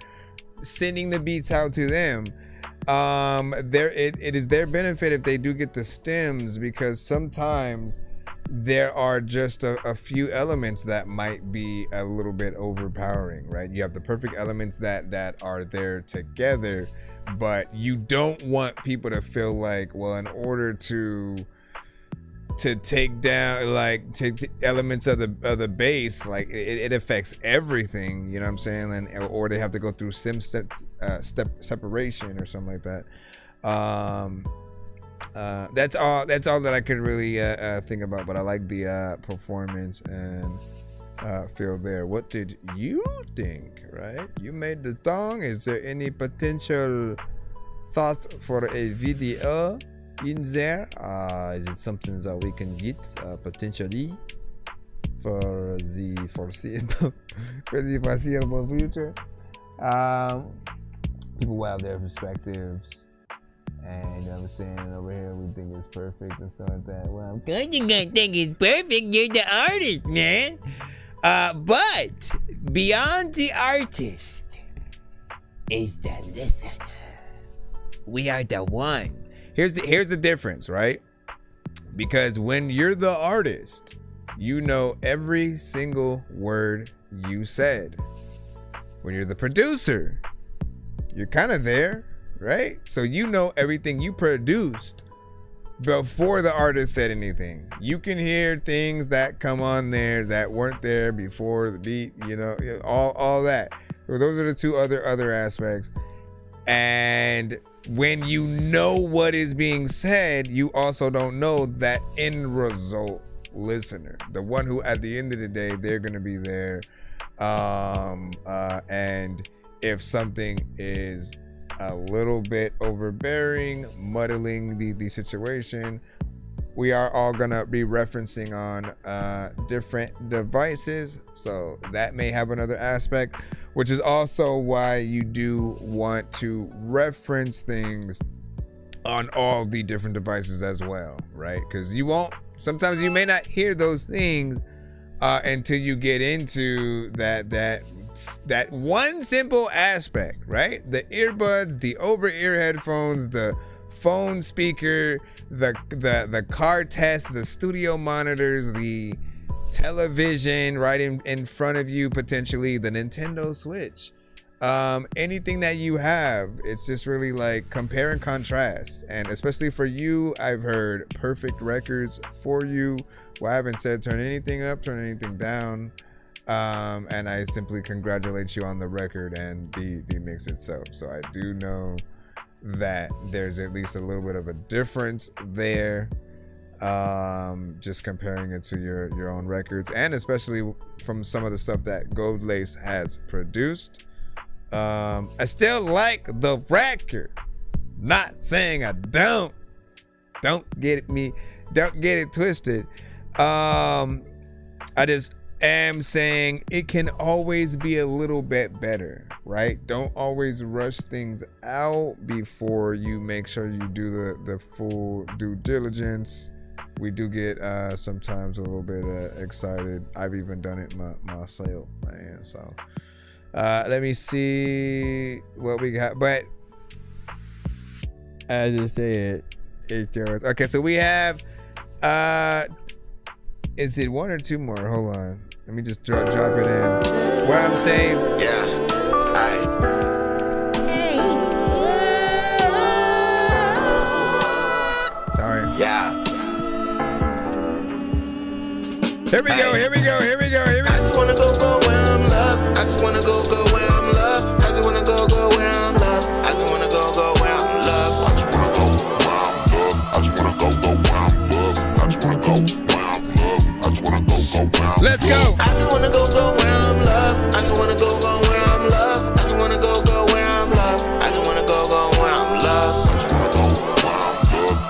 sending the beats out to them. It is their benefit if they do get the stems, because sometimes there are just a few elements that might be a little bit overpowering, right? You have the perfect elements that are there together, but you don't want people to feel like, well, in order to take down, like, take elements of the bass, like it affects everything, you know what I'm saying? And or they have to go through step separation or something like that. That's all that I could really think about, but I like the performance and feel there. What did you think, right? You made the song. Is there any potential thought for a video in there? Is it something that we can get potentially for the foreseeable future? People will have their perspectives. And you know what I'm saying, over here we think it's perfect and stuff like that. Well, of course you're gonna think it's perfect, you're the artist, man. But beyond the artist is the listener. We are the one. Here's the difference, right? Because when you're the artist, you know every single word you said. When you're the producer, you're kind of there, right? So you know everything you produced before the artist said anything. You can hear things that come on there that weren't there before the beat, you know, all that. So those are the two other aspects. And when you know what is being said, you also don't know that end result listener, the one who at the end of the day, they're going to be there. And if something is a little bit overbearing, muddling the situation, we are all gonna be referencing on different devices, so that may have another aspect, which is also why you do want to reference things on all the different devices as well, right? Because sometimes you may not hear those things until you get into that one simple aspect, right? The earbuds, the over-ear headphones, the phone speaker, the car test, the studio monitors, the television right in front of you, potentially the Nintendo Switch, anything that you have. It's just really like compare and contrast. And especially for you, I've heard perfect records for you. Well, I haven't said turn anything up, turn anything down. And I simply congratulate you on the record and the mix itself. So I do know that there's at least a little bit of a difference there, just comparing it to your own records, and especially from some of the stuff that Gold Lace has produced. I still like the record. Not saying I don't. Don't get it twisted. I just am saying it can always be a little bit better, right? Don't always rush things out before you make sure you do the full due diligence. We do get sometimes a little bit excited. I've even done it myself, man. So let me see what we got. But as I said, it's yours. Okay, so we have is it one or two more? Hold on. Let me just drop it in. Where I'm safe. Yeah. Sorry. Yeah. Here we go. I just wanna go where I'm loved. I just wanna go where I'm loved. I just wanna go where I'm loved. I just wanna go where I'm loved. I just wanna go where I'm loved. I just wanna go where I'm loved. I just wanna go where I'm loved. I just wanna go where I'm loved. Let's go. I just wanna go where I'm loved. I just wanna go where I'm loved. I just wanna go where I'm loved. I just wanna go where I'm loved. I just wanna go where I'm loved.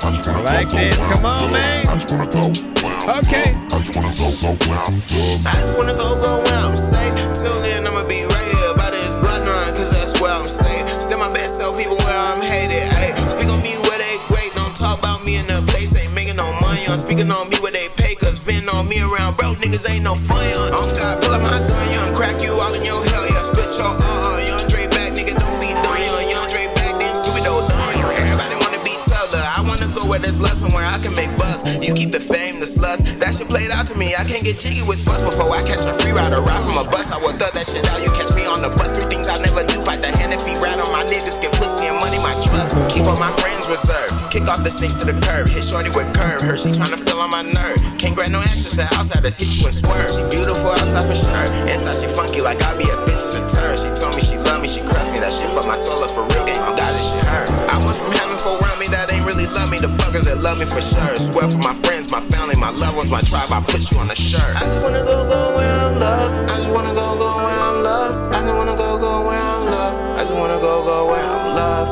I just wanna like this. Come on, man. I just wanna go where I'm okay. I just wanna go where I'm loved. I just wanna go where I'm safe. Till then I'ma be right here by this blood run, cause that's where I'm safe. Still my best self even where I'm hated. Ay, speak on me where they great. Don't talk about me in the place. Ain't making no money on speaking on me where they pay. Cause venting on me around broke niggas ain't no fun. On God, pull up my gun, young crack you all in your hell. Yeah, spit your young Dre back, nigga, don't be done. Young Dre back, then stupid old done. Everybody wanna be Teller. I wanna go where there's less and where I can make bucks. You keep the fame, the sluts. That shit play out to me. I can't get jiggy with sports before I catch a free ride or ride from a bus. I will throw that shit out. You catch me on the bus. 3 things I never do. Bite the hand and feet right on my niggas. Get pussy and money, my trust. Keep all my friends reserved. Kick off the snakes to the curb. Hit shorty with curve. Her she tryna feel on my nerve. Can't grant no access to outsiders. Hit you and swerve. She beautiful outside for sure. Inside she funky like IBS bitches a turd. She told me she love me. She crushed me. That shit for my soul is for real. Game on God, this shit hurt. I went from having folk around me that ain't really love me. The fuckers that love me for sure. Swear for my friends, my family, my loved ones, my tribe. I put you on the shirt. I just wanna go where I'm loved. I just wanna go where I'm loved. I just wanna go where I'm loved. I just wanna go where I'm loved.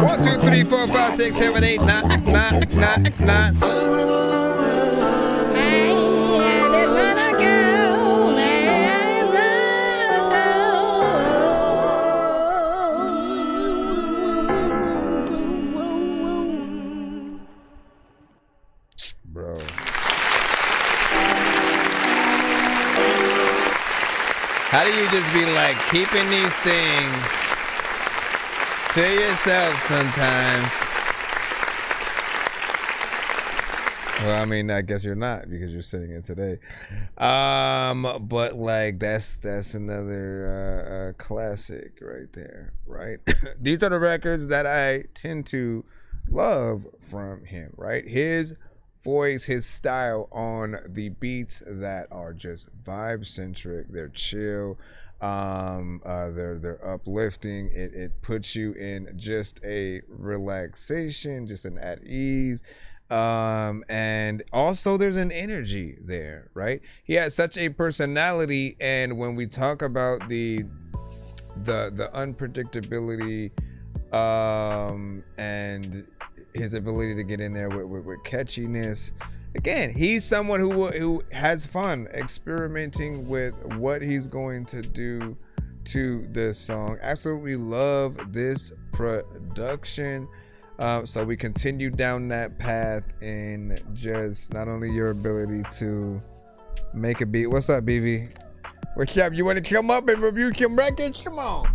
1, 2, 3, 4, 5, 6, 7, 8, 9, 9. Bro. How do you just be like keeping these things to yourself sometimes? Well, I mean, I guess you're not because you're sitting in today. But like that's another classic right there, right? These are the records that I tend to love from him, right? His voice, his style on the beats that are just vibe centric. They're chill. They're uplifting. It puts you in just a relaxation, just an at ease. And also there's an energy there, right? He has such a personality, and when we talk about the unpredictability and his ability to get in there with catchiness, again, he's someone who has fun experimenting with what he's going to do to this song. Absolutely love this production. So we continue down that path in just not only your ability to make a beat. What's up, BV? What's up? You want to come up and review some records? Come on.